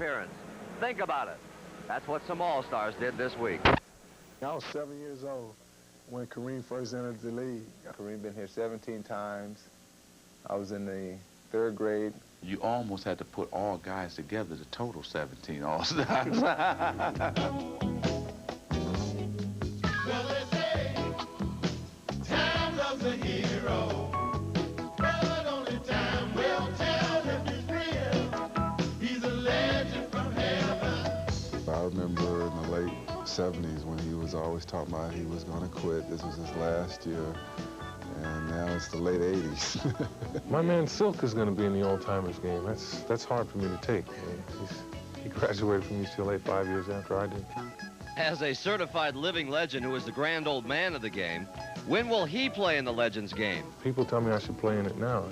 appearance. Think about it. That's what some All-Stars did this week. I was 7 years old when Kareem first entered the league. Kareem been here 17 times. I was in the 3rd grade. You almost had to put all guys together to total 17 All-Stars. Well, they say time loves a hero, but only time will tell if he's real. He's a legend from heaven. I remember in the late 70s when he was always talking about he was going to quit. This was his last year. And now it's the late 80s. My man Silk is going to be in the old-timers game. That's hard for me to take. He graduated from UCLA 5 years after I did. As a certified living legend who is the grand old man of the game, when will he play in the Legends game? People tell me I should play in it now.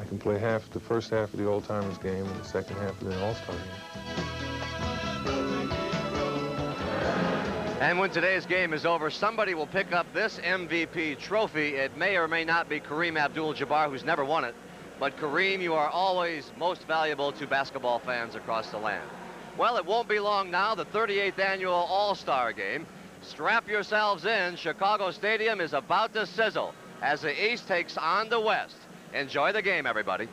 I can play the first half of the old-timers game and the second half of the All-Star game. And when today's game is over, somebody will pick up this MVP trophy. It may or may not be Kareem Abdul-Jabbar, who's never won it. But Kareem, you are always most valuable to basketball fans across the land. Well, it won't be long now, the 38th annual All-Star Game. Strap yourselves in. Chicago Stadium is about to sizzle as the East takes on the West. Enjoy the game, everybody.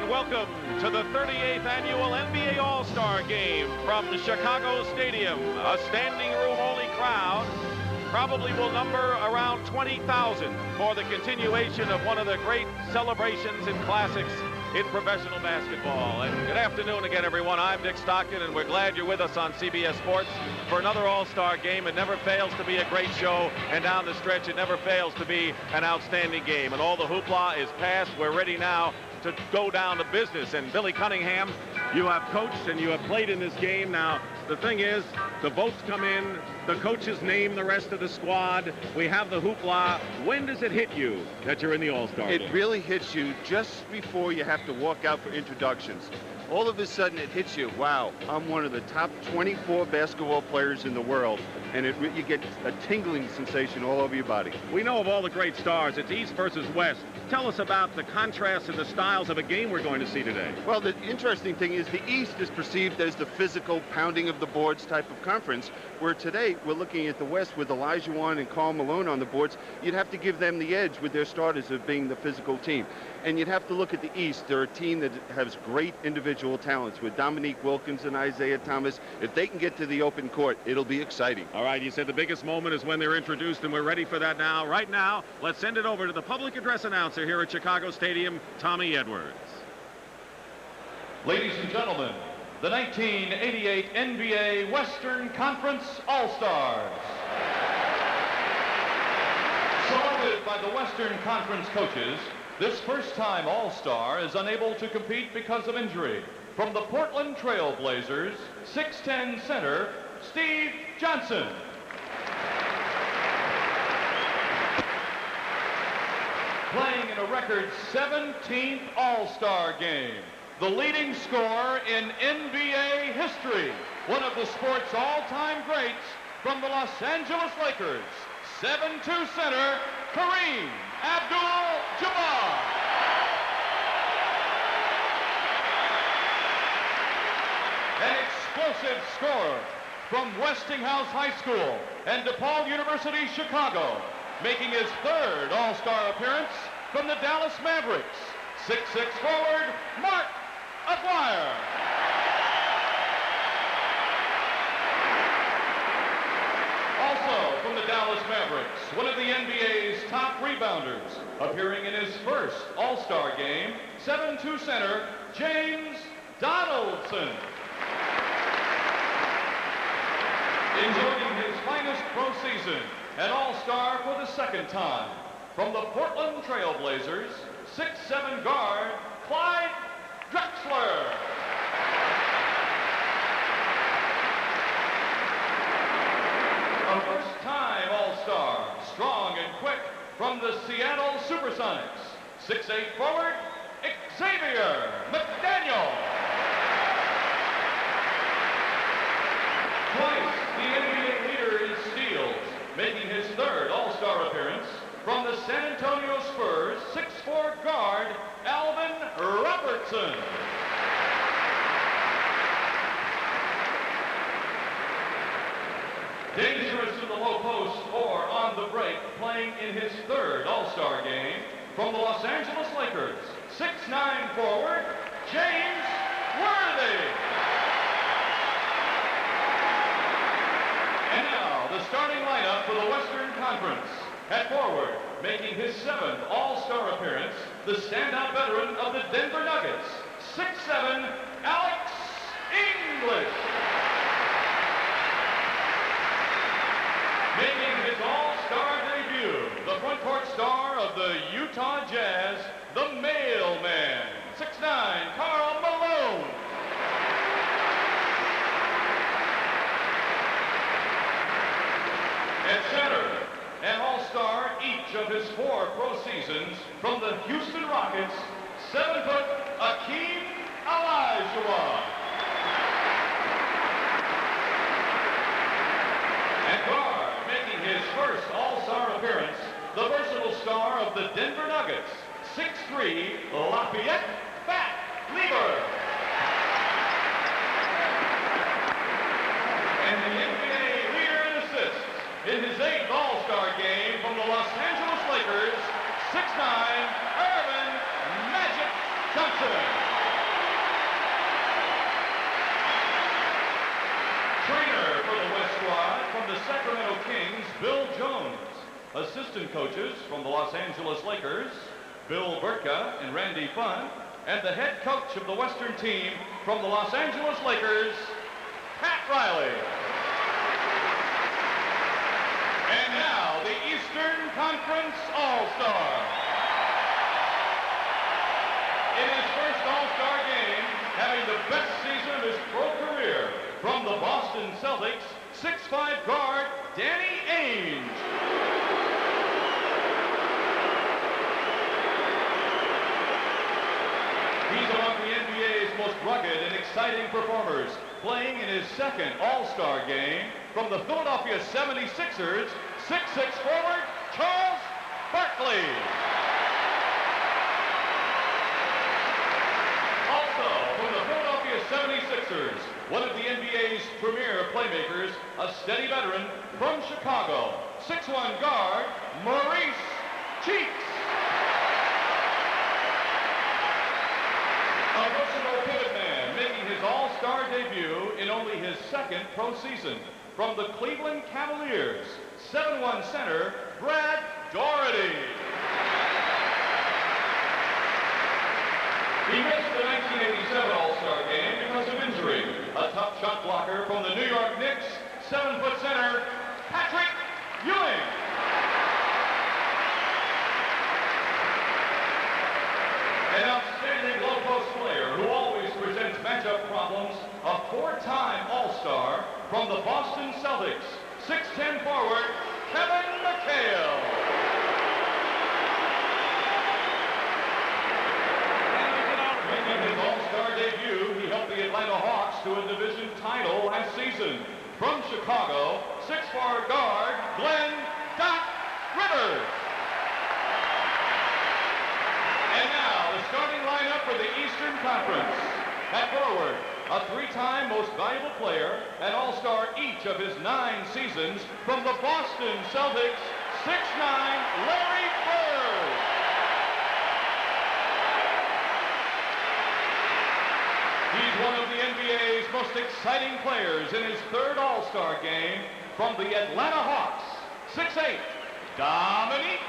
Welcome to the 38th annual NBA All-Star Game from Chicago Stadium. A standing room only crowd, probably will number around 20,000 for the continuation of one of the great celebrations and classics in professional basketball. And good afternoon again, everyone. I'm Dick Stockton, and we're glad you're with us on CBS Sports for another All-Star Game. It never fails to be a great show, and down the stretch, it never fails to be an outstanding game. And all the hoopla is past. We're ready now to go down to business. And Billy Cunningham, you have coached and you have played in this game. Now, the thing is, the votes come in, the coaches name the rest of the squad, we have the hoopla. When does it hit you that you're in the All-Star game? It really hits you just before you have to walk out for introductions. All of a sudden it hits you, wow, I'm one of the top 24 basketball players in the world, and you get a tingling sensation all over your body. We know of all the great stars. It's East versus West. Tell us about the contrast in the styles of a game we're going to see today. Well, the interesting thing is the East is perceived as the physical pounding of the boards type of conference, where today we're looking at the West with Olajuwon and Karl Malone on the boards. You'd have to give them the edge with their starters of being the physical team. And you'd have to look at the East. They're a team that has great individual talents with Dominique, Wilkins, and Isiah Thomas. If they can get to the open court, it'll be exciting. All right, you said the biggest moment is when they're introduced, and we're ready for that now. Right now, let's send it over to the public address announcer here at Chicago Stadium, Tommy Edwards. Ladies and gentlemen, the 1988 NBA Western Conference All-Stars. Selected by the Western Conference coaches, this first-time All-Star is unable to compete because of injury. From the Portland Trail Blazers, 6'10" center, Steve Johnson. Playing in a record 17th All-Star game, the leading scorer in NBA history, one of the sport's all-time greats from the Los Angeles Lakers, 7'2" center, Kareem Abdul-Jabbar. An explosive scorer from Westinghouse High School and DePaul University, Chicago, making his third All-Star appearance from the Dallas Mavericks, 6'6" forward, Mark Aguirre. Also from the Dallas Mavericks, one of the NBA's top rebounders, appearing in his first All-Star game, 7'2" center, James Donaldson. Enjoying his finest pro season, an All-Star for the second time. From the Portland Trail Blazers, 6'7" guard, Clyde Drexler. A first-time All-Star, strong and quick, from the Seattle Supersonics, 6'8" forward, Xavier McDaniel. Twice the NBA leader in steals, making his third All-Star appearance from the San Antonio Spurs, 6'4" guard, Alvin Robertson. Dangerous in the low post or on the break, playing in his third All-Star game from the Los Angeles Lakers, 6'9" forward, James Worthy. And now, the starting lineup for the Western Conference. At forward, making his seventh All-Star appearance, the standout veteran of the Denver Nuggets, 6'7", Alex English. Making his All-Star debut, the front court star of the Utah Jazz, the mailman, 6'9", Karl Malone. At center, an All-Star each of his 4 pro seasons from the Houston Rockets, 7-foot Akeem Olajuwon. At guard, making his first All-Star appearance, the versatile star of the Denver Nuggets, 6'3", Lafayette Fat Lieber. And the NBA leader in assists in his 8th All-Star game from the Los Angeles Lakers, 6'9", Irvin Magic Johnson. Trainer for the West squad from the Sacramento Kings, Bill Jones. Assistant coaches from the Los Angeles Lakers, Bill Burtka and Randy Funn. And the head coach of the Western team from the Los Angeles Lakers, Pat Riley. And now, the Eastern Conference All-Star. In his first All-Star game, having the best season of his pro career, from the Boston Celtics, 6'5" guard, Danny Ainge. He's among the NBA's most rugged and exciting performers, playing in his second All-Star game from the Philadelphia 76ers, 6'6" forward, Charles Barkley. Also, from the Philadelphia 76ers, one of the NBA's premier playmakers, a steady veteran from Chicago, 6'1" guard, Maurice Cheeks. A versatile pivot man, making his All-Star debut in only his second pro season. From the Cleveland Cavaliers, 7'1" center, Brad Doherty. He missed the 1987 All-Star game because of injury. A tough shot blocker from the New York Knicks, 7-foot center, Patrick Ewing. An outstanding low-post player who always presents matchup problems, a 4-time All-Star from the Boston Celtics, 6'10" forward, Kevin McHale. Making his All-Star debut, he helped the Atlanta Hawks to a division title last season. From Chicago, 6'4" guard, Glenn Doc Rivers. And now, the starting lineup for the Eastern Conference. At forward, a 3-time most valuable player, and all-star each of his 9 seasons from the Boston Celtics, 6'9", Larry Bird. He's one of the NBA's most exciting players in his 3rd All-Star game from the Atlanta Hawks, 6'8", Dominique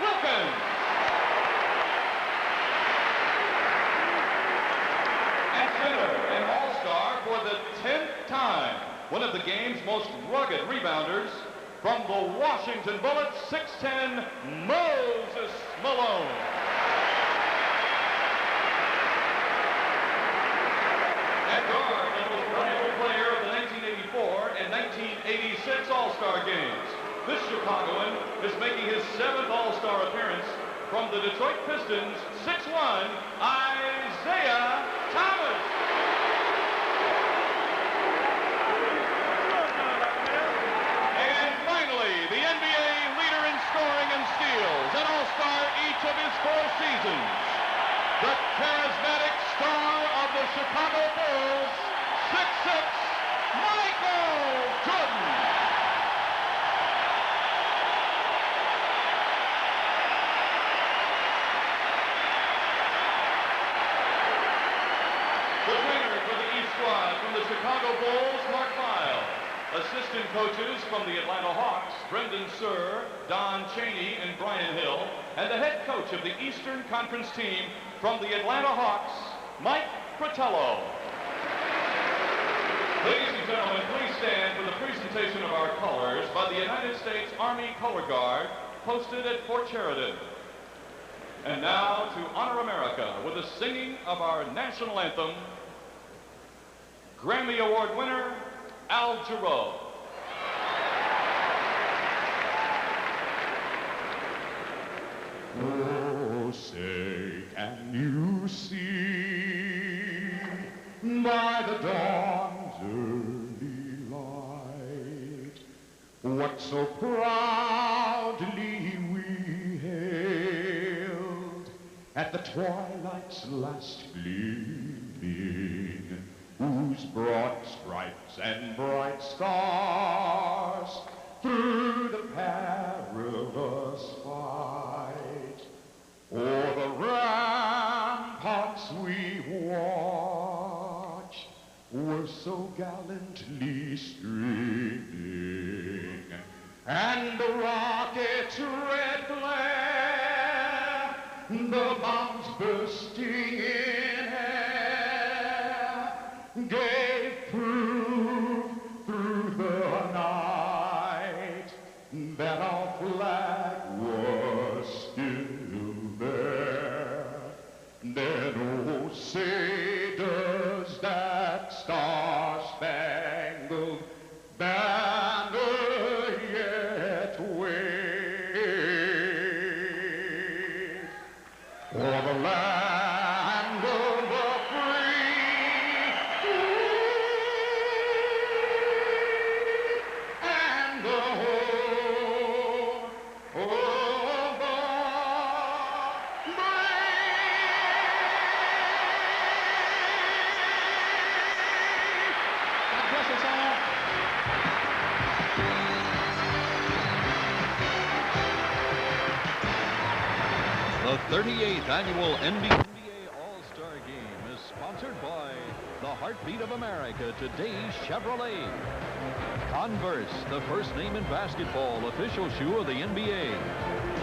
Wilkins. At center, an All-Star for the 10th time, one of the game's most rugged rebounders, from the Washington Bullets, 6'10", Moses Malone. At guard, the most valuable player of the 1984 and 1986 All-Star games. This Chicagoan is making his 7th All-Star appearance from the Detroit Pistons, 6'1", Isiah Thomas. And finally, the NBA leader in scoring and steals, an All-Star each of his 4 seasons. The charismatic star of the Chicago Bulls, 6'6", Michael Jordan. The trainer for the East squad from the Chicago Bulls, Mark Lyle. Assistant coaches from the Atlanta Hawks, Brendan Surr, Don Chaney, and Brian Hill. And the head coach of the Eastern Conference team from the Atlanta Hawks, Mike Fratello. Ladies and gentlemen, please stand for the presentation of our colors by the United States Army Color Guard, posted at Fort Sheridan. And now to honor America with the singing of our national anthem, Grammy Award winner, Al-Jarreau. Oh, say, can you see by the dawn's early light what so proudly we hailed at the twilight's last gleaming, whose broad stripes and bright stars through the perilous fight o'er the ramparts we watched were so gallantly streaming, and the rocket's red glare, the bombs bursting in air, gave proof through the night that our flag was still there. Then, oh, say, does that star-spangled banner yet wave o'er the land of the free and the home of the brave? God bless us all. The 38th annual NBA All-Star Game is sponsored by the Heartbeat of America, today's Chevrolet. Converse, the first name in basketball, official shoe of the NBA.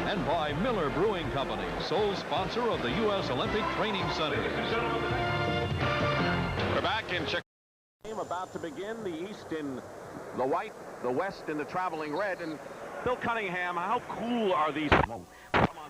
And by Miller Brewing Company, sole sponsor of the U.S. Olympic Training Center. We're back in Chicago. Game about to begin, the East in the white, the West in the traveling red. And Bill Cunningham, how cool are these? Come on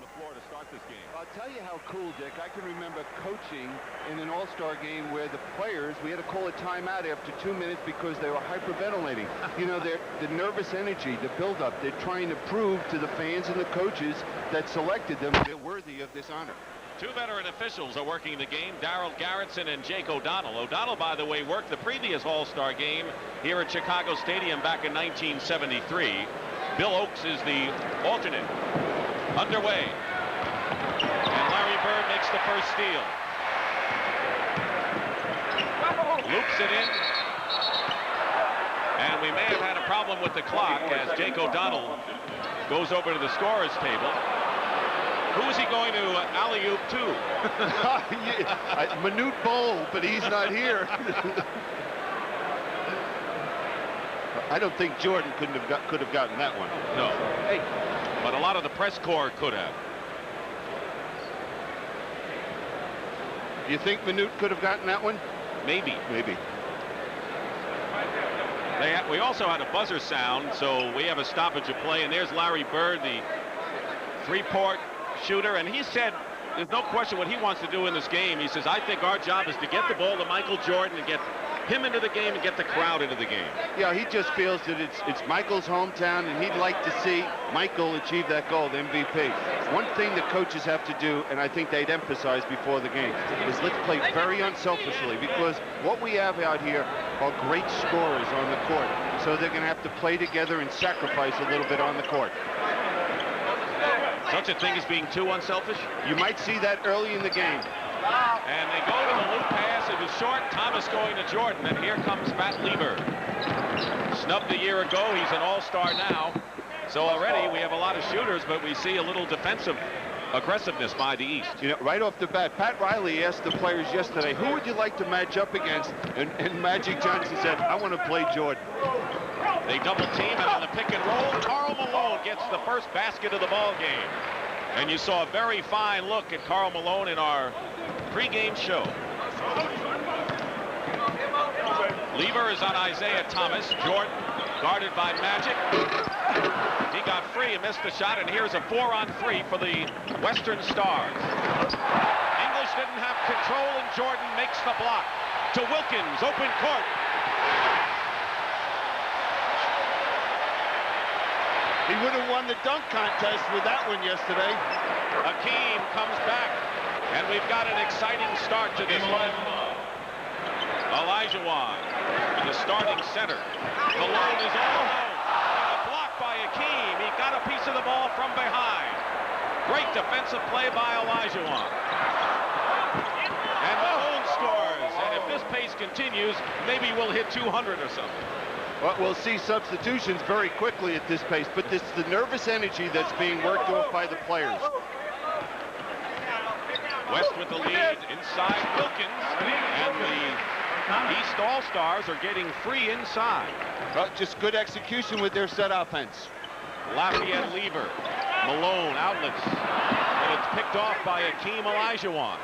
the floor to start this game. I'll tell you how cool, Dick. I can remember coaching in an all-star game where the players, we had to call a timeout after 2 minutes because they were hyperventilating. You know, the nervous energy, the build-up, they're trying to prove to the fans and the coaches that selected them they're worthy of this honor. 2 veteran officials are working the game, Darrell Garrettson and Jake O'Donnell. O'Donnell, by the way, worked the previous All-Star game here at Chicago Stadium back in 1973. Bill Oakes is the alternate. Underway. And Larry Bird makes the first steal. loops it in. And we may have had a problem with the clock as Jake O'Donnell goes over to the scorer's table. Who's he going to alley-oop to? Minute Bowl, but he's not here. I don't think Jordan could have gotten that one. No. Hey. But a lot of the press corps could have. You think Minute could have gotten that one? Maybe. Maybe. We also had a buzzer sound, so we have a stoppage of play, and there's Larry Bird, the three-point shooter, and he said there's no question what he wants to do in this game. He says, I think our job is to get the ball to Michael Jordan and get him into the game and get the crowd into the game. Yeah, he just feels that it's Michael's hometown, and he'd like to see Michael achieve that goal, the MVP. One thing the coaches have to do, and I think they'd emphasize before the game, is let's play very unselfishly, because what we have out here are great scorers on the court, so they're going to have to play together and sacrifice a little bit on the court. Such a thing as being too unselfish? You might see that early in the game. And they go to the loop pass. It was short. Thomas going to Jordan, and here comes Pat Lieber. Snubbed a year ago. He's an all-star now. So already we have a lot of shooters, but we see a little defensive aggressiveness by the East. You know, right off the bat, Pat Riley asked the players yesterday, who would you like to match up against? And Magic Johnson said, I want to play Jordan. They double team, and on the pick and roll, Karl Malone gets the first basket of the ball game. And you saw a very fine look at Karl Malone in our pregame show. Lieber is on Isiah Thomas. Jordan guarded by Magic. He got free and missed the shot, and here's a 4-on-3 for the Western Stars. English didn't have control, and Jordan makes the block to Wilkins, open court. He would have won the dunk contest with that one yesterday. Akeem comes back, and we've got an exciting start to this one. Olajuwon, the starting center. Malone is all alone. And a block by Akeem. He got a piece of the ball from behind. Great defensive play by Olajuwon. And Malone scores. And if this pace continues, maybe we'll hit 200 or something. Well, we'll see substitutions very quickly at this pace, but this is the nervous energy that's being worked off by the players. West with the lead inside Wilkins, and the East All-Stars are getting free inside. Well, just good execution with their set offense. Lafayette Lieber, Malone outlets, and it's picked off by Akeem Olajuwon.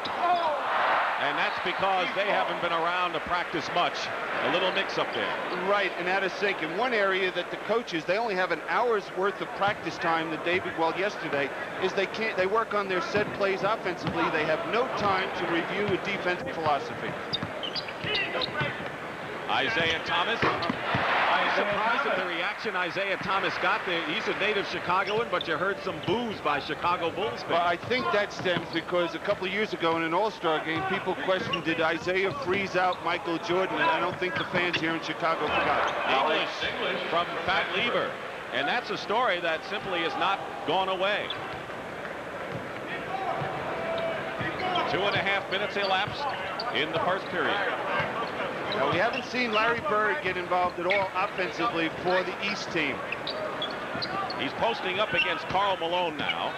And that's because they haven't been around to practice much. A little mix-up there. Right, and out of sync. In one area that the coaches, they only have an hour's worth of practice time yesterday, is they work on their set plays offensively. They have no time to review a defensive philosophy. Isiah Thomas. I'm surprised at the reaction Isiah Thomas got there. He's a native Chicagoan, but you heard some boos by Chicago Bulls fans. Well, I think that stems because a couple of years ago in an All-Star game, people questioned, did Isiah freeze out Michael Jordan? And I don't think the fans here in Chicago forgot. English from Pat Lieber. And that's a story that simply has not gone away. 2.5 minutes elapsed in the first period. Now, we haven't seen Larry Bird get involved at all offensively for the East team. He's posting up against Karl Malone now.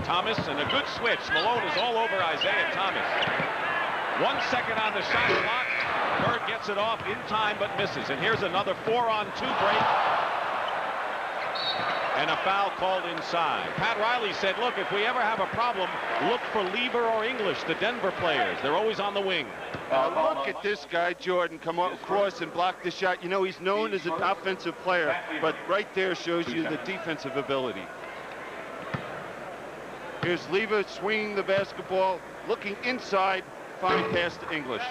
Thomas, and a good switch. Malone is all over Isiah Thomas. 1 second on the shot clock. Bird gets it off in time but misses. And here's another 4-on-2 break. And a foul called inside. Pat Riley said, look, if we ever have a problem, look for Lieber or English, the Denver players. They're always on the wing. Look at this guy, Jordan, come across and block the shot. You know, he's known as an offensive player, but right there shows you the defensive ability. Here's Lieber swinging the basketball, looking inside, fine pass to English.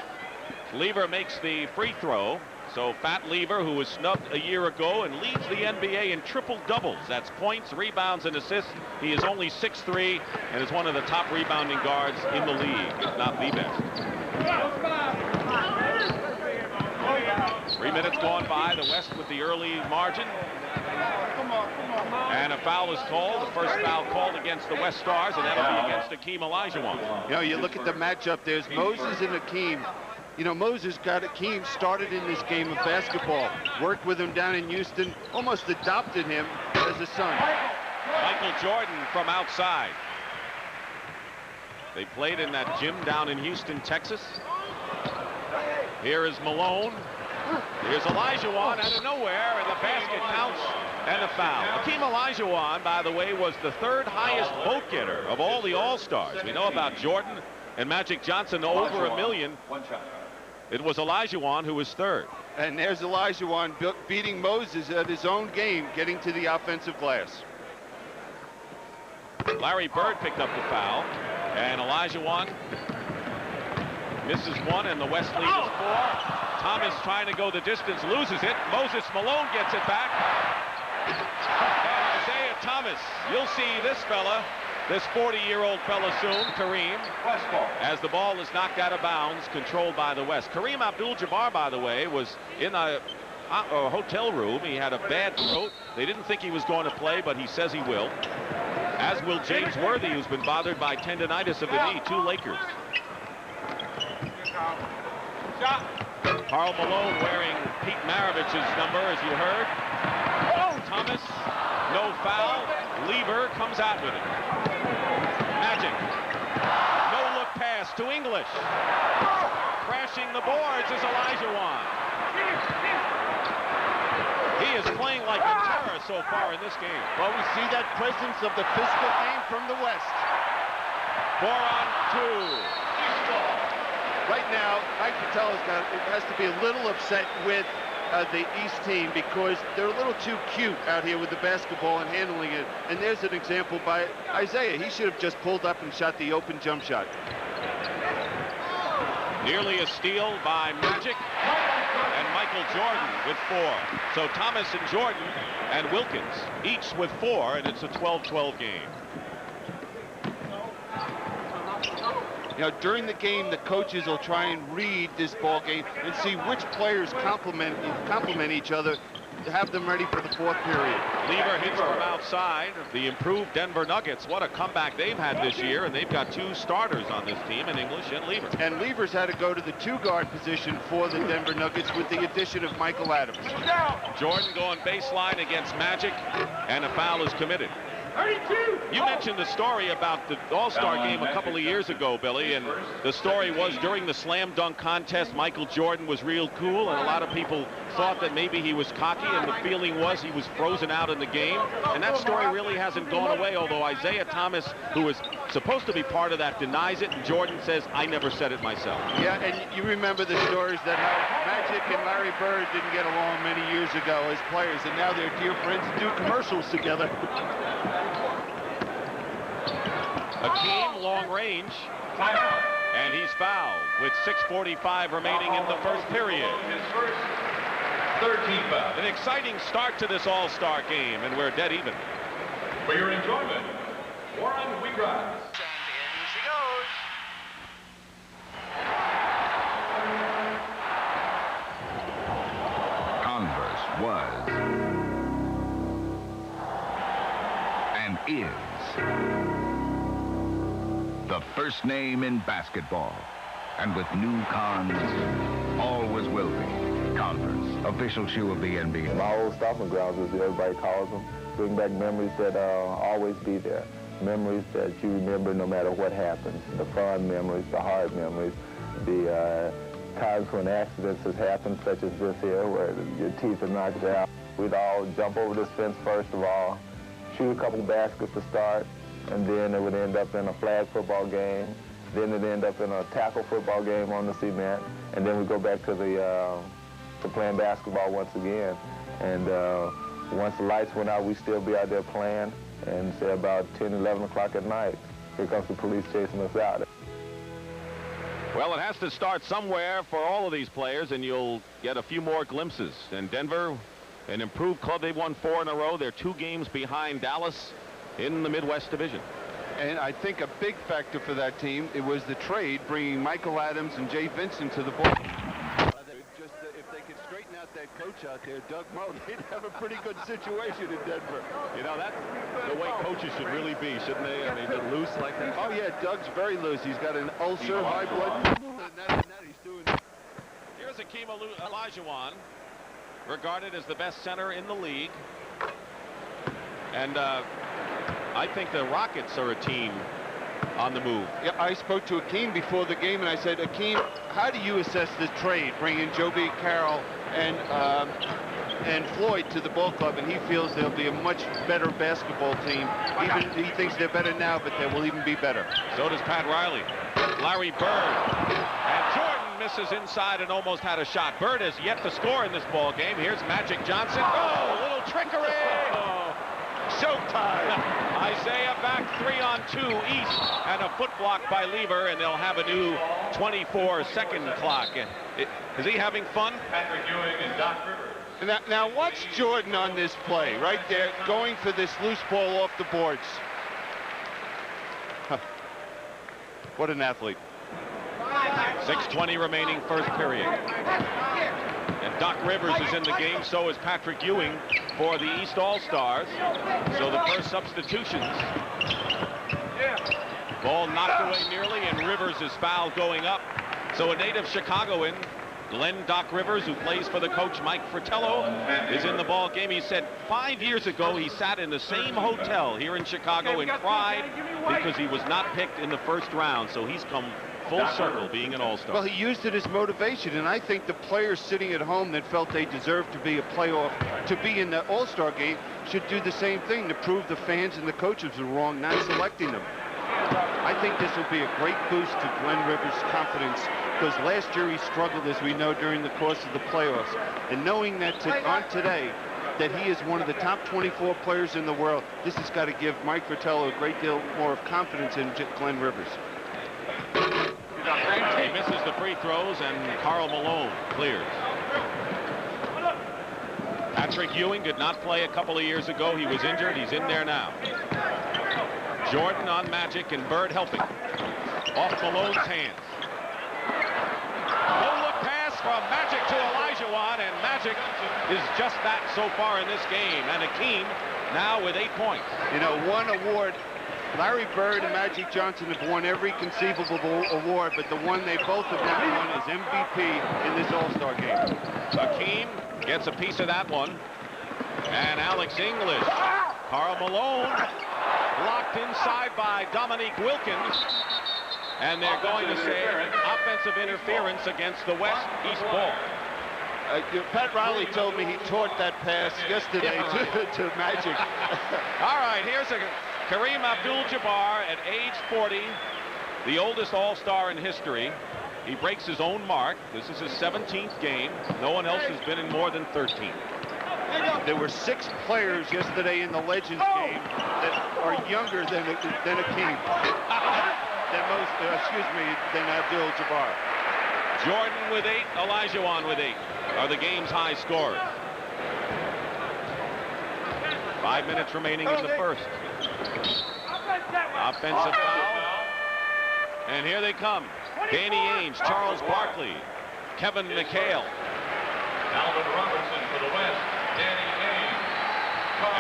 Lieber makes the free throw. So Pat Lieber, who was snubbed a year ago and leads the NBA in triple doubles. That's points, rebounds, and assists. He is only 6'3" and is one of the top rebounding guards in the league, if not the best. 3 minutes gone by. The West with the early margin. And a foul is called. The first foul called against the West Stars, and that'll be against Akeem Olajuwon. You know, you look at the matchup. There's Moses and Akeem. You know, Moses got Akeem started in this game of basketball. Worked with him down in Houston. Almost adopted him as a son. Michael Jordan from outside. They played in that gym down in Houston, Texas. Here is Malone. Here's Olajuwon out of nowhere, and the basket counts, and a foul. Akeem Olajuwon, by the way, was the third highest vote getter of all the All-Stars. We know about Jordan and Magic Johnson, over 1 million. It was Olajuwon who was third. And there's Olajuwon beating Moses at his own game, getting to the offensive glass. Larry Bird picked up the foul, and Olajuwon misses one, and the West lead is 4. Thomas trying to go the distance, loses it. Moses Malone gets it back. And Isiah Thomas, you'll see this fella, this 40-year-old fella soon, Kareem, as the ball is knocked out of bounds, controlled by the West. Kareem Abdul-Jabbar, by the way, was in a hotel room. He had a bad throat. They didn't think he was going to play, but he says he will. As will James Worthy, who's been bothered by tendonitis of the knee. 2 Lakers. Karl Malone wearing Pete Maravich's number, as you heard. Thomas, no foul. Lieber comes out with it. Magic. No-look pass to English. Crashing the boards is Olajuwon. He is playing like a terror so far in this game. Well, we see that presence of the physical game from the West. 4 on 2. Right now, Mike Patel has to be a little upset with the East team because they're a little too cute out here with the basketball and handling it. And there's an example by Isiah. He should have just pulled up and shot the open jump shot. Nearly a steal by Magic, and Michael Jordan with 4. So Thomas and Jordan and Wilkins each with 4, and it's a 12-12 game. You know, during the game, the coaches will try and read this ball game and see which players complement each other to have them ready for the 4th period. Lieber hits from outside. The improved Denver Nuggets, what a comeback they've had this year, and they've got 2 starters on this team in English and Lieber. And Lieber's had to go to the 2-guard position for the Denver Nuggets with the addition of Michael Adams. Jordan going baseline against Magic, and a foul is committed. You mentioned the story about the All-Star game a couple of years ago, Billy, and the story was during the slam dunk contest, Michael Jordan was real cool, and a lot of people thought that maybe he was cocky, and the feeling was he was frozen out in the game. And that story really hasn't gone away, although Isiah Thomas, who is supposed to be part of that, denies it, and Jordan says, I never said it myself. Yeah, and you remember the stories that how Magic and Larry Bird didn't get along many years ago as players, and now they're dear friends and do commercials together. Akeem, long range, and he's fouled with 6:45 remaining in the first period. His first 13 foul. An exciting start to this All-Star game, and we're dead even. For your enjoyment, Warren Wheatgrass. And in she goes. Converse was and is the first name in basketball. And with new cons, always will be. Converse, official shoe of the NBA. My old stomping grounds, as everybody calls them, bring back memories that always be there. Memories that you remember no matter what happens. The fun memories, the hard memories, the times when accidents has happened, such as this here, where your teeth are knocked out. We'd all jump over this fence first of all, shoot a couple baskets to start, and then it would end up in a flag football game. Then it'd end up in a tackle football game on the cement, and then we go back to the to playing basketball once again. And once the lights went out, we'd still be out there playing, and say about 10, 11 o'clock at night, here comes the police chasing us out. Well, it has to start somewhere for all of these players, and you'll get a few more glimpses. And Denver, an improved club, they've won 4 in a row. They're 2 games behind Dallas in the Midwest Division. And I think a big factor for that team, it was the trade bringing Michael Adams and Jay Vincent to the ball. Just if they could straighten out that coach out there, Doug Moe, they'd have a pretty good situation in Denver. You know, that's the way coaches should really be, shouldn't they? I mean, they're loose like that. Oh, yeah, Doug's very loose. He's got an ulcer, high blood pressure, and that he's doing. Here's Akeem Olajuwon, regarded as the best center in the league. And I think the Rockets are a team on the move. Yeah, I spoke to Akeem before the game, and I said, Akeem, how do you assess this trade, bringing Joby, Karl, and Floyd to the ball club? And he feels they'll be a much better basketball team. Even he thinks they're better now, but they will even be better. So does Pat Riley. Larry Bird. And Jordan misses inside and almost had a shot. Bird has yet to score in this ball game. Here's Magic Johnson. Oh, a little trickery. Oh. Showtime. Isiah back 3-on-2 East, and a foot block by Lever, and they'll have a new 24-second clock. Is he having fun? Patrick Ewing and Doc Rivers. Now watch Jordan on this play, right there, going for this loose ball off the boards. Huh. What an athlete. 6:20 remaining first period. And Doc Rivers is in the game, so is Patrick Ewing for the East All-Stars. So the first substitutions. Ball knocked away nearly, and Rivers is fouled going up. So a native Chicagoan, Glenn Doc Rivers, who plays for the coach Mike Fratello, is in the ball game. He said 5 years ago he sat in the same hotel here in Chicago and cried because he was not picked in the first round. So he's come full circle being an all-star. Well, he used it as motivation, and I think the players sitting at home that felt they deserved to be a playoff, to be in the all-star game, should do the same thing to prove the fans and the coaches were wrong not selecting them. I think this will be a great boost to Glenn Rivers' confidence, because last year he struggled, as we know, during the course of the playoffs. And knowing that on today, that he is one of the top 24 players in the world, this has got to give Mike Fratello a great deal more of confidence in Glenn Rivers. He misses the free throws, and Karl Malone clears. Patrick Ewing did not play a couple of years ago. He was injured. He's in there now. Jordan on Magic, and Bird helping. Off Malone's hands. No-look pass from Magic to Olajuwon, and Magic is just that so far in this game. And Akeem now with 8 points. You know, one award. Larry Bird and Magic Johnson have won every conceivable award, but the one they both have now won is MVP in this All-Star game. Akeem gets a piece of that one. And Alex English. Karl Malone blocked inside by Dominique Wilkins. And they're going to say offensive interference against the West-East ball. Pat Riley told me he taught that pass yesterday to Magic. All right, here's Kareem Abdul-Jabbar at age 40, the oldest All-Star in history. He breaks his own mark. This is his 17th game. No one else has been in more than 13. There were 6 players yesterday in the Legends game that are younger than Akeem. Than Abdul-Jabbar. Jordan with 8, Olajuwon with 8 are the game's high scorers. 5 minutes remaining in the first. Offensive foul. And here they come. Danny Ainge, Charles Barkley, Kevin McHale. Alvin Robertson for the West. Danny Ainge.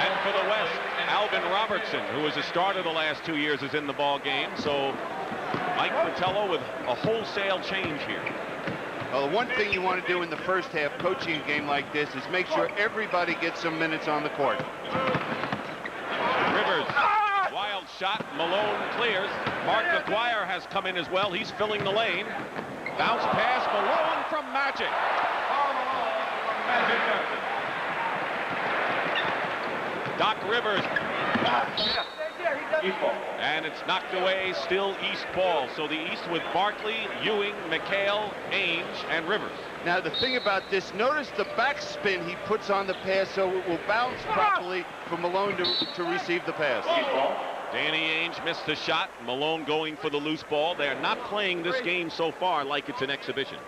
And for the West, Alvin Robertson, who was a starter the last 2 years, is in the ball game. So Mike Fratello with a wholesale change here. Well, the one thing you want to do in the first half, coaching a game like this, is make sure everybody gets some minutes on the court. Rivers, wild shot. Malone clears. Mark McGuire has come in as well. He's filling the lane. Bounce pass. Malone from Magic. Doc Rivers. And it's knocked away, still East ball. So the East with Barkley, Ewing, McHale, Ainge, and Rivers. Now the thing about this, notice the backspin he puts on the pass so it will bounce properly for Malone to receive the pass. Danny Ainge missed the shot. Malone going for the loose ball. They're not playing this game so far like it's an exhibition.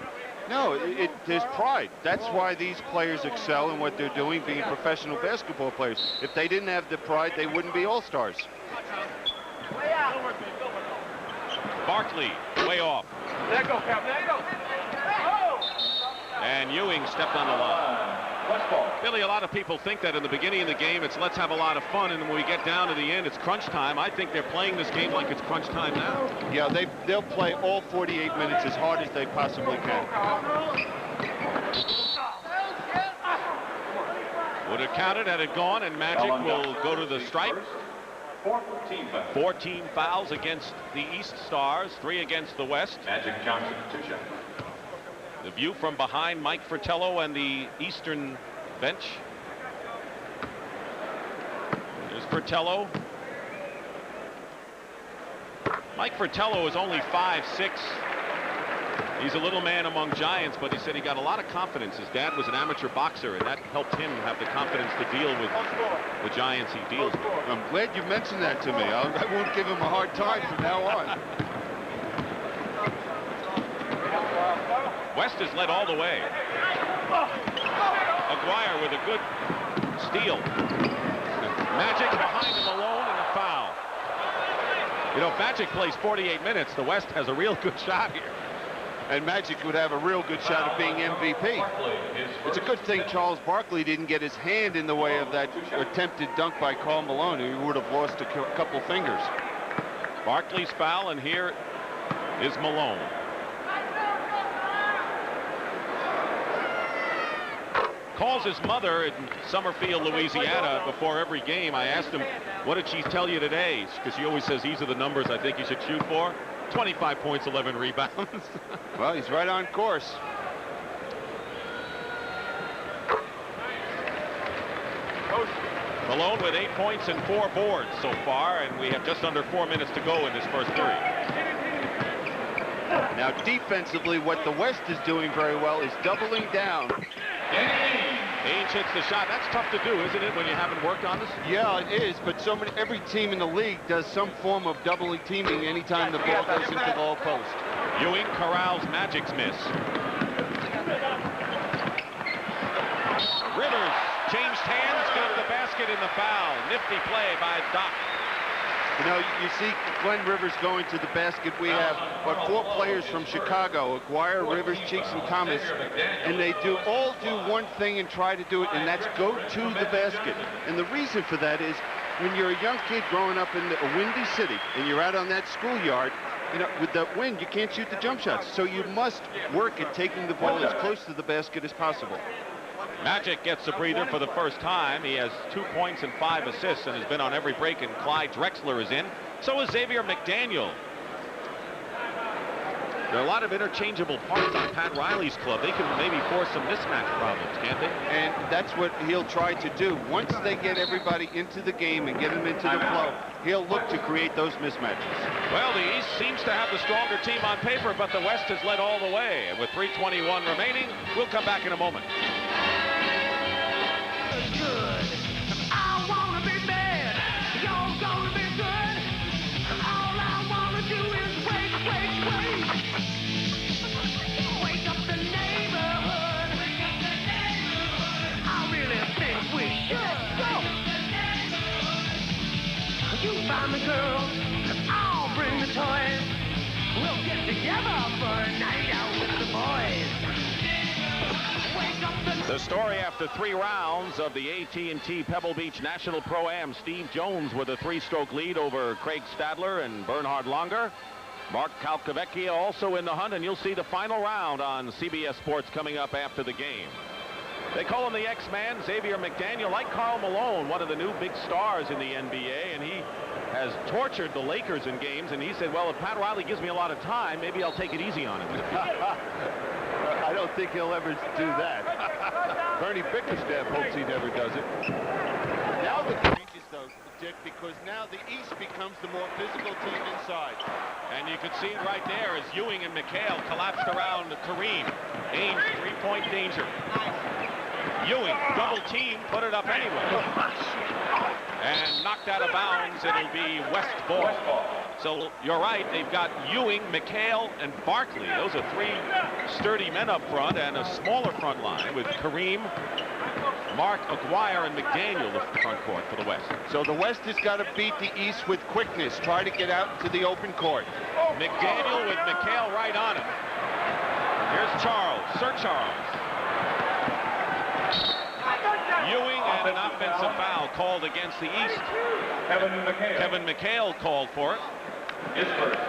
No, there's pride. That's why these players excel in what they're doing, being professional basketball players. If they didn't have the pride, they wouldn't be all-stars. Barkley, way off. There you go, Captain. There you go. And Ewing stepped on the line. Billy, a lot of people think that in the beginning of the game, it's let's have a lot of fun, and when we get down to the end, it's crunch time. I think they're playing this game like it's crunch time now. Yeah, they'll play all 48 minutes as hard as they possibly can. Would have counted had it gone, and Magic will go to the stripe. 14 fouls against the East Stars, 3 against the West. Magic Johnson, 2 shots. The view from behind Mike Fratello and the Eastern bench. There's Fratello. Mike Fratello is only 5'6". He's a little man among giants, but he said he got a lot of confidence. His dad was an amateur boxer, and that helped him have the confidence to deal with the giants he deals with. I'm glad you mentioned that to me. I won't give him a hard time from now on. West is led all the way. Aguirre with a good steal. Magic behind Malone and a foul. You know, if Magic plays 48 minutes, the West has a real good shot here. And Magic would have a real good shot of being MVP. It's a good thing Charles Barkley didn't get his hand in the way of that attempted dunk by Karl Malone. He would have lost a couple fingers. Barkley's foul, and here is Malone. Calls his mother in Summerfield, Louisiana, before every game. I asked him, what did she tell you today? Because she always says these are the numbers I think you should shoot for. 25 points, 11 rebounds. Well, he's right on course. Malone with 8 points and 4 boards so far, and we have just under 4 minutes to go in this first period. Now, defensively, what the West is doing very well is doubling down. Ainge hits the shot. That's tough to do, isn't it, when you haven't worked on this? Yeah, it is, but every team in the league does some form of doubling teaming anytime the ball goes into the low post. Ewing corrals Magic's miss. Rivers changed hands, got the basket in the foul. Nifty play by Doc. You know, you see Glenn Rivers going to the basket. We have, 4 players from Chicago, Aguirre, Rivers, Cheeks, and Thomas, and they all do one thing and try to do it, and that's go to the basket. And the reason for that is when you're a young kid growing up in a windy city and you're out on that schoolyard, you know, with that wind, you can't shoot the jump shots. So you must work at taking the ball as close to the basket as possible. Magic gets a breather for the first time. He has 2 points and 5 assists and has been on every break, and Clyde Drexler is in. So is Xavier McDaniel. There are a lot of interchangeable parts on Pat Riley's club. They can maybe force some mismatch problems, can't they? And that's what he'll try to do. Once they get everybody into the game and get them into the flow, he'll look to create those mismatches. Well, the East seems to have the stronger team on paper, but the West has led all the way. And with 3:21 remaining, we'll come back in a moment. Find the girl, I'll bring the toys. We'll get together for a night out with the boys. Wake up the story after 3 rounds of the AT&T Pebble Beach National Pro-Am. Steve Jones with a 3-stroke lead over Craig Stadler and Bernhard Langer. Mark Calcavecchia also in the hunt, and you'll see the final round on CBS Sports coming up after the game. They call him the X-Man, Xavier McDaniel, like Karl Malone, one of the new big stars in the NBA, and he has tortured the Lakers in games, and he said, well, if Pat Riley gives me a lot of time, maybe I'll take it easy on him. I don't think he'll ever do that. Bernie Bickerstaff hopes he never does it. Now the changes, though, Dick, because now the East becomes the more physical team inside. And you can see it right there as Ewing and McHale collapsed around Kareem. Ainge, 3-point danger. Ewing, double team, put it up anyway. And knocked out of bounds, it'll be West ball. So you're right, they've got Ewing, McHale, and Barkley. Those are 3 sturdy men up front, and a smaller front line with Kareem, Mark, Aguirre, and McDaniel, the front court for the West. So the West has got to beat the East with quickness, try to get out into the open court. McDaniel with McHale right on him. Here's Charles, Sir Charles. had an offensive foul called against the East. Kevin McHale called for it. His first.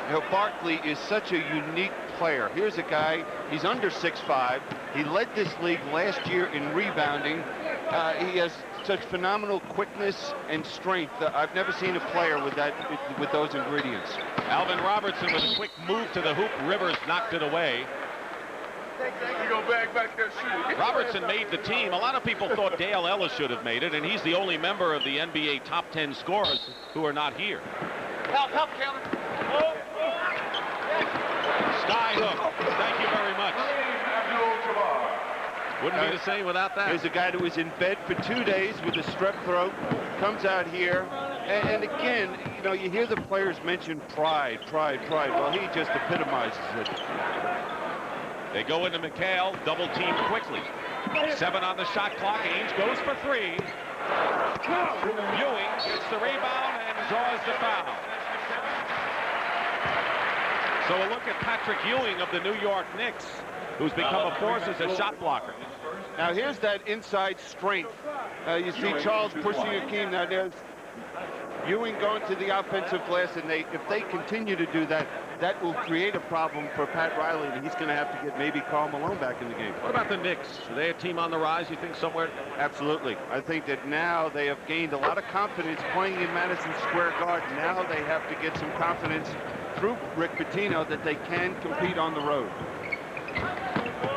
You know, Barkley is such a unique player. Here's a guy, he's under 6'5". He led this league last year in rebounding. He has such phenomenal quickness and strength. I've never seen a player with those ingredients. Alvin Robertson with a quick move to the hoop. Rivers knocked it away. Robertson made the team. A lot of people thought Dale Ellis should have made it, and he's the only member of the NBA top 10 scorers who are not here. Help, Kevin. Sky hook. Thank you very much. Wouldn't be the same without that. Here's a guy that was in bed for 2 days with a strep throat, comes out here, and again, you know, you hear the players mention pride. Well, he just epitomizes it. They go into McHale, double team quickly. 7 on the shot clock. Ainge goes for 3. Ewing gets the rebound and draws the foul. So a look at Patrick Ewing of the New York Knicks, who's become a force as a shot blocker. Now here's that inside strength. You see Charles pushing Akeem. Now there's Ewing going to the offensive glass, and if they continue to do that, that will create a problem for Pat Riley, and he's going to have to get maybe Karl Malone back in the game. What about the Knicks? Are they a team on the rise, you think, somewhere? Absolutely. I think that now they have gained a lot of confidence playing in Madison Square Garden. Now they have to get some confidence through Rick Pitino that they can compete on the road.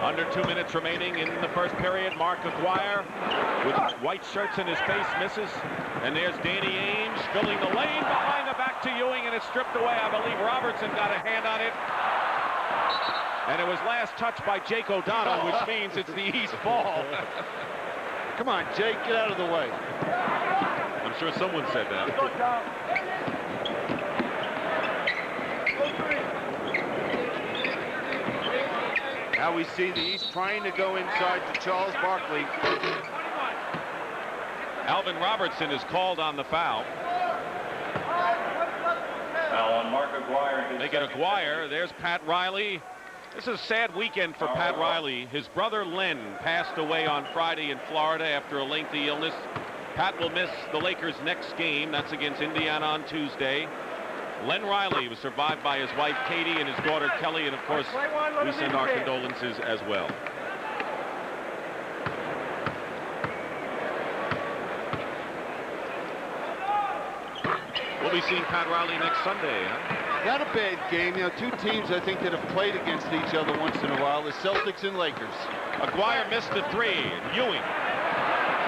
Under 2 minutes remaining in the first period. Mark Aguirre with white shirts in his face misses. And there's Danny Ainge filling the lane behind the back to Ewing, and it's stripped away. I believe Robertson got a hand on it. And it was last touched by Jake O'Donnell, which means it's the East ball. Come on, Jake, get out of the way. I'm sure someone said that. Now we see the East trying to go inside to Charles Barkley. Alvin Robertson is called on the foul. Foul on Mark Aguirre. They get Aguirre. There's Pat Riley. This is a sad weekend for Pat Riley. His brother Len passed away on Friday in Florida after a lengthy illness. Pat will miss the Lakers' next game. That's against Indiana on Tuesday. Len Riley was survived by his wife Katie and his daughter Kelly, and of course we send our condolences as well. We'll be seeing Pat Riley next Sunday, huh? Not a bad game. You know, two teams I think that have played against each other once in a while, the Celtics and Lakers. Aguirre missed the 3. Ewing.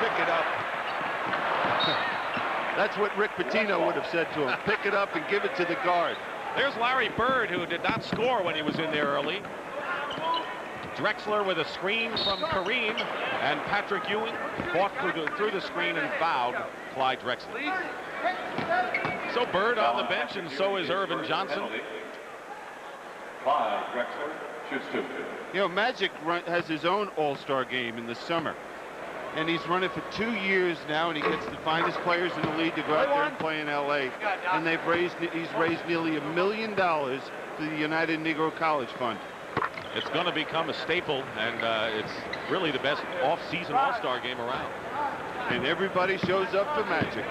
Pick it up. That's what Rick Pitino would have said to him. Pick it up and give it to the guard. There's Larry Bird, who did not score when he was in there early. Drexler with a screen from Kareem, and Patrick Ewing fought through the screen and fouled Clyde Drexler. So Bird on the bench, and so is Irvin Johnson. Clyde Drexler shoots 2. You know, Magic has his own all-star game in the summer. And he's run it for 2 years now, and he gets the finest players in the league to go out there and play in L.A. And he's raised nearly $1 million to the United Negro College Fund. It's going to become a staple, and it's really the best off-season all-star game around. And everybody shows up for Magic.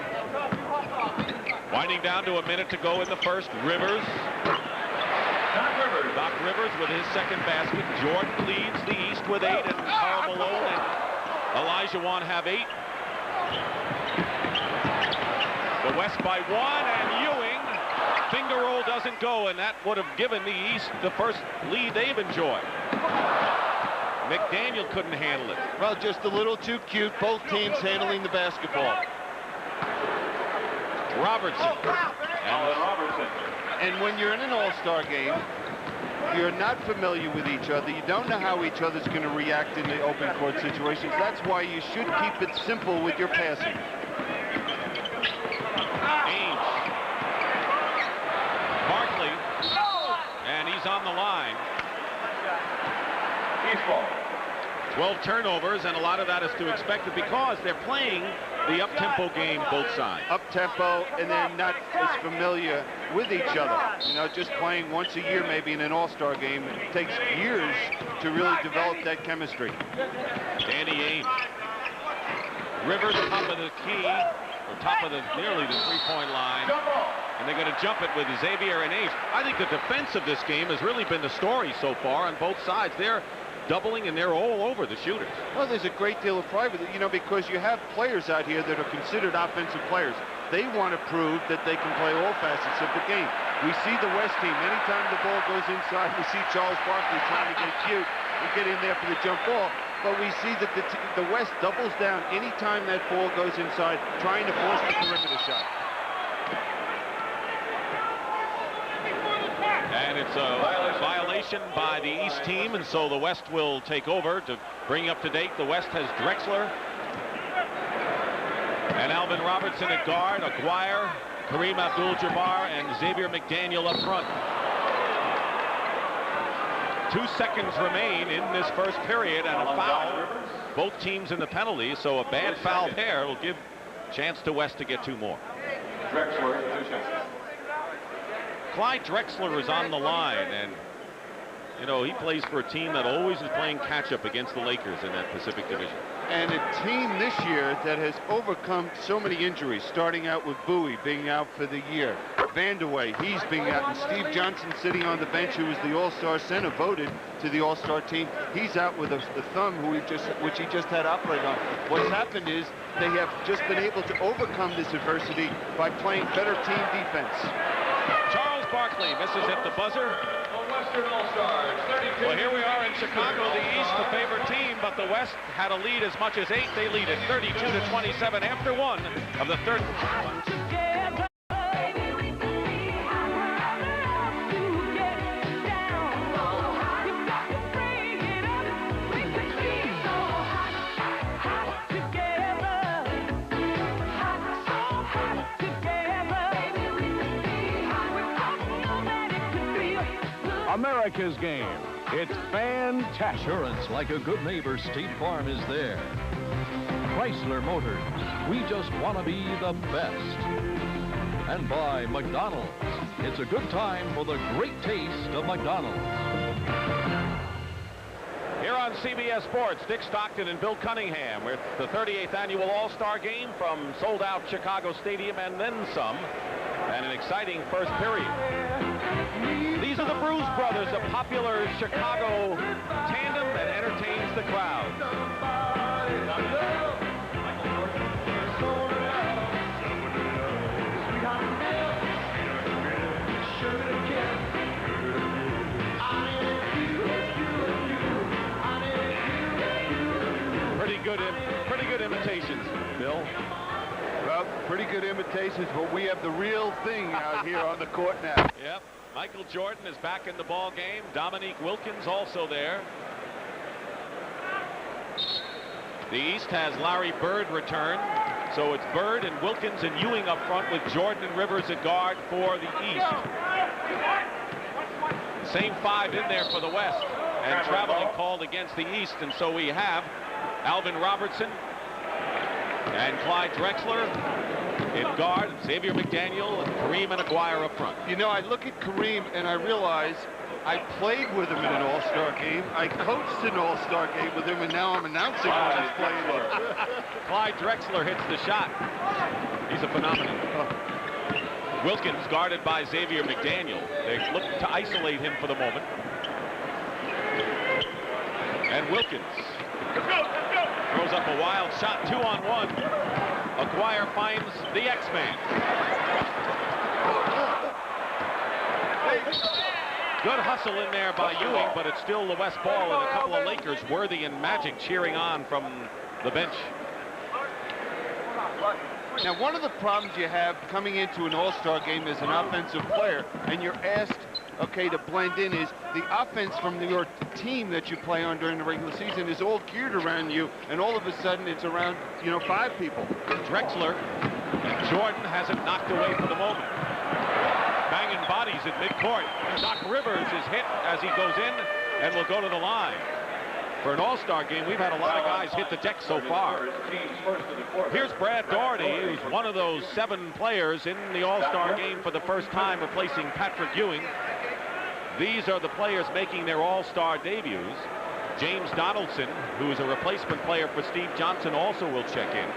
Winding down to a minute to go in the first. Rivers. Doc Rivers with his second basket. Jordan leads the East with 8, and Karl Malone and Olajuwon have 8. The West by 1, and Ewing. Finger roll doesn't go, and that would have given the East the first lead they've enjoyed. McDaniel couldn't handle it. Well, just a little too cute. Both teams handling the basketball. Robertson. And when you're in an all-star game, you're not familiar with each other. You don't know how each other's going to react in the open court situations. That's why you should keep it simple with your passing. Ainge. Barkley. And he's on the line. 12 turnovers, and a lot of that is to expect it because they're playing the up-tempo game, both sides. Up-tempo, and then not as familiar with each other. You know, just playing once a year maybe in an all-star game. It takes years to really develop that chemistry. Danny Ainge. Rivers top of the key, or top of nearly the three-point line. And they're going to jump it with Xavier and Ainge. I think the defense of this game has really been the story so far on both sides. They're doubling and they're all over the shooters. Well, there's a great deal of pride with it, you know, because you have players out here that are considered offensive players. They want to prove that they can play all facets of the game. We see the West team, anytime the ball goes inside, we see Charles Barkley trying to get cute and get in there for the jump ball. But we see that the West doubles down anytime that ball goes inside, trying to force the perimeter shot. And it's a violation by the East team, and so the West will take over. To bring up to date, the West has Drexler and Alvin Robertson at guard, Aguirre, Kareem Abdul-Jabbar, and Xavier McDaniel up front. 2 seconds remain in this first period, and a foul. Both teams in the penalty, so a bad foul pair will give a chance to West to get 2 more. Clyde Drexler is on the line, and you know, he plays for a team that always is playing catch-up against the Lakers in that Pacific Division. And a team this year that has overcome so many injuries, starting out with Bowie being out for the year. Vanderway, he's being out, and Steve Johnson sitting on the bench, who was the All-Star center, voted to the All-Star team. He's out with the thumb, which he just had operated on. What's happened is they have just been able to overcome this adversity by playing better team defense. Charles Barkley misses at the buzzer. Well, here we are in Chicago, the East, the favorite team, but the West had a lead as much as 8. They lead it 32-27 after 1 of the third. America's game. It's fantastic. Assurance like a good neighbor, State Farm is there. Chrysler Motors, we just want to be the best. And by McDonald's, it's a good time for the great taste of McDonald's. Here on CBS Sports, Dick Stockton and Bill Cunningham with the 38th annual All-Star Game from sold-out Chicago Stadium and then some, and an exciting first period. These are the Bruise Brothers, a popular Chicago tandem that entertains the crowd. Pretty good imitations, Bill. Well, pretty good imitations, but we have the real thing out here on the court now. Yep. Michael Jordan is back in the ball game. Dominique Wilkins also there. The East has Larry Bird return. So it's Bird and Wilkins and Ewing up front with Jordan and Rivers at guard for the East. Same 5 in there for the West. And traveling called against the East. And so we have Alvin Robertson and Clyde Drexler in guard, Xavier McDaniel, and Kareem and Aguirre up front. You know, I look at Kareem and I realize I played with him in an All-Star game. I coached an All-Star game with him, and now I'm announcing when he's playing it. Clyde Drexler hits the shot. He's a phenomenon. Wilkins guarded by Xavier McDaniel. They look to isolate him for the moment. And Wilkins throws up a wild shot, 2-on-1. Aguirre finds the X-Man. Good hustle in there by Ewing, but it's still the West ball, and a couple of Lakers, Worthy and Magic, cheering on from the bench. Now, one of the problems you have coming into an All-Star game as an offensive player, and you're asked, okay, to blend in, is the offense from your team that you play on during the regular season is all geared around you, and all of a sudden it's around, 5 people. Drexler and Jordan has it knocked away for the moment. Banging bodies at midcourt. Doc Rivers is hit as he goes in and will go to the line. For an all-star game, we've had a lot of guys hit the deck so far. Here's Brad Daugherty, who's one of those 7 players in the all-star game for the first time, replacing Patrick Ewing. These are the players making their all-star debuts. James Donaldson, who is a replacement player for Steve Johnson, also will check in.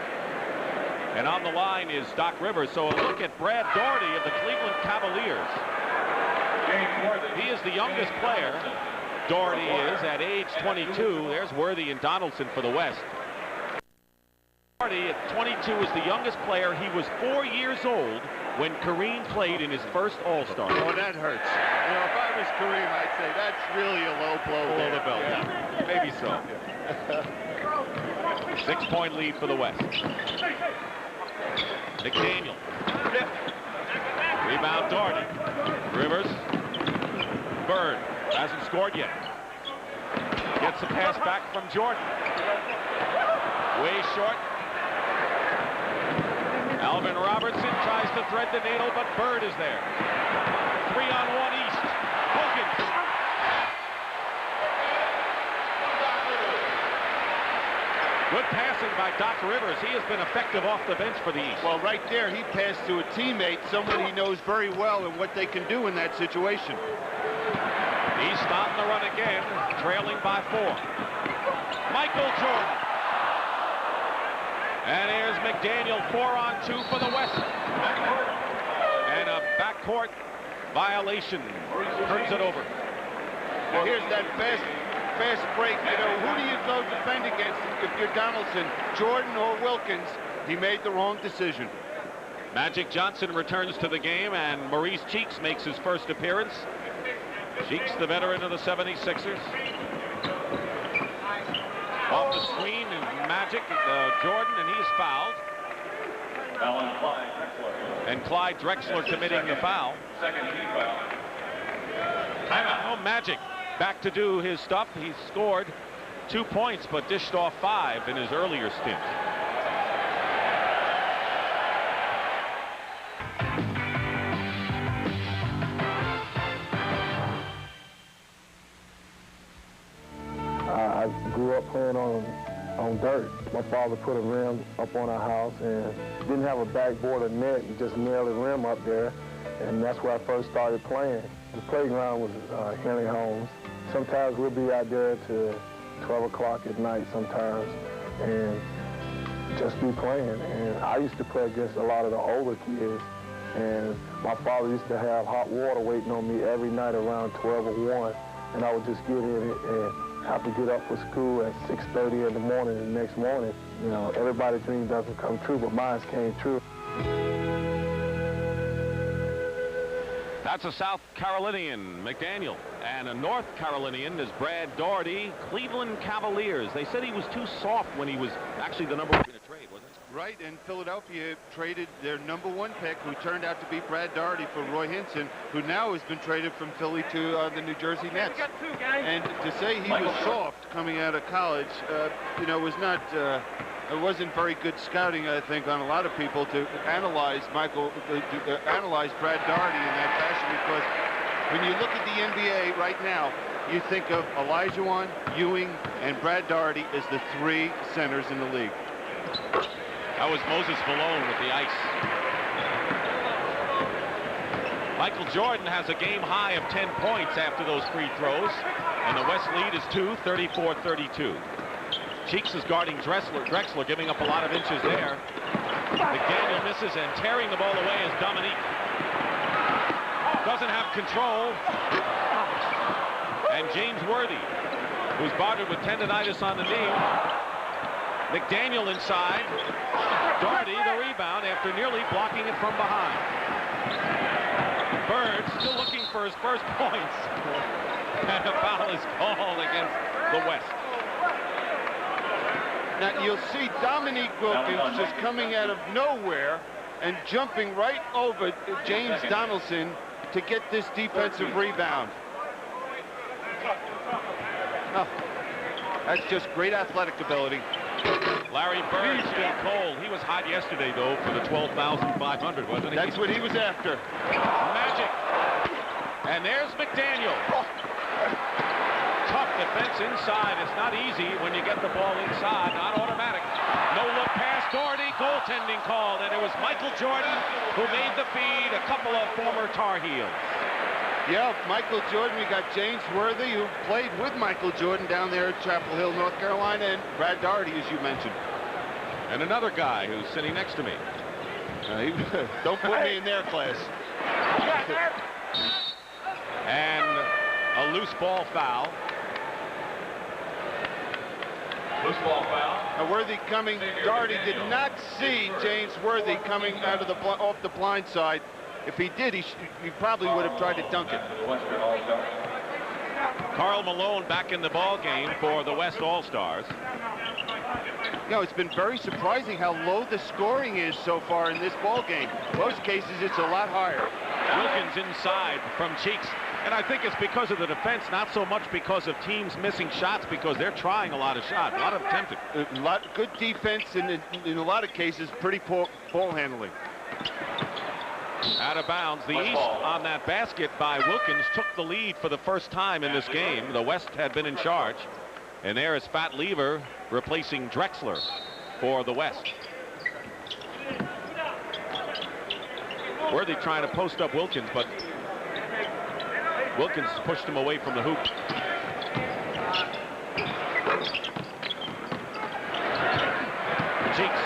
And on the line is Doc Rivers. So a look at Brad Daugherty of the Cleveland Cavaliers. He is the youngest player. Daugherty is at age 22. There's Worthy and Donaldson for the West. Daugherty at 22 is the youngest player. He was 4 years old when Kareem played in his first All-Star. Oh, that hurts. You know, if I was Kareem, I'd say that's really a low blow. Below the belt. Yeah. Maybe so. 6-point lead for the West. McDaniel. Rebound Daugherty. Rivers. Bird. Hasn't scored yet. Gets the pass back from Jordan. Way short. Alvin Robertson tries to thread the needle, but Bird is there. 3-on-1 East. Wilkins. Good passing by Doc Rivers. He has been effective off the bench for the East. Well, right there, he passed to a teammate, someone he knows very well, and what they can do in that situation. East on the run again, trailing by 4. Michael Jordan. And here's McDaniel, 4-on-2 for the West. And a backcourt violation. Turns it over. Now here's that fast break. You know, who do you go defend against if you're Donaldson? Jordan or Wilkins? He made the wrong decision. Magic Johnson returns to the game, and Maurice Cheeks makes his first appearance. Cheeks, the veteran of the 76ers. Off the screen, and Magic, Jordan, and he's fouled. And Clyde Drexler committing the foul. Second team foul. Oh, Magic back to do his stuff. He scored 2 points, but dished off 5 in his earlier stint. I grew up playing on dirt. My father put a rim up on our house and didn't have a backboard or net. He just nailed a rim up there, and that's where I first started playing. The playground was Henry Holmes. Sometimes we'll be out there to 12 o'clock at night sometimes and just be playing. And I used to play against a lot of the older kids, and my father used to have hot water waiting on me every night around 12 or 1, and I would just get in it and have to get up for school at 6:30 in the morning the next morning. You know, everybody's dream doesn't come true, but mine came true. That's a South Carolinian, McDaniel. And a North Carolinian is Brad Daugherty, Cleveland Cavaliers. They said he was too soft when he was actually the number 1 in a trade, wasn't it? Right, and Philadelphia traded their #1 pick, who turned out to be Brad Daugherty, for Roy Hinson, who now has been traded from Philly to the New Jersey Nets. And to say he was soft coming out of college, you know, was not, it wasn't very good scouting, I think, on a lot of people to analyze analyze Brad Daugherty in that fashion, because when you look at the NBA right now, you think of Olajuwon, Ewing, and Brad Daugherty as the 3 centers in the league. That was Moses Malone with the ice. Michael Jordan has a game high of 10 points after those free throws, and the West lead is 2, 34-32. Cheeks is guarding Drexler, giving up a lot of inches there. McDaniel misses, and tearing the ball away is Dominique. Doesn't have control. And James Worthy, who's bothered with tendonitis on the knee. McDaniel inside. Daugherty the rebound after nearly blocking it from behind. Bird still looking for his first points. And a foul is called against the West. Now you'll see Dominique Wilkins just coming out of nowhere and jumping right over James Donaldson to get this defensive rebound. Oh, that's just great athletic ability. Larry Bird still cold. He was hot yesterday, though, for the 12,500, wasn't he? That's what he was after. Magic. And there's McDaniel. Tough defense inside. It's not easy when you get the ball inside, not automatic. No look pass, Doherty, goaltending called, and it was Michael Jordan who made the feed, a couple of former Tar Heels. Yeah, Michael Jordan. We got James Worthy, who played with Michael Jordan down there at Chapel Hill, North Carolina, and Brad Doherty, as you mentioned. And another guy who's sitting next to me. Don't put me in their class. And a loose ball foul. Loose ball foul. Now Worthy coming. Doherty did not see James Worthy coming out of the off the blind side. If he did, he probably would have tried to dunk it. Karl Malone back in the ball game for the West All-Stars. You know, it's been very surprising how low the scoring is so far in this ball game. Most cases, it's a lot higher. Wilkins inside from Cheeks. And I think it's because of the defense, not so much because of teams missing shots, because they're trying a lot of shots, a lot of attempted. A lot good defense, and in a lot of cases, pretty poor ball handling. Out of bounds. The East on that basket by Wilkins took the lead for the first time in this game. The West had been in charge. And there is Fat Lever replacing Drexler for the West. Worthy trying to post up Wilkins, but Wilkins pushed him away from the hoop. Cheeks.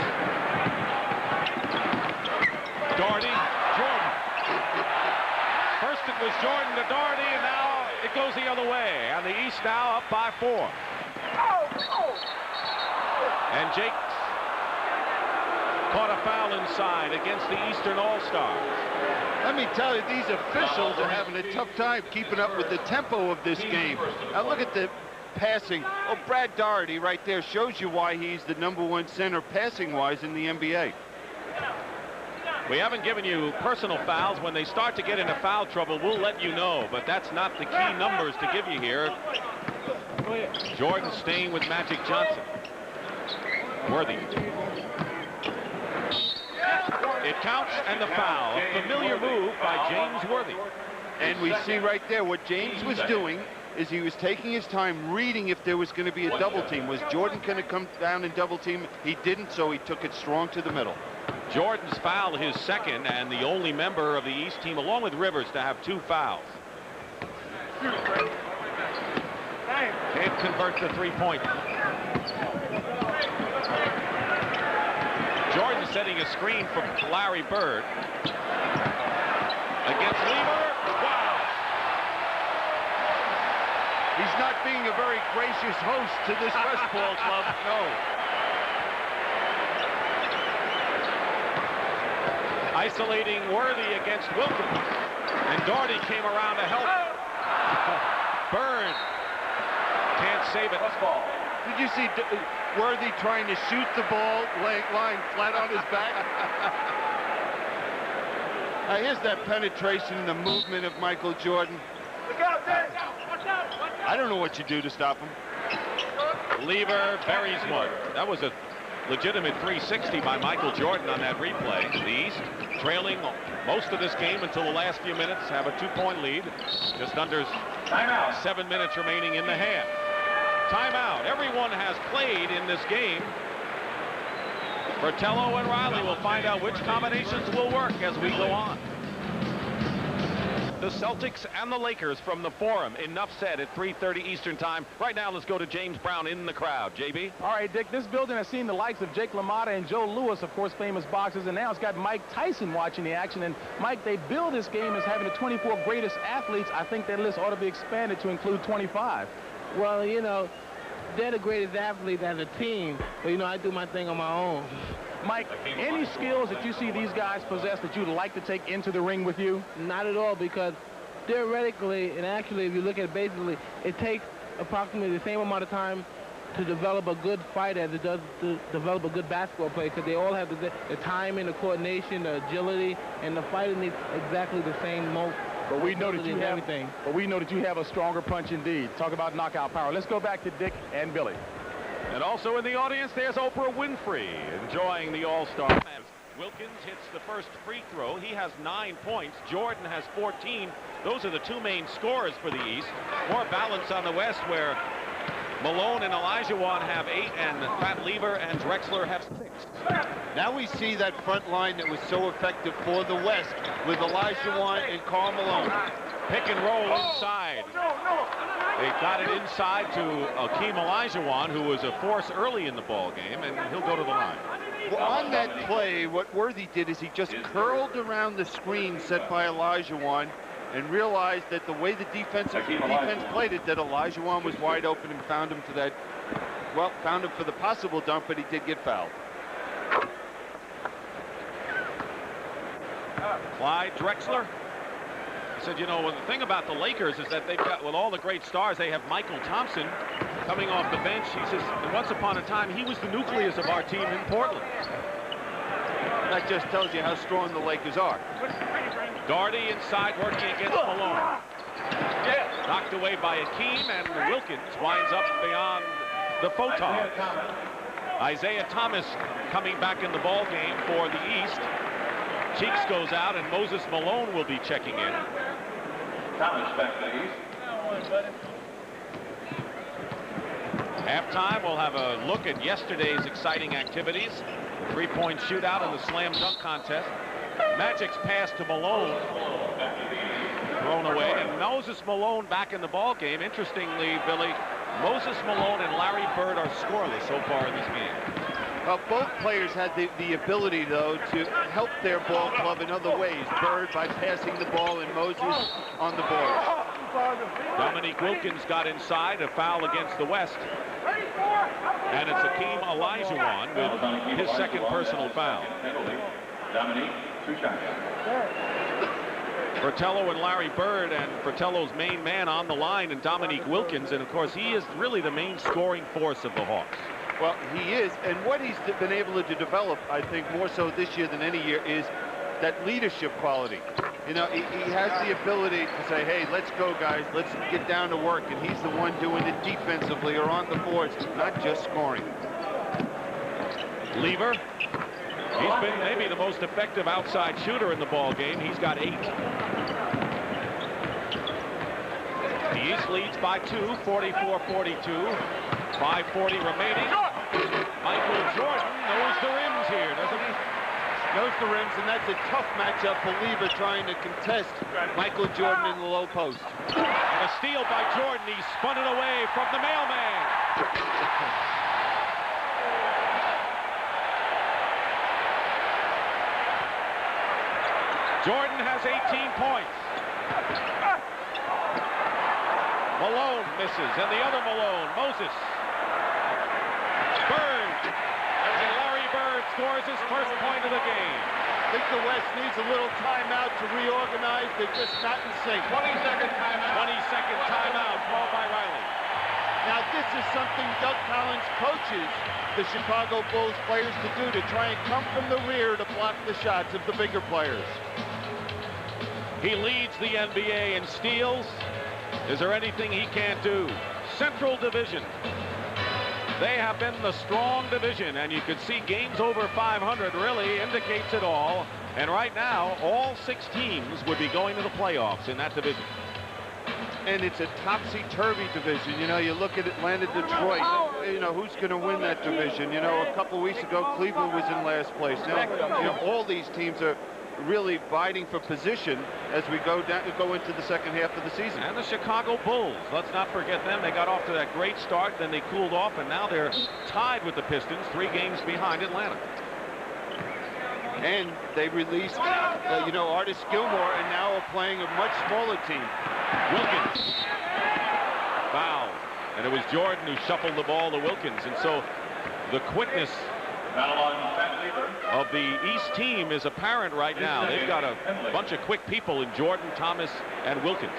Doherty. Jordan. First it was Jordan to Doherty, and now it goes the other way. And the East now up by 4. And Jakes caught a foul inside against the Eastern All-Stars. Let me tell you, these officials are having a tough time keeping up with the tempo of this game. Now look at the passing. Oh, Brad Doherty right there shows you why he's the #1 center passing-wise in the NBA. We haven't given you personal fouls. When they start to get into foul trouble, we'll let you know, but that's not the key numbers to give you here. Jordan staying with Magic Johnson. Worthy. It counts, and the foul. A familiar move by James Worthy. And we see right there what James was doing is he was taking his time reading if there was going to be a double team. Was Jordan going to come down and double team? He didn't, so he took it strong to the middle. Jordan's foul, his second, and the only member of the East team, along with Rivers, to have 2 fouls. Can't convert the 3-point. Jordan setting a screen from Larry Bird. Against Lever. Wow. He's not being a very gracious host to this West Ball club. No. Isolating Worthy against Wilkins. And Doherty came around to help. Bird can't save it. Did you see Worthy trying to shoot the ball, lying flat on his back? Now here's that penetration and the movement of Michael Jordan. I don't know what you do to stop him. Lever buries one. That was a legitimate 360 by Michael Jordan on that replay. The East trailing most of this game until the last few minutes, have a 2-point lead. Just under 7 minutes remaining in the half. Timeout. Everyone has played in this game. Bertello and Riley will find out which combinations will work as we go on. The Celtics and the Lakers from the Forum. Enough said at 3:30 Eastern time. Right now, let's go to James Brown in the crowd. JB? All right, Dick, this building has seen the likes of Jake LaMotta and Joe Louis, of course, famous boxers, and now it's got Mike Tyson watching the action. And, Mike, they build this game as having the 24 greatest athletes. I think that list ought to be expanded to include 25. Well, you know, they're the greatest athletes as a team, but, you know, I do my thing on my own. Mike, any skills that you see these guys possess that you'd like to take into the ring with you? Not at all, because theoretically, and actually, if you look at it basically, it takes approximately the same amount of time to develop a good fighter as it does to develop a good basketball player, because they all have the timing, the coordination, the agility, and the fighter needs exactly the same But we know that you have everything. But we know that you have a stronger punch indeed. Talk about knockout power. Let's go back to Dick and Billy. And also in the audience, there's Oprah Winfrey enjoying the All-Star match. Wilkins hits the first free throw. He has 9 points. Jordan has 14. Those are the 2 main scorers for the East. More balance on the West, where Malone and Olajuwon have 8, and Pat Lever and Drexler have 6. Now we see that front line that was so effective for the West with Olajuwon and Karl Malone. Pick and roll inside. They got it inside to Akeem Olajuwon, who was a force early in the ball game, and he'll go to the line. Well, on that play, what Worthy did is he just curled around the screen set by Olajuwon and realized that the way the defense played it, that Olajuwon was wide open and found him found him for the possible dunk, but he did get fouled. Clyde Drexler. He said, you know, the thing about the Lakers is that they've got, with all the great stars, they have Michael Thompson coming off the bench. He says, once upon a time, he was the nucleus of our team in Portland. That just tells you how strong the Lakers are. Daugherty inside working against Malone. Knocked away by Akeem, and Wilkins winds up beyond the photons. Isiah Thomas coming back in the ball game for the East. Cheeks goes out, and Moses Malone will be checking in. Thomas back to the East. Halftime, we'll have a look at yesterday's exciting activities. The three-point shootout and the slam dunk contest. Magic's pass to Malone, thrown away, and Moses Malone back in the ball game. Interestingly, Billy, Moses Malone and Larry Bird are scoreless so far in this game. Well, both players had the ability, though, to help their ball club in other ways. Bird by passing the ball and Moses on the board. Dominique Wilkins got inside, a foul against the West. And it's Akeem Olajuwon with his second personal foul. Dominique, 2 shots. Fratello and Larry Bird, and Fratello's main man on the line, and Dominique Wilkins. And, of course, he is really the main scoring force of the Hawks. Well, he is, and what he's been able to develop, I think, more so this year than any year, is that leadership quality. You know, he has the ability to say, hey, let's go, guys, let's get down to work, and he's the one doing it defensively or on the boards, not just scoring. Lever, he's been maybe the most effective outside shooter in the ball game. He's got 8. The East leads by 2, 44-42. 5:40 remaining. Michael Jordan knows the rims here, doesn't he? Knows the rims, and that's a tough matchup for Lever trying to contest Michael Jordan in the low post. And a steal by Jordan. He spun it away from the mailman. Jordan has 18 points. Malone misses, and the other Malone, Moses. Bird, and Larry Bird scores his first point of the game. I think the West needs a little timeout to reorganize. They're just not in sync. 20-second timeout. 20-second timeout called by Riley. Now this is something Doug Collins coaches the Chicago Bulls players to do, to try and come from the rear to block the shots of the bigger players. He leads the NBA in steals. Is there anything he can't do? Central Division. They have been the strong division, and you could see games over 500 really indicates it all. And right now, all 6 teams would be going to the playoffs in that division. And it's a topsy-turvy division. You know, you look at Atlanta, Detroit, you know, who's going to win that division? You know, a couple weeks ago, Cleveland was in last place. Now, you know, all these teams are really vying for position as we go into the second half of the season. And the Chicago Bulls, let's not forget them. They got off to that great start, then they cooled off, and now they're tied with the Pistons, 3 games behind Atlanta. And they released, you know, Artis Gilmore, and now are playing a much smaller team. Wilkins foul, and it was Jordan who shuffled the ball to Wilkins, and so the quickness of the East team is apparent right now. They've got a bunch of quick people in Jordan, Thomas, and Wilkins.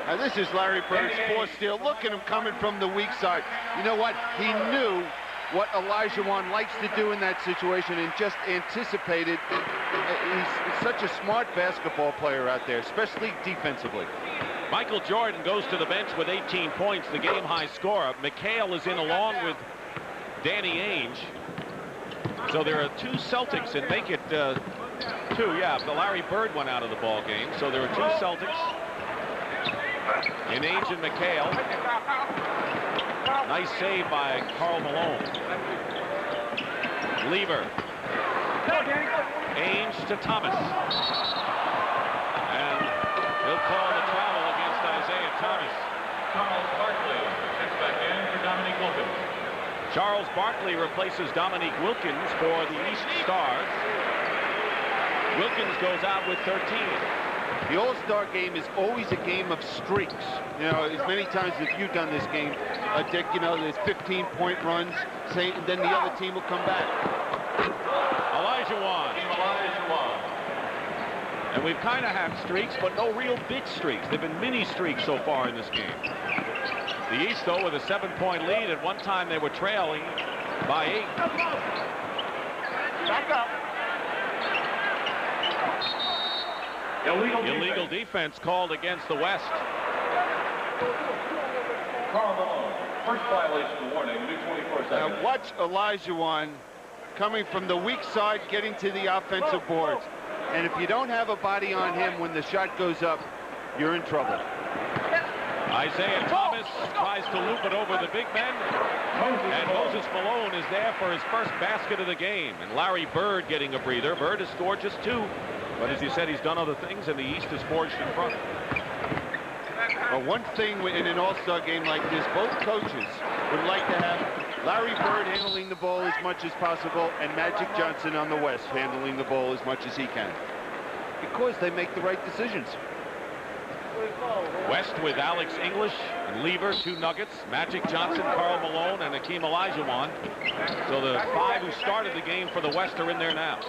Now this is Larry Bird's 4th steal. Look at him coming from the weak side. You know what? He knew what Olajuwon likes to do in that situation and just anticipated. He's such a smart basketball player out there, especially defensively. Michael Jordan goes to the bench with 18 points, the game-high scorer. McHale is in along with Danny Ainge. So there are 2 Celtics, and make it 2. Yeah, the Larry Bird went out of the ball game, so there are 2 Celtics. In Ainge and McHale. Nice save by Karl Malone. Lever. Ainge to Thomas. And he'll call the travel against Isiah Thomas. Charles Barkley checks back in for Dominique Wilkins. Charles Barkley replaces Dominique Wilkins for the East Stars. Wilkins goes out with 13. The All-Star game is always a game of streaks. You know, as many times as you've done this game, Dick, you know, there's 15-point runs, say, and then the other team will come back. Olajuwon. And we've kind of had streaks, but no real big streaks. They've been mini streaks so far in this game. The East, though, with a 7-point lead. At one time, they were trailing by 8. Back up. Illegal defense called against the West. Karl Malone, first violation warning, new 24 seconds. Now watch Olajuwon coming from the weak side, getting to the offensive boards. And if you don't have a body on him when the shot goes up, you're in trouble. Isiah Thomas tries to loop it over the big men. And Moses Malone is there for his first basket of the game. And Larry Bird getting a breather. Bird has scored just 2. But as you said, he's done other things, and the East is forged in front. One thing in an all-star game like this, both coaches would like to have Larry Bird handling the ball as much as possible and Magic Johnson on the West handling the ball as much as he can. Because they make the right decisions. West with Alex English and Lever, 2 Nuggets, Magic Johnson, Karl Malone, and Akeem Olajuwon. So the 5 who started the game for the West are in there now.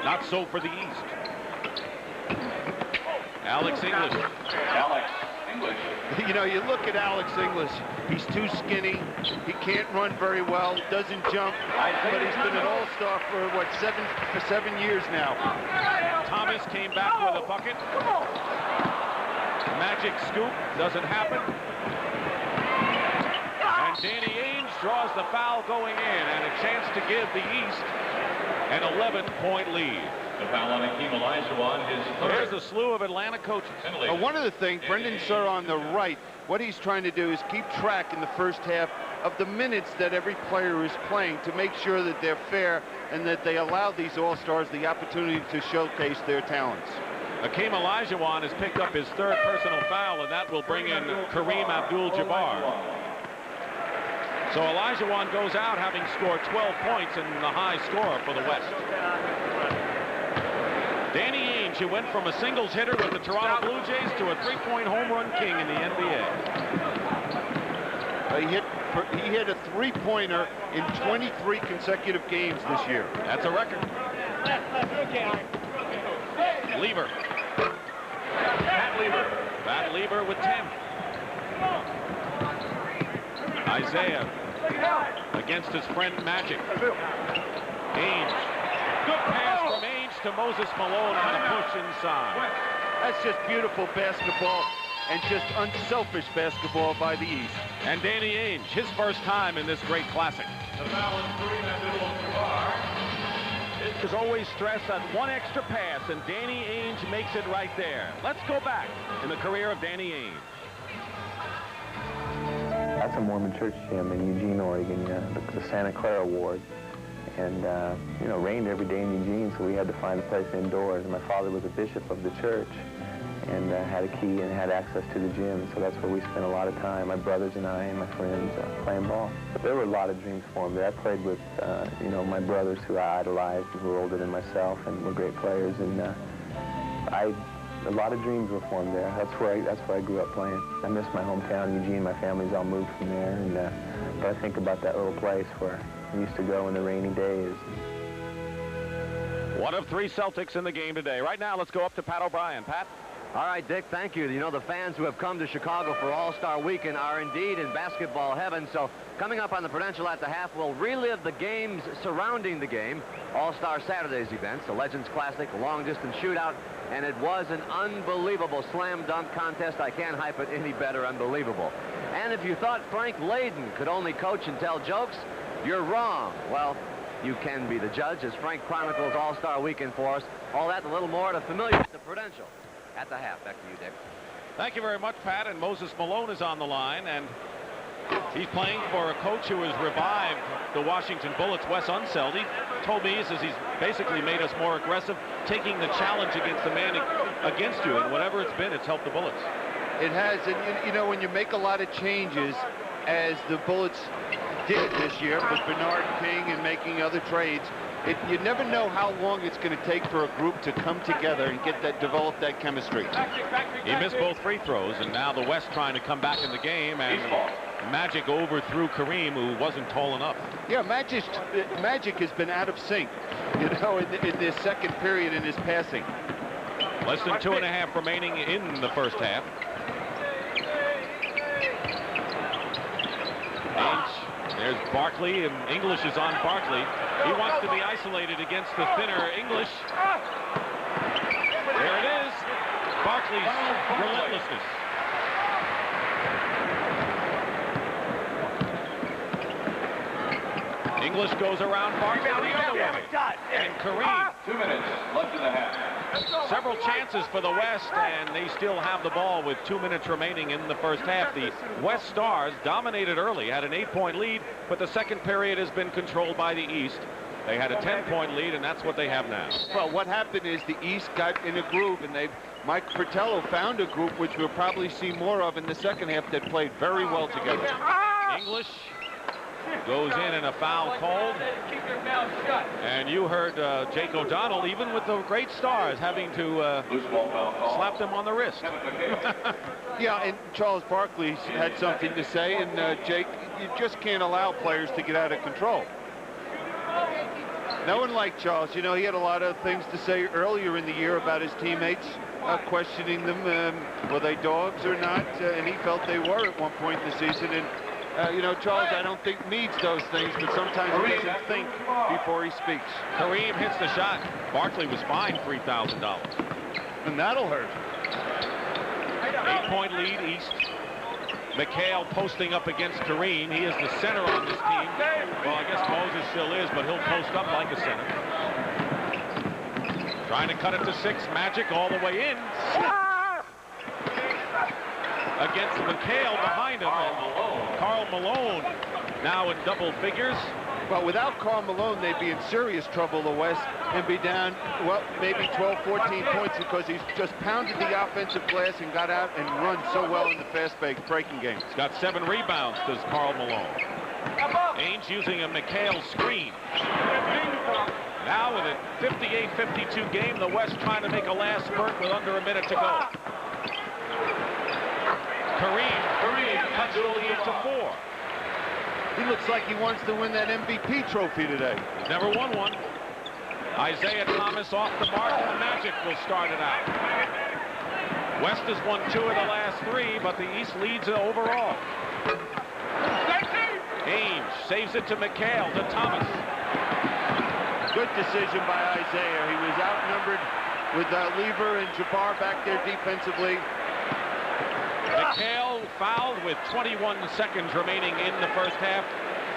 Not so for the East. Alex English. You know, you look at Alex English, he's too skinny, he can't run very well, doesn't jump, but he's been an all-star for, what, 7 years now. Thomas came back with a bucket. Magic scoop, doesn't happen. And Danny Ainge draws the foul going in, and a chance to give the East an 11-point lead. The foul on Akeem Olajuwon is third. There's a slew of Atlanta coaches. One of the things, Brendan Sir on the right, what he's trying to do is keep track in the first half of the minutes that every player is playing to make sure that they're fair and that they allow these all-stars the opportunity to showcase their talents. Akeem Olajuwon has picked up his 3rd personal foul, and that will bring in Kareem Abdul-Jabbar. So Olajuwon goes out having scored 12 points and the high scorer for the West. Danny Ainge, who went from a singles hitter with the Toronto Blue Jays to a 3-point home run king in the NBA. He hit a 3-pointer in 23 consecutive games this year. That's a record. Lever. Pat Lever with 10. Isiah against his friend Magic. Ainge. Good pass from Ainge to Moses Malone on the push inside. That's just beautiful basketball and just unselfish basketball by the East. And Danny Ainge, his first time in this great classic. The foul is Kareem Abdul-Jabbar. There's always stress on one extra pass, and Danny Ainge makes it right there. Let's go back in the career of Danny Ainge. That's a Mormon church gym in Eugene, Oregon, the Santa Clara Ward. And, you know, rained every day in Eugene, so we had to find a place indoors. And my father was a bishop of the church and had a key and had access to the gym. So that's where we spent a lot of time, my brothers and I and my friends, playing ball. But there were a lot of dreams formed there. I played with, you know, my brothers who I idolized and who were older than myself and were great players. And a lot of dreams were formed there. That's where I grew up playing. I miss my hometown, Eugene. My family's all moved from there. And but I think about that little place where I used to go in the rainy days. One of 3 Celtics in the game today. Right now, let's go up to Pat O'Brien. Pat? All right, Dick, thank you. You know, the fans who have come to Chicago for All-Star Weekend are indeed in basketball heaven. So coming up on the Prudential at the half, we'll relive the games surrounding the game. All-Star Saturday's events, the Legends Classic, a long-distance shootout, and it was an unbelievable slam dunk contest. I can't hype it any better. Unbelievable. And if you thought Frank Layden could only coach and tell jokes, you're wrong. Well, you can be the judge as Frank chronicles All-Star Weekend for us. All that and a little more to familiar with the Prudential at the half. Back to you, Dick. Thank you very much, Pat. And Moses Malone is on the line, and he's playing for a coach who has revived the Washington Bullets, Wes Unseld. He told me, he says he's basically made us more aggressive, taking the challenge against the man against you, and whatever it's been, it's helped the Bullets. It has, and you know, when you make a lot of changes, as the Bullets did this year with Bernard King and making other trades, you never know how long it's going to take for a group to come together and develop that chemistry. He missed both free throws, and now the West trying to come back in the game, and Magic overthrew Kareem, who wasn't tall enough. Yeah, Magic has been out of sync, you know, in this second period in his passing. Less than 2.5 remaining in the first half. There's Barkley, and English is on Barkley. He wants to be isolated against the thinner English. There it is. Barkley's relentlessness. English goes around Barkley the other way. And Kareem. 2 minutes left in the half. Several chances for the West, and they still have the ball with 2 minutes remaining in the first half. The West Stars dominated early, had an 8-point lead, but the second period has been controlled by the East. They had a 10-point lead, and that's what they have now. Well, what happened is the East got in a groove, and Mike Fratello found a group which we'll probably see more of in the second half that played very well together. English goes in a foul called. And you heard Jake O'Donnell, even with the great stars, having to slap them on the wrist. Yeah, and Charles Barkley had something to say, and Jake, you just can't allow players to get out of control. No one liked Charles. You know, he had a lot of things to say earlier in the year about his teammates, questioning them, were they dogs or not, and he felt they were at one point in the season. And you know, Charles, I don't think needs those things, but sometimes he doesn't think before he speaks. Kareem hits the shot. Barkley was fined $3,000. And that'll hurt. 8-point lead East. McHale posting up against Kareem. He is the center on this team. Well, I guess Moses still is, but he'll post up like a center. Trying to cut it to 6. Magic all the way in. Against McHale behind him. Karl Malone now in double figures. Well, without Karl Malone, they'd be in serious trouble, the West, and be down, well, maybe 12, 14 points, because he's just pounded the offensive glass and got out and run so well in the fast breaking game. He's got 7 rebounds, does Karl Malone. Ainge using a McHale screen. Now with a 58-52 game, the West trying to make a last spurt with under a minute to go. Kareem cuts the lead to 4. He looks like he wants to win that MVP trophy today. He's never won one. Isiah Thomas off the mark, and Magic will start it out. West has won 2 of the last 3, but the East leads overall. Ainge saves it to McHale, to Thomas. Good decision by Isiah. He was outnumbered with Lever and Jabbar back there defensively. McHale fouled with 21 seconds remaining in the first half.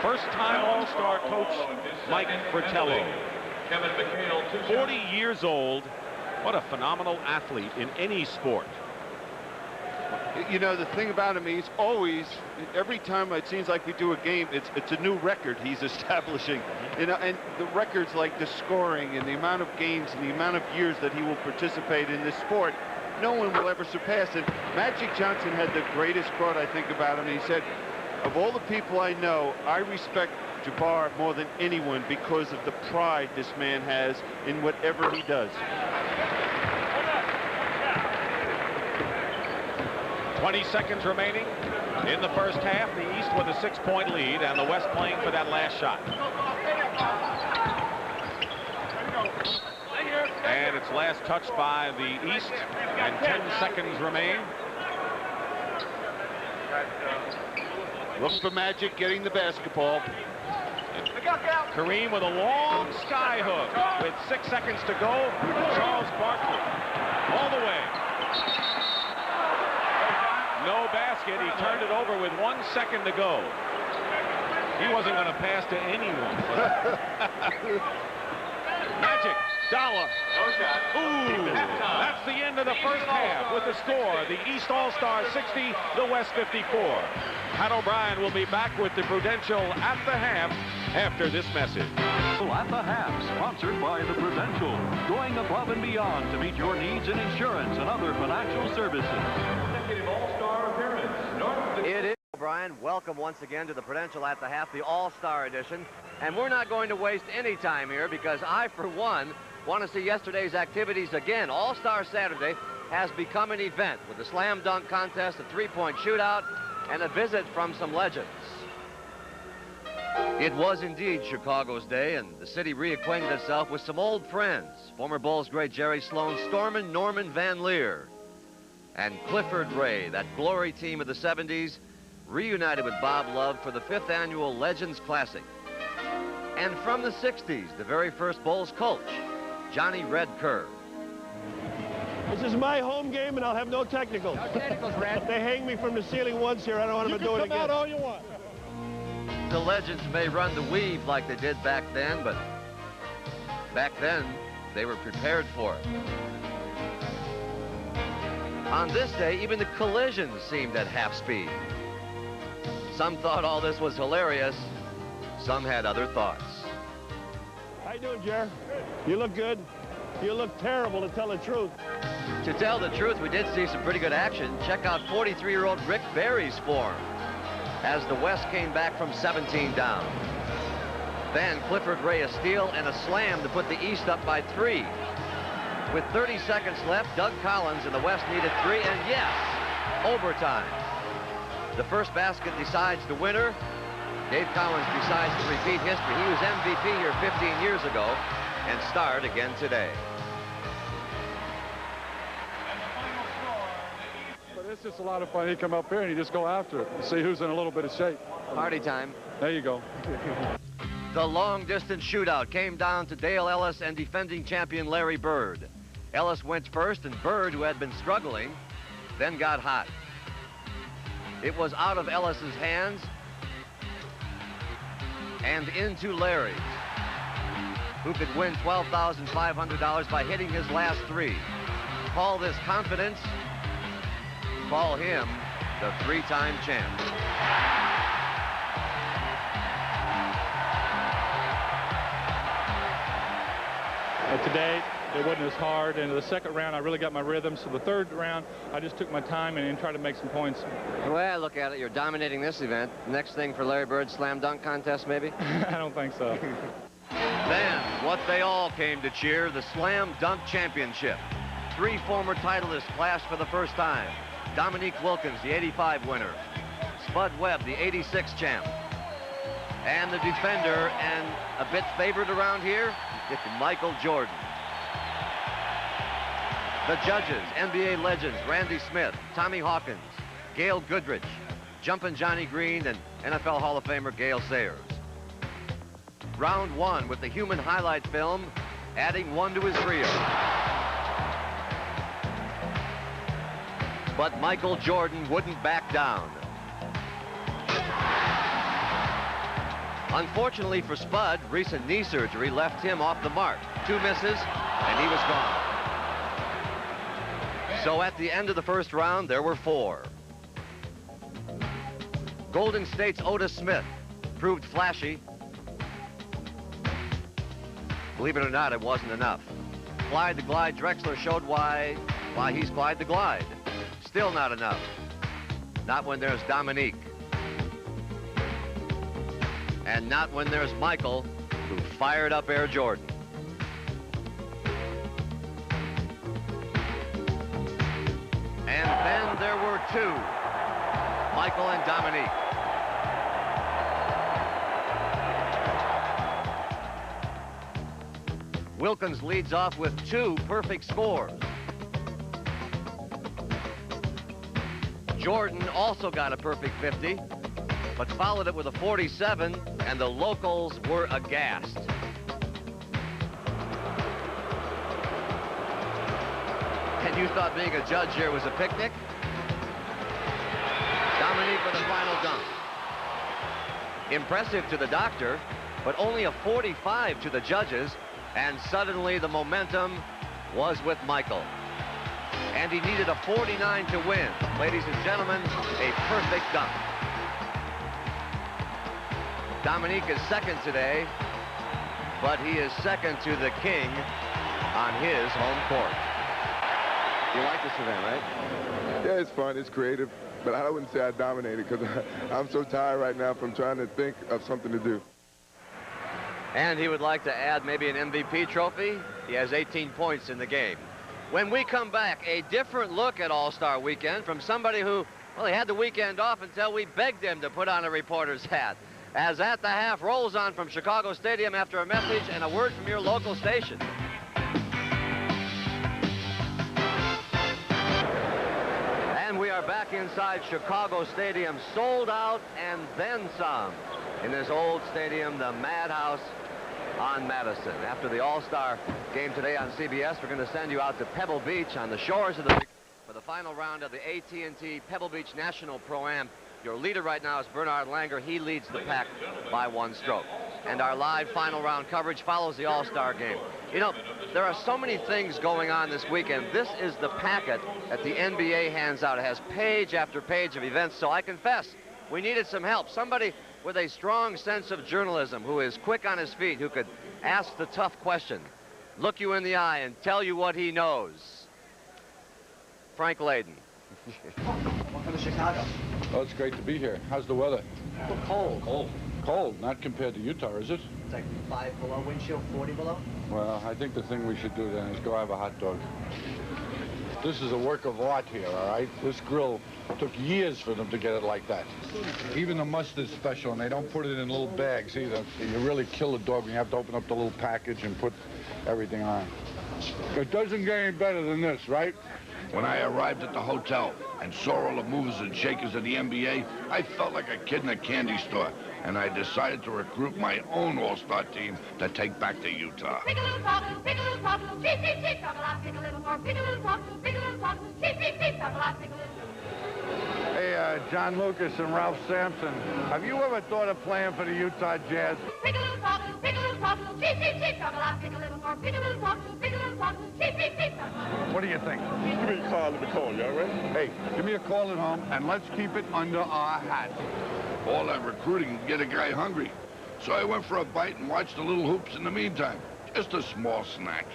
First-time All-Star coach Mike Fratello. 40 years old. What a phenomenal athlete in any sport. You know, the thing about him, he's always, every time it seems like we do a game, it's a new record he's establishing. You know, and the records like the scoring and the amount of games and the amount of years that he will participate in this sport, no one will ever surpass it. Magic Johnson had the greatest quote, I think, about him. He said, of all the people I know, I respect Jabbar more than anyone because of the pride this man has in whatever he does. 20 seconds remaining in the first half. The East with a 6-point lead, and the West playing for that last shot. And it's last touched by the East, and 10 seconds remain. Look for Magic getting the basketball. Kareem with a long sky hook with 6 seconds to go. Charles Barkley all the way. No basket. He turned it over with 1 second to go. He wasn't going to pass to anyone. Magic. Dollar. Ooh, that's the end of the first half with the score. The East All-Star 60, the West 54. Pat O'Brien will be back with the Prudential at the half after this message. At the half, sponsored by the Prudential, going above and beyond to meet your needs in insurance and other financial services. Consecutive All-Star appearance. It is O'Brien. Welcome once again to the Prudential at the half, the All-Star edition. And we're not going to waste any time here because I, for one, want to see yesterday's activities again. All-Star Saturday has become an event with a slam dunk contest, a three-point shootout, and a visit from some legends. It was indeed Chicago's day, and the city reacquainted itself with some old friends. Former Bulls great Jerry Sloan, Stormin' Norman Van Leer, and Clifford Ray, that glory team of the 70s, reunited with Bob Love for the 5th annual Legends Classic. And from the 60s, the very first Bulls coach, Johnny Red Kerr. This is my home game, and I'll have no technicals. No technicals, Red. They hang me from the ceiling once here. I don't want them to do it again. You can come out all you want. The legends may run the weave like they did back then, but back then, they were prepared for it. On this day, even the collisions seemed at half speed. Some thought all this was hilarious. Some had other thoughts. How you doing, Jer? You look good. You look terrible, to tell the truth. To tell the truth, we did see some pretty good action. Check out 43-year-old Rick Barry's form as the West came back from 17 down. Then Clifford Ray a steal and a slam to put the East up by 3. With 30 seconds left, Doug Collins and the West needed 3, and yes, overtime. The first basket decides the winner. Dave Collins decides to repeat history. He was MVP here 15 years ago and starred again today. But it's just a lot of fun. You come up here and you just go after it and see who's in a little bit of shape. Party time. There you go. The long-distance shootout came down to Dale Ellis and defending champion Larry Bird. Ellis went first, and Bird, who had been struggling, then got hot. It was out of Ellis's hands and into Larry's, who could win $12,500 by hitting his last 3. Call this confidence. Call him the 3-time champ. Today, it wasn't as hard. And the second round, I really got my rhythm. So the third round, I just took my time and tried to make some points. The way I look at it, you're dominating this event. Next thing for Larry Bird's slam dunk contest, maybe? I don't think so. Then, what they all came to cheer, the Slam Dunk Championship. 3 former titleists clashed for the first time. Dominique Wilkins, the 85 winner. Spud Webb, the 86 champ. And the defender, and a bit favored around here, it's Michael Jordan. The judges, NBA legends Randy Smith, Tommy Hawkins, Gail Goodrich, Jumpin' Johnny Green, and NFL Hall of Famer Gale Sayers. Round 1 with the human highlight film, adding 1 to his reel. But Michael Jordan wouldn't back down. Unfortunately for Spud, recent knee surgery left him off the mark. 2 misses, and he was gone. So at the end of the first round, there were 4. Golden State's Otis Smith proved flashy. Believe it or not, it wasn't enough. Clyde the Glide Drexler showed why he's Clyde the Glide. Still not enough. Not when there's Dominique. And not when there's Michael, who fired up Air Jordan. And then there were 2, Michael and Dominique. Wilkins leads off with 2 perfect scores. Jordan also got a perfect 50, but followed it with a 47, and the locals were aghast. And you thought being a judge here was a picnic? Dominique with a final dunk. Impressive to the doctor, but only a 45 to the judges, And suddenly the momentum was with Michael. And he needed a 49 to win. Ladies and gentlemen, a perfect dunk. Dominique is second today, but he is second to the king on his home court. You like this event, right? Yeah, it's fun. It's creative. But I wouldn't say I dominated because I'm so tired right now from trying to think of something to do. And he would like to add maybe an MVP trophy. He has 18 points in the game. When we come back, a different look at All-Star Weekend from somebody who, well, he had the weekend off until we begged him to put on a reporter's hat. As At the Half rolls on from Chicago Stadium after a message and a word from your local station. And we are back inside Chicago Stadium, sold out and then some. In this old stadium, the Madhouse on Madison. After the All-Star game today on CBS, we're going to send you out to Pebble Beach on the shores of the for the final round of the AT&T Pebble Beach National Pro-Am. Your leader right now is Bernard Langer. He leads the pack by 1 stroke. And our live final round coverage follows the All-Star game. You know, there are so many things going on this weekend. This is the packet that the NBA hands out. It has page after page of events, so I confess, we needed some help. Somebody with a strong sense of journalism, who is quick on his feet, who could ask the tough question, look you in the eye and tell you what he knows. Frank Layden. Welcome to Chicago. Oh, it's great to be here. How's the weather? Cold. Cold. Cold, not compared to Utah, is it? It's like 5 below wind chill, 40 below. Well, I think the thing we should do then is go have a hot dog. This is a work of art here, all right? This grill took years for them to get it like that. Even the mustard's special, and they don't put it in little bags either. You really kill a dog when you have to open up the little package and put everything on. It doesn't get any better than this, right? When I arrived at the hotel and saw all the movers and shakers of the NBA, I felt like a kid in a candy store, and I decided to recruit my own all-star team to take back to Utah. Pick a little talk, pick a little talk, cheep, cheep, cheep, talk a lot, pick a little more, pick a little talk, pick a little talk, cheep, cheep, cheep, talk a lot, pick a little. Hey, John Lucas and Ralph Sampson, have you ever thought of playing for the Utah Jazz? Pick a little talk, pick a little talk, cheep, cheep, cheep, talk a lot, pick a little more, pick a little talk, pick a little talk, cheep, cheep, cheep, talk a lot. What do you think? Give me a call, let me call you, all right? Hey, give me a call at home, and let's keep it under our hat. All that recruiting can get a guy hungry. So I went for a bite and watched the little hoops in the meantime. Just a small snack.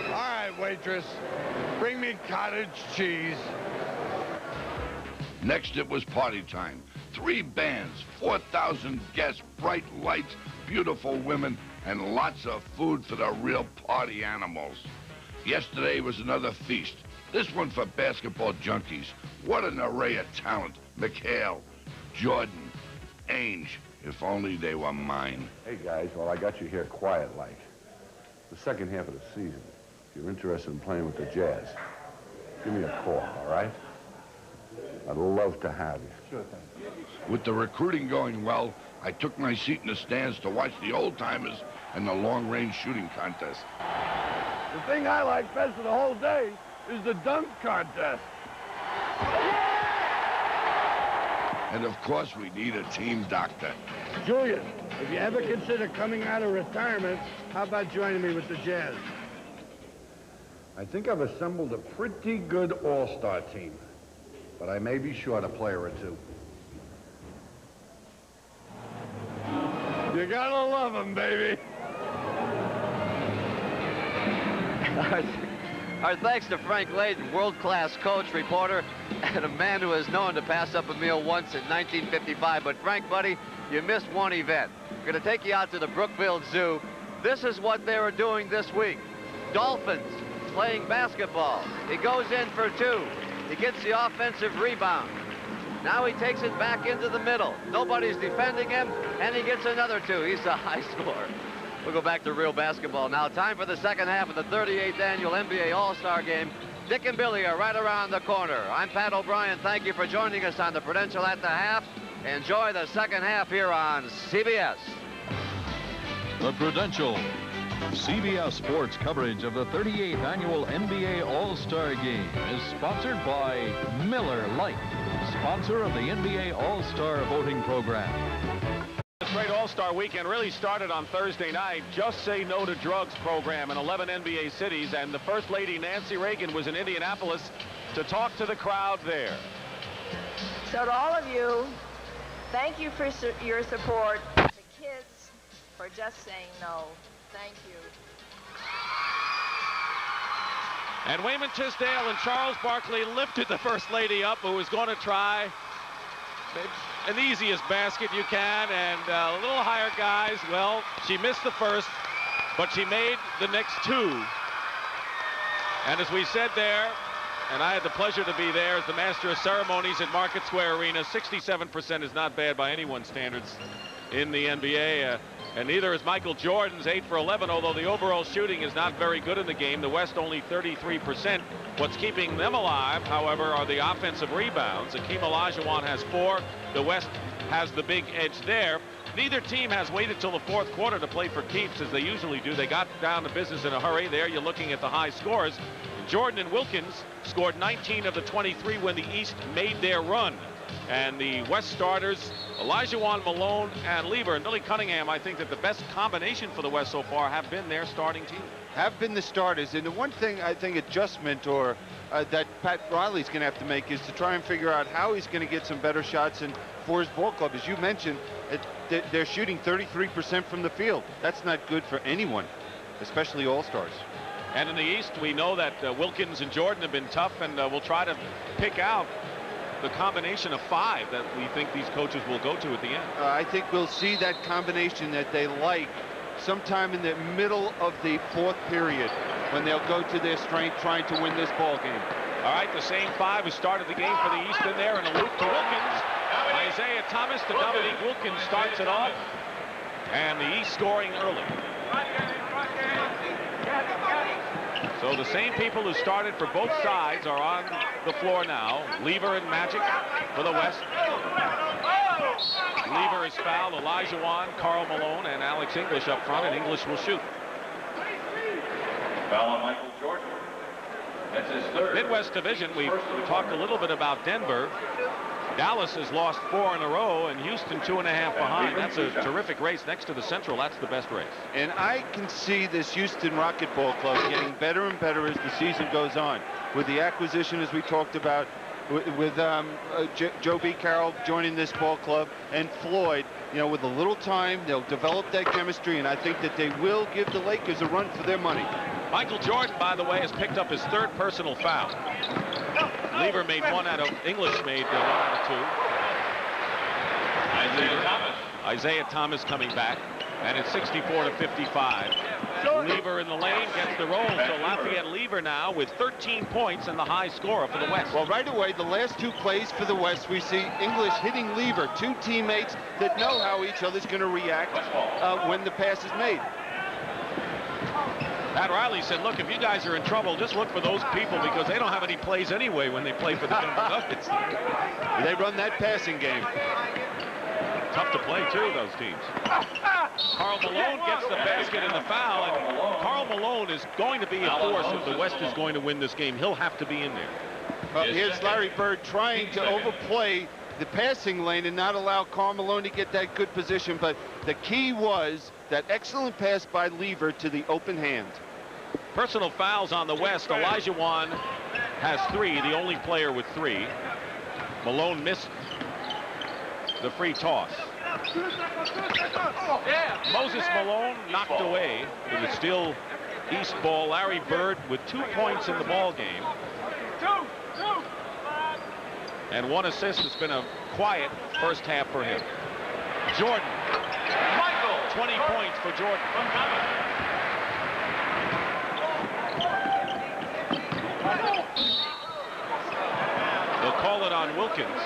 All right, waitress, bring me cottage cheese. Next, it was party time. 3 bands, 4,000 guests, bright lights, beautiful women, and lots of food for the real party animals. Yesterday was another feast. This one for basketball junkies. What an array of talent. McHale, Jordan, Ainge. If only they were mine. Hey, guys, well, I got you here quiet-like. The second half of the season. If you're interested in playing with the Jazz, give me a call, all right? I'd love to have you. Sure thing. With the recruiting going well, I took my seat in the stands to watch the old-timers and the long-range shooting contest. The thing I like best of the whole day is the dunk contest. And of course, we need a team doctor. Julius, if you ever consider coming out of retirement, how about joining me with the Jazz? I think I've assembled a pretty good all-star team, but I may be short a player or two. You gotta love him, baby. Our thanks to Frank Layden, world-class coach, reporter, and a man who is known to pass up a meal once in 1955. But Frank, buddy, you missed one event. We're going to take you out to the Brookfield Zoo. This is what they were doing this week. Dolphins playing basketball. He goes in for 2. He gets the offensive rebound. Now he takes it back into the middle. Nobody's defending him, and he gets another 2. He's a high scorer. We'll go back to real basketball now. Time for the second half of the 38th annual NBA All-Star Game. Dick and Billy are right around the corner. I'm Pat O'Brien. Thank you for joining us on the Prudential at the Half. Enjoy the second half here on CBS. The Prudential CBS Sports coverage of the 38th annual NBA All-Star Game is sponsored by Miller Lite, sponsor of the NBA All-Star voting program. This great All-Star weekend really started on Thursday night. Just Say No to Drugs program in 11 NBA cities, and the First Lady Nancy Reagan was in Indianapolis to talk to the crowd there. So to all of you, thank you for your support. The kids for just saying no. Thank you. And Wayman Tisdale and Charles Barkley lifted the First Lady up, who was going to try an easiest basket you can, and a little higher guys. Well, she missed the first, but she made the next two. And as we said there, and I had the pleasure to be there as the master of ceremonies at Market Square Arena, 67% is not bad by anyone's standards in the NBA. And neither is Michael Jordan's 8 for 11, although the overall shooting is not very good in the game. The West only 33%. What's keeping them alive, however, are the offensive rebounds. Akeem Olajuwon has 4. The West has the big edge there. Neither team has waited till the fourth quarter to play for keeps, as they usually do. They got down to business in a hurry. There you're looking at the high scores. Jordan and Wilkins scored 19 of the 23 when the East made their run. And the West starters, Olajuwon, Malone, and Lever, and Billy Cunningham, I think that the best combination for the West so far have been their starting team. Have been the starters. And the one thing I think adjustment or that Pat Riley's going to have to make is to try and figure out how he's going to get some better shots in for his ball club. As you mentioned, they're shooting 33% from the field. That's not good for anyone, especially all-stars. And in the East, we know that Wilkins and Jordan have been tough, and we'll try to pick out the combination of 5 that we think these coaches will go to at the end. I think we'll see that combination that they like sometime in the middle of the fourth period, when they'll go to their strength trying to win this ball game. All right, the same 5 who started the game for the East in there, and a loop to Wilkins. Isiah Thomas to Dominique. Wilkins starts it off, and the East scoring early. So the same people who started for both sides are on the floor now. Lever and Magic for the West. Lever is fouled. Olajuwon, Karl Malone, and Alex English up front, and English will shoot. Foul on Michael Jordan. That's his third. Midwest Division, we talked a little bit about Denver. Dallas has lost 4 in a row, and Houston 2.5 behind. That's a terrific race. Next to the Central, that's the best race. And I can see this Houston Rocket Ball Club getting better and better as the season goes on. With the acquisition, as we talked about, with Joe B. Karl joining this ball club, and Floyd, you know, with a little time, they'll develop that chemistry, and I think that they will give the Lakers a run for their money. Michael Jordan, by the way, has picked up his 3rd personal foul. Lever made 1 out of, English made 1 out of 2. Isiah Thomas. Isiah Thomas coming back, and it's 64-55. Lever in the lane gets the roll, so Lafayette Lever now with 13 points and the high scorer for the West. Well, right away, the last 2 plays for the West, we see English hitting Lever, 2 teammates that know how each other's going to react when the pass is made. Pat Riley said, look, if you guys are in trouble, just look for those people, because they don't have any plays anyway when they play for the Denver Nuggets. They run that passing game. Tough to play, too, those teams. Karl Malone gets the basket and the foul, and Karl Malone is going to be a force if the West is going to win this game. He'll have to be in there. Here's Larry Bird trying to overplay the passing lane and not allow Karl Malone to get that good position, but the key was that excellent pass by Lever to the open hand. Personal fouls on the West. Olajuwon has 3, the only player with 3. Malone missed the free toss. Moses Malone knocked away. It was still East ball. Larry Bird with 2 points in the ball game. And 1 assist. It's been a quiet first half for him. Jordan. Michael. 20 points for Jordan. They'll call it on Wilkins.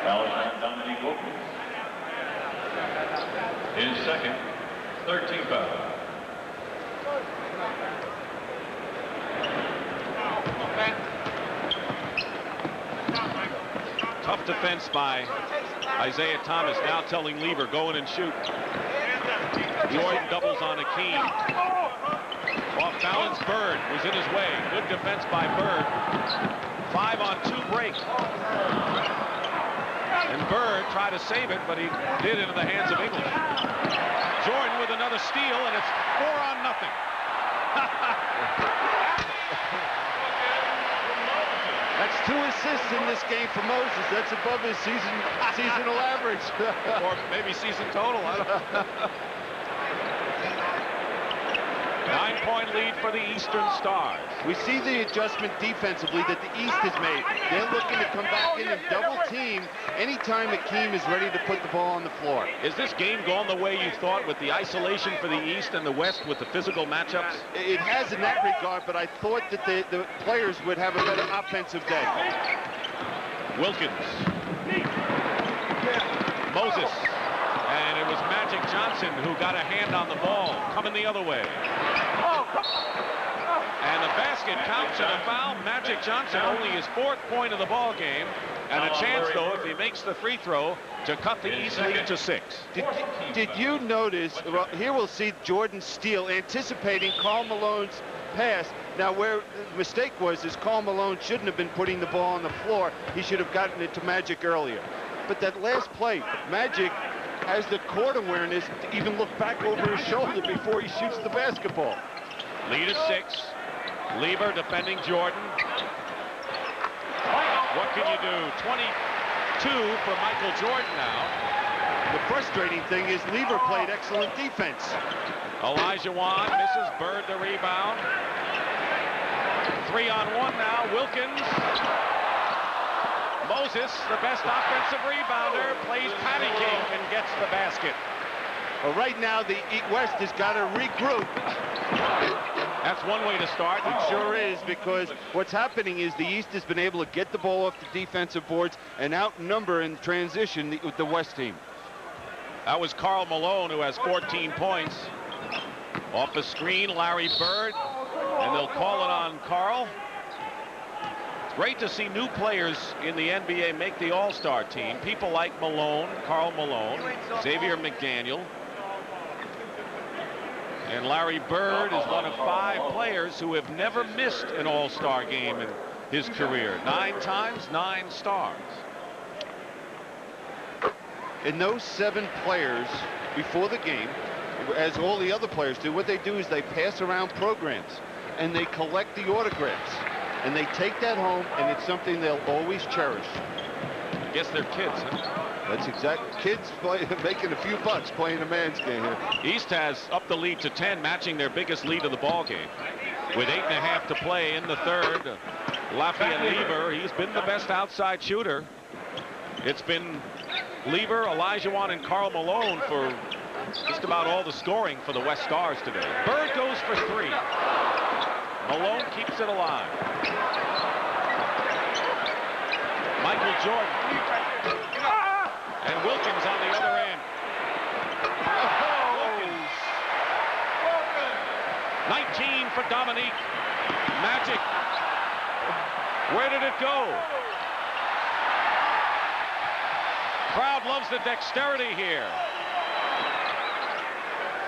Foul on Dominique Wilkins. His second, 13 foul. Tough defense by Isiah Thomas, now telling Lever, go in and shoot. Jordan doubles on Akeem. Off balance, Bird was in his way. Good defense by Bird. 5-on-2 break. And Bird tried to save it, but he did into the hands of English. Jordan with another steal, and it's 4-on-0. That's 2 assists in this game for Moses. That's above his seasonal average. Or maybe season total. I don't know. 9-point lead for the Eastern Stars. We see the adjustment defensively that the East has made. They're looking to come back in and double team anytime Akeem is ready to put the ball on the floor. Is this game going the way you thought with the isolation for the East and the West with the physical matchups? It has in that regard, but I thought that the players would have a better offensive day. Wilkins. Moses. And it was Magic Johnson who got a hand on the ball, coming the other way. And the basket counts and a foul. Magic Johnson only his 4th point of the ball game, and a chance, though, if he makes the free throw, to cut the East lead to 6. Did you notice? Well, here we'll see Jordan steal, anticipating Karl Malone's pass. Now, where the mistake was is Karl Malone shouldn't have been putting the ball on the floor. He should have gotten it to Magic earlier. But that last play, Magic has the court awareness to even look back over his shoulder before he shoots the basketball. Lead is 6. Lieber defending Jordan. What can you do? 22 for Michael Jordan now. The frustrating thing is Lieber played excellent defense. Olajuwon misses. Bird the rebound. 3-on-1 now. Wilkins. Moses, the best offensive rebounder, plays patty cake and gets the basket. Well, right now, the West has got to regroup. That's one way to start. It sure is, because what's happening is the East has been able to get the ball off the defensive boards and outnumber in transition the West team. That was Karl Malone, who has 14 points. Off the screen, Larry Bird, and they'll call it on Karl. Great to see new players in the NBA make the All-Star team. People like Malone, Karl Malone, Xavier McDaniel. And Larry Bird is one of 5 players who have never missed an All-Star game in his career. 9 times, 9 stars. And those 7 players before the game, as all the other players do, what they do is they pass around programs and they collect the autographs. And they take that home, and it's something they'll always cherish. I guess they're kids, huh? That's exact. Kids making a few bucks playing a man's game here. East has upped the lead to 10, matching their biggest lead of the ball game. With 8.5 to play in the 3rd, Lafayette Lieber, he's been the best outside shooter. It's been Lieber, Olajuwon, and Karl Malone for just about all the scoring for the West Stars today. Bird goes for 3. Malone keeps it alive. Michael Jordan. And Wilkins on the other end. Wilkins. 19 for Dominique. Magic. Where did it go? Crowd loves the dexterity here.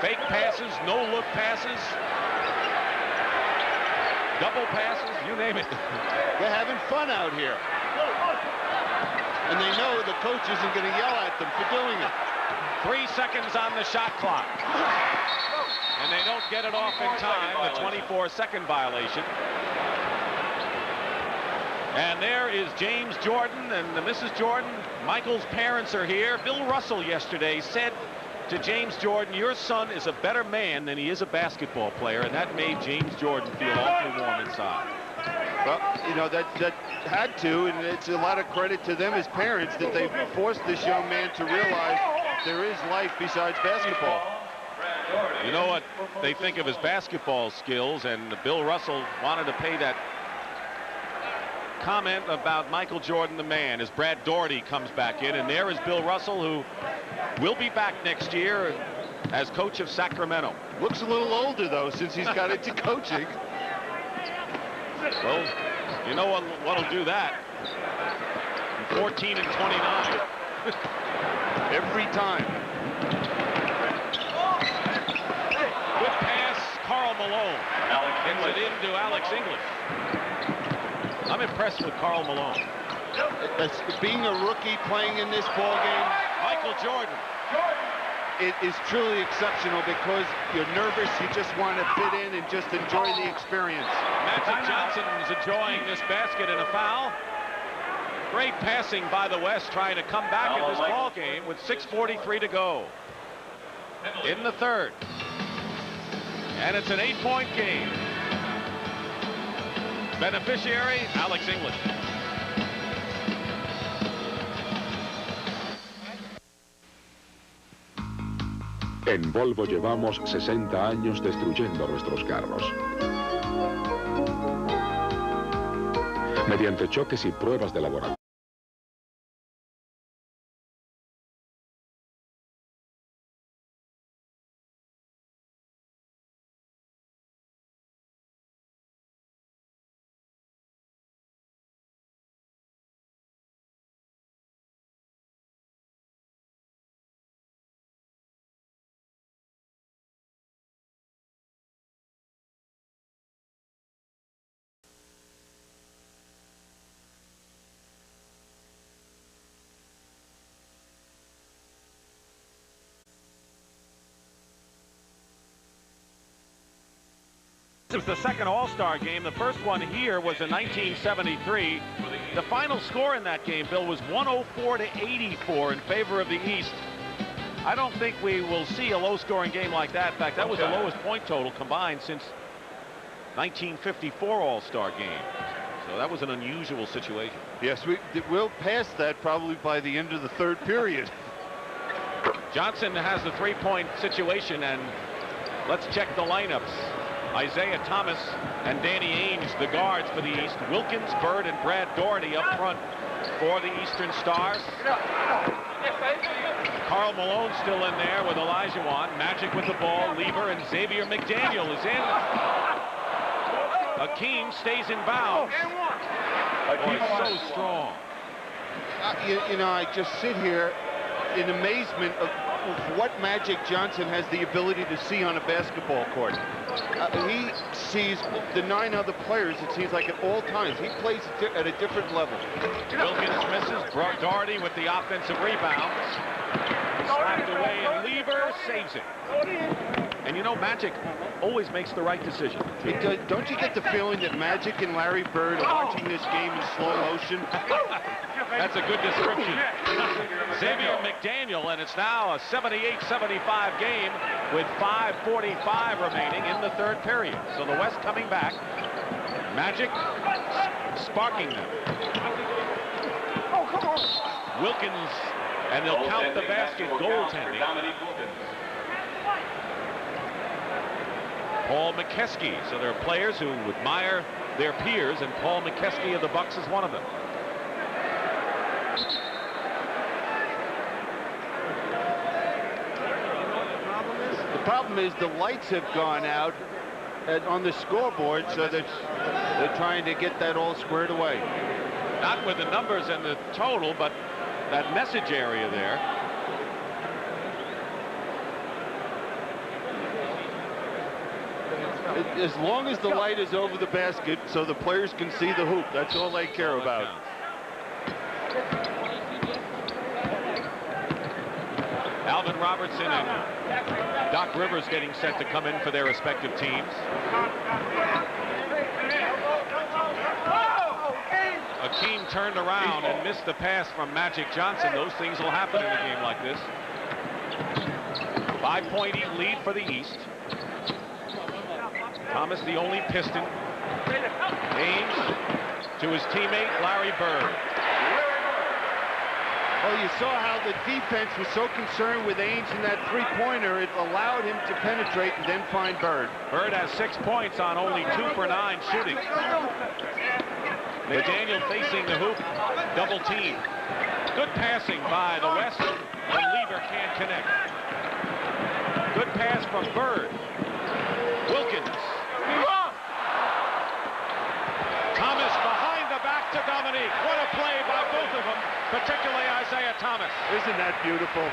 Fake passes, no-look passes. Double passes, you name it. They're having fun out here. And they know the coach isn't going to yell at them for doing it. 3 seconds on the shot clock. And they don't get it off in time, the 24-second violation. And there is James Jordan and the Mrs. Jordan. Michael's parents are here. Bill Russell yesterday said to James Jordan, your son is a better man than he is a basketball player, and that made James Jordan feel awfully warm inside. Well, you know, that had to, and it's a lot of credit to them as parents that they forced this young man to realize there is life besides basketball. You know what they think of his basketball skills, and Bill Russell wanted to pay that comment about Michael Jordan, the man, as Brad Daugherty comes back in, and there is Bill Russell, who will be back next year as coach of Sacramento. Looks a little older, though, since he's got into coaching. Well, you know what'll do that? 14 and 29. Every time. Malone. Gets it into Alex English. I'm impressed with Karl Malone. Being a rookie playing in this ball game, Michael Jordan. It is truly exceptional because you're nervous, you just want to fit in and just enjoy the experience. Magic Johnson is enjoying this basket and a foul. Great passing by the West, trying to come back in this ball game with 6:43 to go in the third. And it's an 8-point game. Beneficiary, Alex English. En Volvo llevamos 60 años destruyendo nuestros carros. Mediante choques y pruebas de laboratorio. This was the second All-Star game. The first one here was in 1973. The final score in that game, Bill, was 104-84 in favor of the East. I don't think we will see a low-scoring game like that. In fact, that was the lowest point total combined since 1954 All-Star game. So that was an unusual situation. Yes, we'll pass that probably by the end of the third period. Johnson has the three-point situation, and let's check the lineups. Isiah Thomas and Danny Ainge, the guards for the East. Wilkins, Bird, and Brad Doherty up front for the Eastern Stars. Karl Malone still in there with Olajuwon. Magic with the ball. Lever and Xavier McDaniel is in. Akeem stays in bounds. Oh, he's so strong. You know, I just sit here in amazement of what Magic Johnson has the ability to see on a basketball court. He sees the 9 other players, it seems like, at all times. He plays at a different level. Wilkins misses. Doherty with the offensive rebound. Slapped away, and Lever saves it. And you know, Magic always makes the right decision. Don't you get the feeling that Magic and Larry Bird are watching this game in slow motion? That's a good description. Xavier McDaniel, and it's now a 78-75 game with 5:45 remaining in the third period. So the West coming back. Magic sparking them. Wilkins, and they'll count the basket goaltending. Paul McKeskey. So there are players who admire their peers, and Paul McKeskey of the Bucks is one of them. The problem is the lights have gone out on the scoreboard, so they're trying to get that all squared away. Not with the numbers and the total, but that message area there. As long as the light is over the basket so the players can see the hoop, that's all they care about. Alvin Robertson and Doc Rivers getting set to come in for their respective teams. Akeem turned around and missed the pass from Magic Johnson. Those things will happen in a game like this. 5-point lead for the East. Thomas, the only Piston. Ainge to his teammate, Larry Bird. Well, you saw how the defense was so concerned with Ainge in that three-pointer, it allowed him to penetrate and then find Bird. Bird has 6 points on only 2 for 9 shooting. McDaniel facing the hoop, double team. Good passing by the West, but Lever can't connect. Good pass from Bird. Wilkins. Thomas behind the back to Dominique. What a play by both of them, particularly Isiah Thomas. Isn't that beautiful?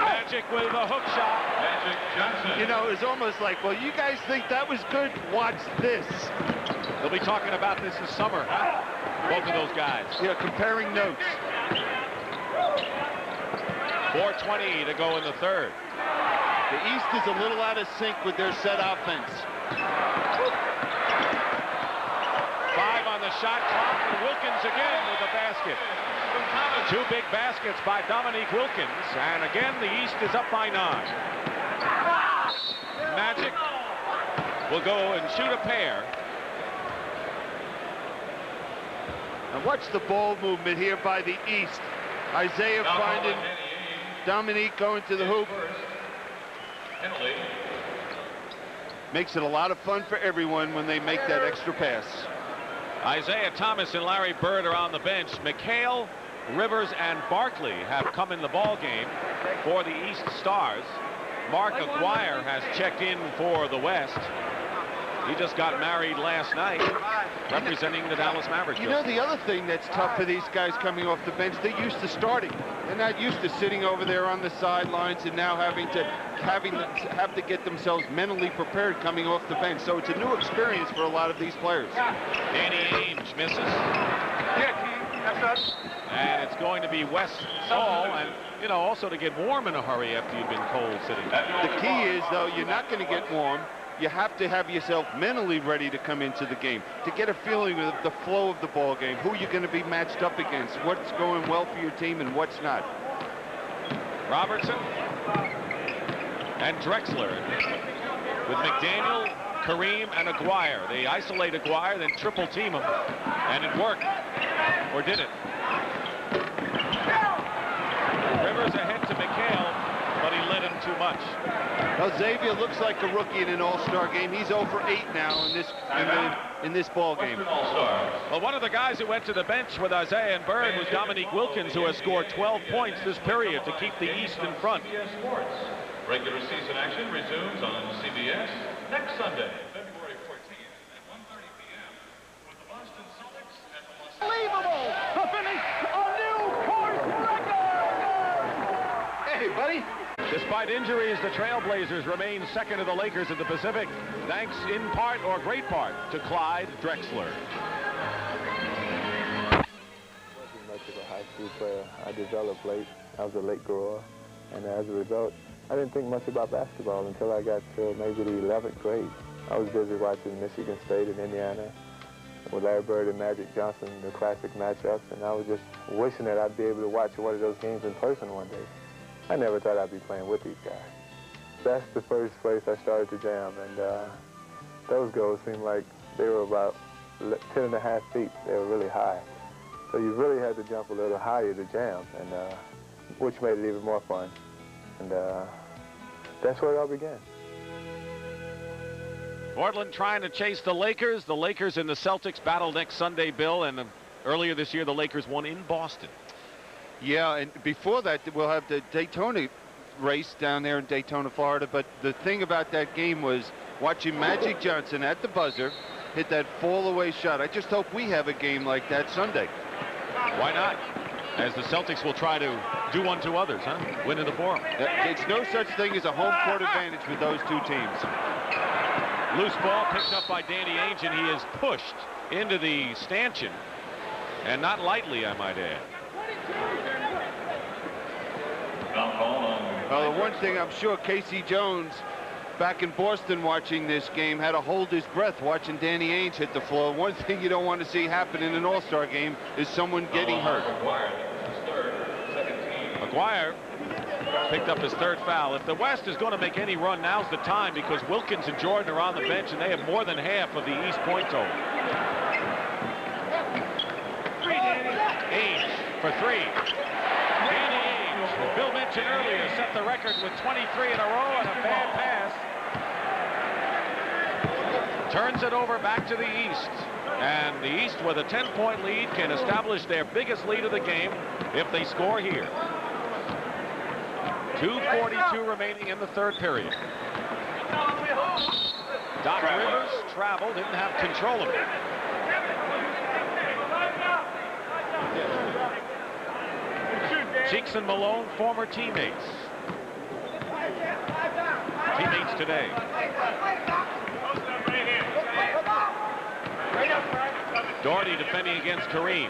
And Magic with a hook shot. Magic Johnson. You know, it's almost like, well, you guys think that was good? Watch this. They'll be talking about this summer, huh? Both of those guys. Yeah, comparing notes. 4:20 to go in the third. The East is a little out of sync with their set offense. 5 on the shot clock, and Wilkins again with a basket. 2 big baskets by Dominique Wilkins, and again the East is up by 9. Magic will go and shoot a pair. And watch the ball movement here by the East. Isiah finding Dominique going to the hoop. Makes it a lot of fun for everyone when they make that extra pass. Isiah Thomas and Larry Bird are on the bench. McHale, Rivers, and Barkley have come in the ball game for the East Stars. Mark Aguirre has checked in for the West. He just got married last night, representing the Dallas Mavericks. You know, the other thing that's tough for these guys coming off the bench, they're used to starting. They're not used to sitting over there on the sidelines and now have to get themselves mentally prepared coming off the bench. So it's a new experience for a lot of these players. Danny Ainge misses. And it's going to be West Hall, and you know, also to get warm in a hurry after you've been cold sitting. The key is, though, you're not going to get warm. You have to have yourself mentally ready to come into the game, to get a feeling of the flow of the ball game, who you're going to be matched up against, what's going well for your team and what's not. Robertson and Drexler with McDaniel, Kareem, and Aguirre. They isolate Aguirre, then triple team him, and it worked. Or did it? Rivers ahead to McHale, but he led him too much. Well, Xavier looks like a rookie in an all-star game. He's 0 for 8 now in this ball game. Well, one of the guys who went to the bench with Isiah and Bird was Dominique Wilkins, who has scored 12 points this period to keep the East in front. Regular season action resumes on CBS next Sunday, February 14th at 1:30 p.m. with the Boston Celtics and the Los Unbelievable! To finish a new course record! Hey, buddy. Despite injuries, the Trailblazers remain second to the Lakers in the Pacific, thanks in part or great part to Clyde Drexler. I wasn't much of a high school player. I developed late. I was a late grower, and as a result, I didn't think much about basketball until I got to maybe the 11th grade. I was busy watching Michigan State and Indiana with Larry Bird and Magic Johnson, the classic matchups, and I was just wishing that I'd be able to watch one of those games in person one day. I never thought I'd be playing with these guys. That's the first place I started to jam, and those goals seemed like they were about 10.5 feet. They were really high. So you really had to jump a little higher to jam, and which made it even more fun. And that's where it all began. Portland trying to chase the Lakers. The Lakers and the Celtics battle next Sunday, Bill, and earlier this year the Lakers won in Boston. Yeah, and before that, we'll have the Daytona race down there in Daytona, Florida. But the thing about that game was watching Magic Johnson at the buzzer hit that fall-away shot. I just hope we have a game like that Sunday. Why not? As the Celtics will try to do one to others, huh? Win in the forum. It's no such thing as a home court advantage with those two teams. Loose ball picked up by Danny Ainge, and he is pushed into the stanchion. And not lightly, I might add. Well, the one thing I'm sure Casey Jones, back in Boston watching this game, had to hold his breath watching Danny Ainge hit the floor. One thing you don't want to see happen in an all-star game is someone getting hurt. Aguirre picked up his third foul. If the West is going to make any run, now's the time, because Wilkins and Jordan are on the bench, and they have more than half of the East point total. Ainge for 3. Danny Ainge, who Bill mentioned earlier, set the record with 23 in a row and a bad pass. Turns it over back to the East. And the East, with a 10-point lead, can establish their biggest lead of the game if they score here. 2:42 remaining in the third period. Doc Rivers traveled, didn't have control of it. Cheeks and Malone, former teammates. today. Doherty defending against Kareem.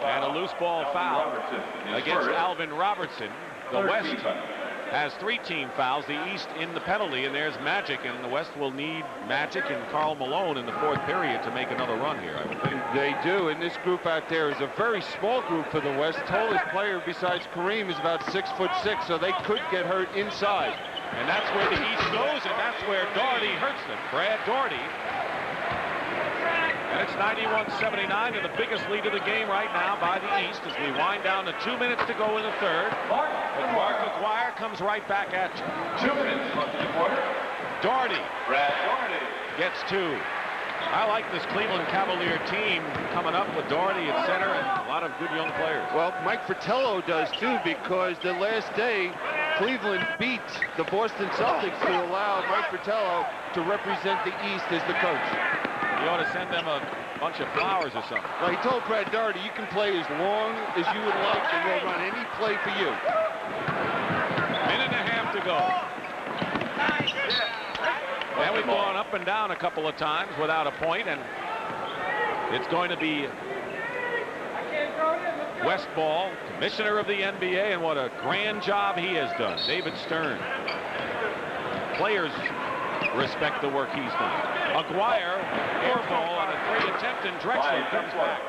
And a loose ball foul against Alvin Robertson. The West has 3 team fouls, the East in the penalty, and there's Magic, and the West will need Magic and Karl Malone in the 4th period to make another run here, I would think. They do, and this group out there is a very small group for the West. Tallest player besides Kareem is about 6'6", so they could get hurt inside. And that's where the East goes, and that's where Doherty hurts them. Brad Doherty. And it's 91-79, and the biggest lead of the game right now by the East as we wind down to 2 minutes to go in the 3rd. But Mark McGuire comes right back at you. 2 minutes left in the quarter. Doherty. Brad Doherty Gets 2. I like this Cleveland Cavalier team coming up with Doherty at center and a lot of good young players. Well, Mike Fratello does too, because the last day Cleveland beat the Boston Celtics to allow Mike Fratello to represent the East as the coach. You ought to send them a bunch of flowers or something. Well, he told Brad Doherty, you can play as long as you would like, and we'll run any play for you. Minute and a half to go. And we've gone up and down a couple of times without a point, and it's going to be West ball, commissioner of the NBA, and what a grand job he has done, David Stern. Players respect the work he's done. Aguirre, air ball on a 3 attempt, and Drexler comes back.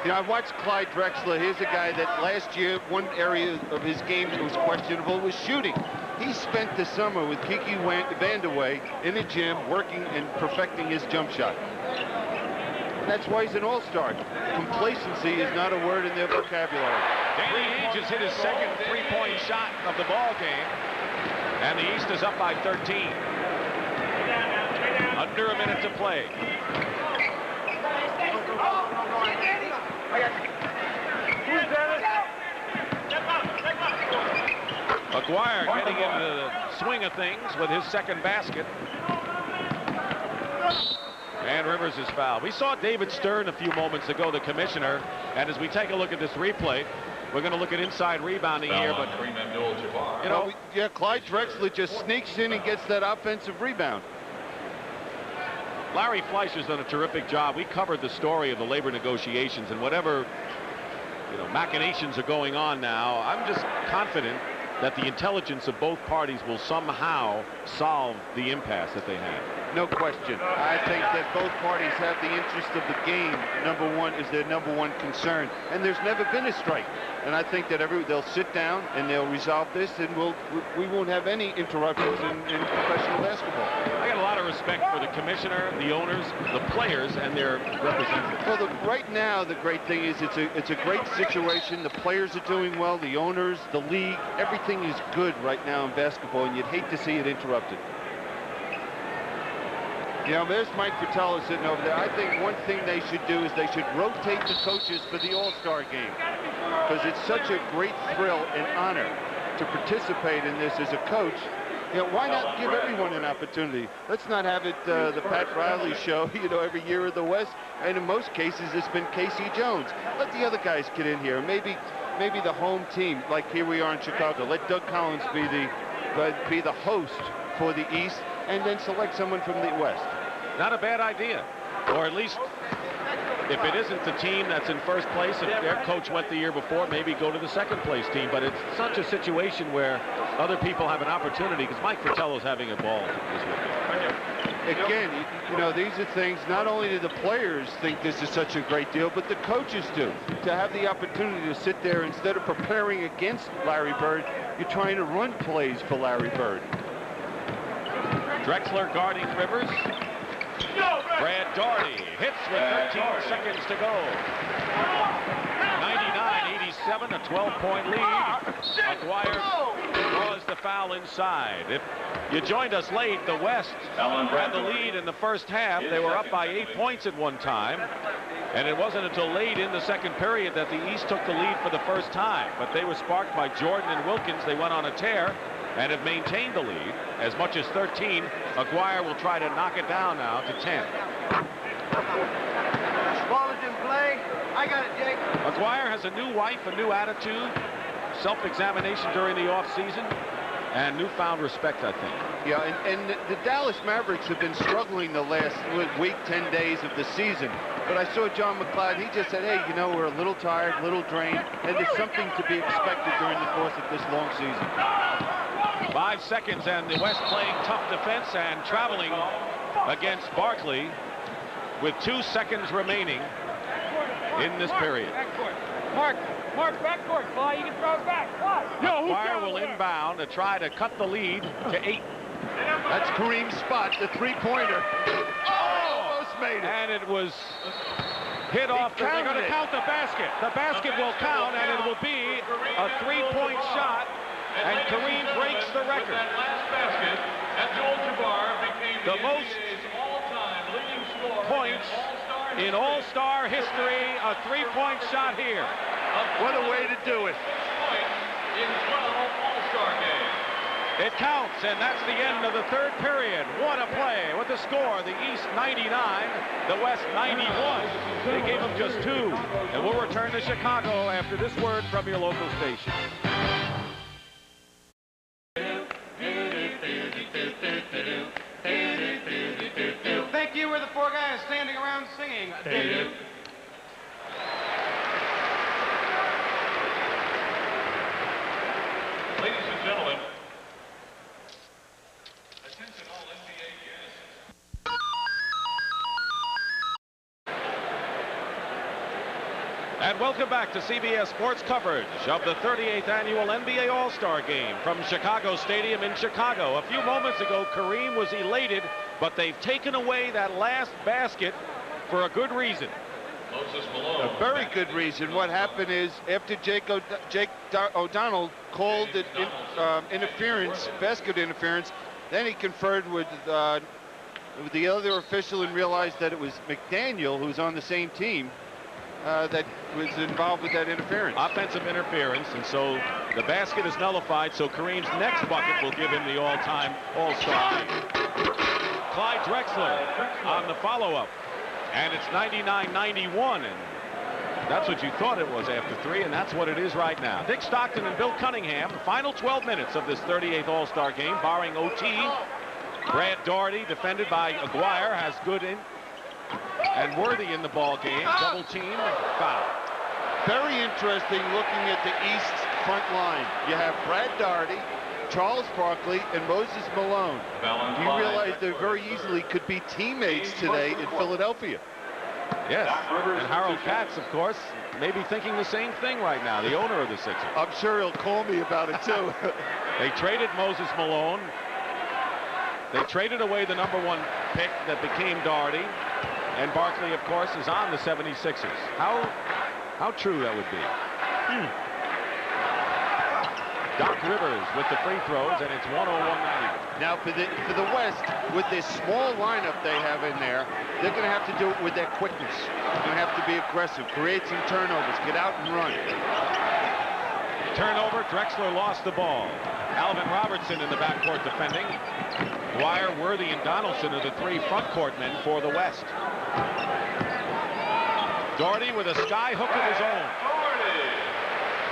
You know, I've watched Clyde Drexler. Here's a guy that last year, one area of his game that was questionable was shooting. He spent the summer with Kiki Vandeweghe in the gym working and perfecting his jump shot. And that's why he's an all-star. Complacency is not a word in their vocabulary. Danny Ainge has hit his second 3-point shot of the ball game, and the East is up by 13. Under a minute to play. Aguirre getting into the swing of things with his second basket. And Rivers is fouled. We saw David Stern a few moments ago, the commissioner, and as we take a look at this replay, we're going to look at inside rebounding here, but you know, yeah, Clyde Drexler just sneaks in and gets that offensive rebound. Larry Fleischer's done a terrific job. We covered the story of the labor negotiations, and whatever, you know, machinations are going on now, I'm just confident that the intelligence of both parties will somehow solve the impasse that they have. No question. I think that both parties have the interest of the game. Number one is their number one concern, and there's never been a strike. And I think that they'll sit down and they'll resolve this, and we won't have any interruptions in professional basketball. I got a lot of respect for the commissioner, the owners, the players, and their representatives. Well, right now, the great thing is it's a great situation. The players are doing well, the owners, the league, everything is good right now in basketball, and you'd hate to see it interrupted. You know, there's Mike Fratello sitting over there. I think one thing they should do is they should rotate the coaches for the All-Star game, because it's such a great thrill and honor to participate in this as a coach. You know, why not give everyone an opportunity? Let's not have it the Pat Riley show, you know, every year of the West. And in most cases, it's been Casey Jones. Let the other guys get in here. Maybe the home team, like here we are in Chicago. Let Doug Collins be the host for the East, and then select someone from the West. Not a bad idea. Or at least, if it isn't the team that's in first place, if their coach went the year before, maybe go to the second place team. But it's such a situation where other people have an opportunity, because Mike Fratello's having a ball this weekend. Again, you know, these are things, not only do the players think this is such a great deal, but the coaches do. To have the opportunity to sit there, instead of preparing against Larry Bird, you're trying to run plays for Larry Bird. Drexler guarding Rivers. Brad Doherty hits with 13 seconds to go. 99-87, a 12-point lead. Aguirre draws the foul inside. If you joined us late, the West had the lead in the first half. They were up by 8 points at one time. And it wasn't until late in the second period that the East took the lead for the first time. But they were sparked by Jordan and Wilkins. They went on a tear and have maintained the lead as much as 13. Aguirre will try to knock it down now to 10. Ball is in play. I got it, Jake. Aguirre has a new wife, a new attitude. self-examination during the off-season and newfound respect, I think. Yeah, and the Dallas Mavericks have been struggling the last week, 10 days of the season. But I saw John McLeod, he just said, hey, you know, we're a little tired, a little drained, and there's something to be expected during the course of this long season. 5 seconds, and the West playing tough defense and traveling against Barkley with 2 seconds remaining in this period. Mark, backcourt. Fly, you can throw it back. Fire will inbound to try to cut the lead to 8. That's Kareem's spot, the three-pointer. Oh, almost made it. And it was hit off. They're going to count the basket. The basket will count, and it will be a 3-point shot. And Kareem breaks the record. That last basket, Abdul-Jabbar became the most all-time leading scorer points in All-Star history. A 3-point shot here. What a way to do it. In 12 All-Star games. It counts, and that's the end of the third period. What a play with the score. The East 99, the West 91. They gave them just 2. And we'll return to Chicago after this word from your local station. Thank you. We're the 4 guys standing around singing. Ladies and gentlemen, attention all NBA guests. And welcome back to CBS Sports coverage of the 38th annual NBA All-Star Game from Chicago Stadium in Chicago. A few moments ago, Kareem was elated, but they've taken away that last basket for a good reason. A very good reason. What happened is after Jake O'Donnell called it interference, basket interference, then he conferred with the other official and realized that it was McDaniel, who's on the same team, that was involved with that interference. Offensive interference, and so the basket is nullified, so Kareem's next bucket will give him the all-time All-Star. Clyde Drexler on the follow-up. And it's 99-91, and that's what you thought it was after 3, and that's what it is right now. Dick Stockton and Bill Cunningham, the final 12 minutes of this 38th All-Star Game, barring OT. Brad Daugherty, defended by Aguirre, has good in and Worthy in the ball game. Double team, foul. Very interesting looking at the East front line. You have Brad Daugherty, Charles Barkley, and Moses Malone. You realize they very easily could be teammates today in Philadelphia. Yes, and Harold Katz, of course, may be thinking the same thing right now, the owner of the Sixers. I'm sure he'll call me about it, too. They traded Moses Malone. They traded away the #1 pick that became Daugherty. And Barkley, of course, is on the 76ers. How true that would be. Doc Rivers with the free throws, and it's 101-91. Now, for the West, with this small lineup they have in there, they're going to have to do it with their quickness. They're going to have to be aggressive, create some turnovers, get out and run. Turnover, Drexler lost the ball. Alvin Robertson in the backcourt defending. Dwyer, Worthy, and Donaldson are the 3 front court men for the West. Daugherty with a sky hook of his own.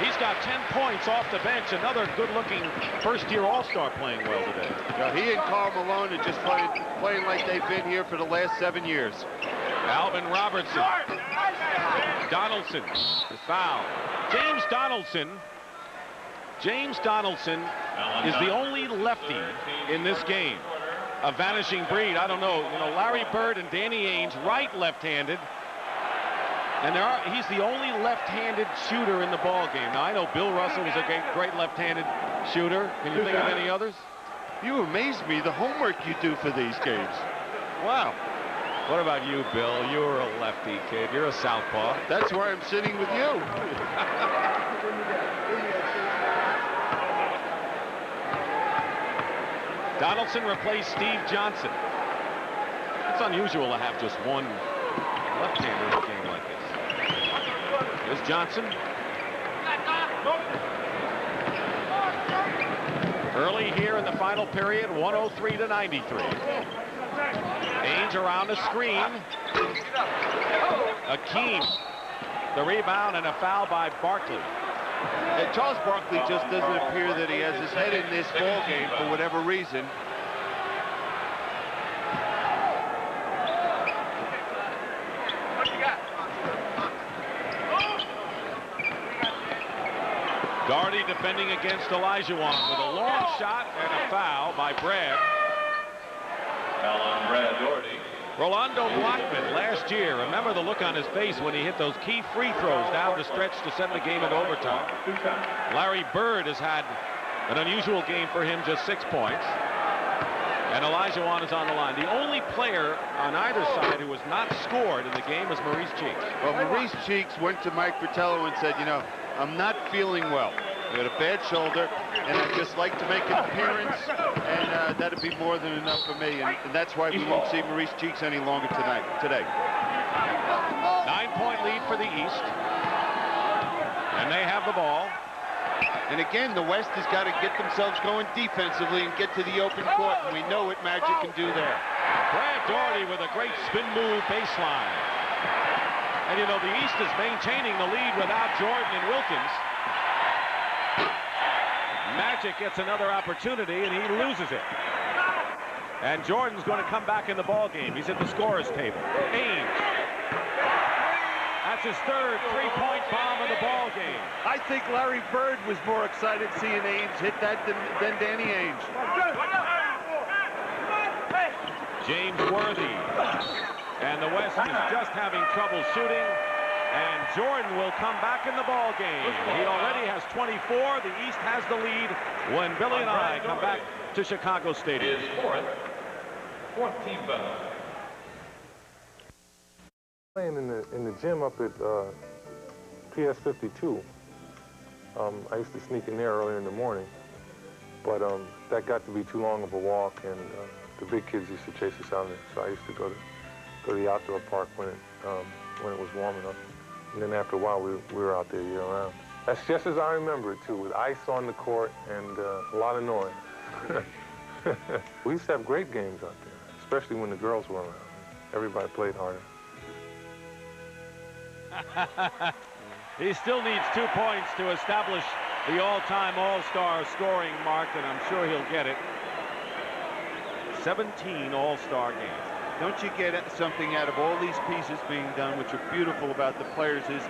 He's got 10 points off the bench. Another good-looking first-year All-Star playing well today. Yeah, he and Karl Malone are just playing like they've been here for the last 7 years. Alvin Robertson. Donaldson. The foul. James Donaldson is the only lefty in this game. A vanishing breed. I don't know. You know, Larry Bird and Danny Ainge, right left-handed. And he's the only left-handed shooter in the ball game. Now, I know Bill Russell was a great left-handed shooter. Can you think of any others? You amaze me, the homework you do for these games. Wow. What about you, Bill? You're a lefty kid. You're a southpaw. That's why I'm sitting with you. Donaldson replaced Steve Johnson. It's unusual to have just one left-hander in a game like this. Here's Johnson. Early here in the final period, 103-93. Ainge around the screen. Akeem, the rebound, and a foul by Barkley. Charles Barkley just doesn't appear that he has his head in this ball game for whatever reason. Doherty defending against Olajuwon with a long shot and a foul by Brad. Foul on Brad Doherty. Rolando Blackman last year, remember the look on his face when he hit those key free throws down the stretch to send the game into overtime. Larry Bird has had an unusual game for him, just 6 points. And Olajuwon is on the line. The only player on either side who has not scored in the game is Maurice Cheeks. Well, Maurice Cheeks went to Mike Fratello and said, you know, I'm not feeling well. I got a bad shoulder, and I'd just like to make an appearance, and that'd be more than enough for me. And that's why we won't see Maurice Cheeks any longer today. 9-point lead for the East. And they have the ball. And again, the West has got to get themselves going defensively and get to the open court, and we know what Magic can do there. Brad Doherty with a great spin move baseline. And you know, the East is maintaining the lead without Jordan and Wilkins. Magic gets another opportunity, and he loses it. And Jordan's going to come back in the ball game. He's at the scorer's table. Ainge. That's his third three-point bomb of the ball game. I think Larry Bird was more excited seeing Ainge hit that than Danny Ainge. James Worthy. And the West is just having trouble shooting. And Jordan will come back in the ball game. He already has 24. The East has the lead when Billy and I come back to Chicago Stadium. His fourth team foul. Playing in the gym up at PS 52. I used to sneak in there early in the morning, but that got to be too long of a walk, and the big kids used to chase us out there. So I used to go to the outdoor park when it was warming up. And then after a while, we were out there year-round. That's just as I remember it, too, with ice on the court and a lot of noise. We used to have great games out there, especially when the girls were around. Everybody played harder. He still needs 2 points to establish the all-time all-star scoring mark, and I'm sure he'll get it. 17 all-star games. Don't you get something out of all these pieces being done? Which are beautiful about the players is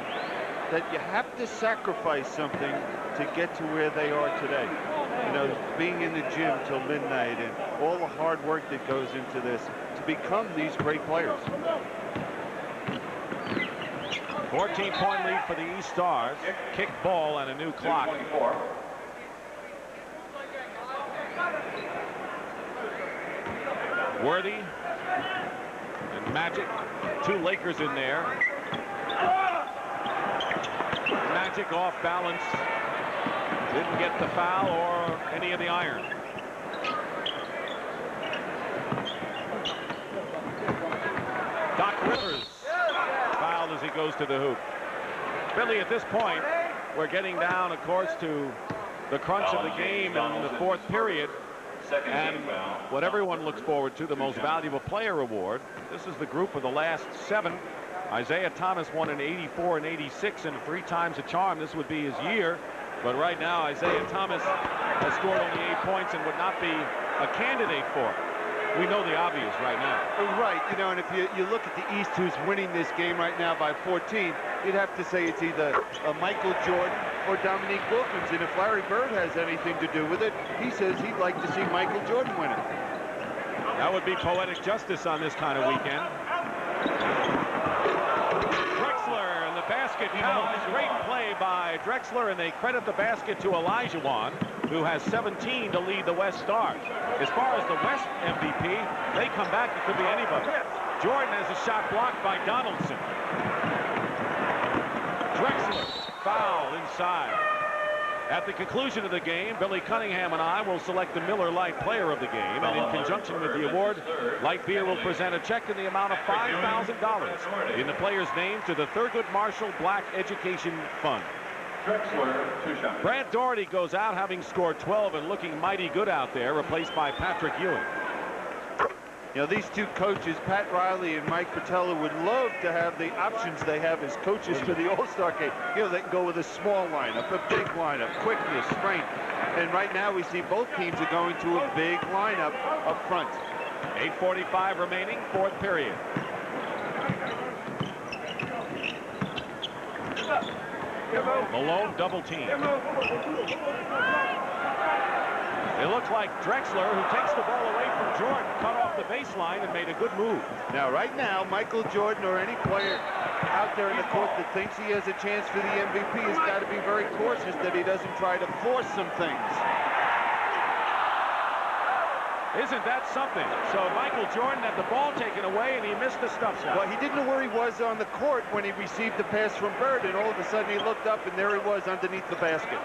that you have to sacrifice something to get to where they are today. You know, being in the gym till midnight and all the hard work that goes into this to become these great players. 14-point lead for the East Stars. Kick ball and a new clock. Worthy and Magic, 2 Lakers in there. Magic off balance, didn't get the foul or any of the iron. Doc Rivers fouled as he goes to the hoop. Billy, at this point, we're getting down, of course, to the crunch of the game in the 4th period. And what everyone looks forward to, the most valuable player award. This is the group of the last 7. Isiah Thomas won in '84 and '86 and 3 times a charm. This would be his year. But right now, Isiah Thomas has scored only 8 points and would not be a candidate for it. We know the obvious right now. Right, you know, and if you look at the East, who's winning this game right now by 14, you'd have to say it's either Michael Jordan or Dominique Wilkins. And if Larry Bird has anything to do with it, he says he'd like to see Michael Jordan win it. That would be poetic justice on this kind of weekend. Drexler and the basket counts. Great play by Drexler, and they credit the basket to Olajuwon, who has 17 to lead the West Stars. As far as the West MVP, they come back, it could be anybody. Jordan has a shot blocked by Donaldson. Drexler, foul inside. At the conclusion of the game, Billy Cunningham and I will select the Miller Lite Player of the Game, and in conjunction with the award, Light Beer will present a check in the amount of $5,000 in the player's name to the Thurgood Marshall Black Education Fund. Drexler, 2 shots. Brad Doherty goes out having scored 12 and looking mighty good out there, replaced by Patrick Ewing. You know, these two coaches, Pat Riley and Mike Fratello, would love to have the options they have as coaches for the All-Star game. You know, they can go with a small lineup, a big lineup, quickness, strength. And right now we see both teams are going to a big lineup up front. 8:45 remaining, fourth period. Malone double team. It looks like Drexler, who takes the ball away from Jordan, cut off the baseline and made a good move. Now, right now, Michael Jordan or any player out there in the court that thinks he has a chance for the MVP has got to be very cautious that he doesn't try to force some things. Isn't that something? So Michael Jordan had the ball taken away and he missed the stuff shot. Well, he didn't know where he was on the court when he received the pass from Bird, and all of a sudden he looked up and there he was underneath the basket.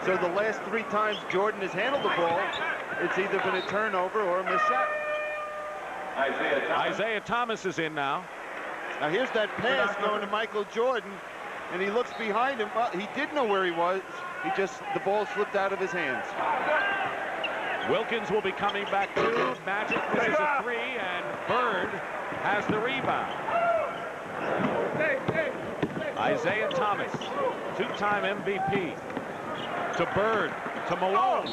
So the last 3 times Jordan has handled the ball, it's either been a turnover or a missed shot. Isiah Thomas is in now. Now here's that pass going to Michael Jordan, and he looks behind him. He did know where he was. The ball slipped out of his hands. Wilkins will be coming back too. Magic misses a 3, and Bird has the rebound. Isiah Thomas, 2-time MVP. To Bird, to Malone.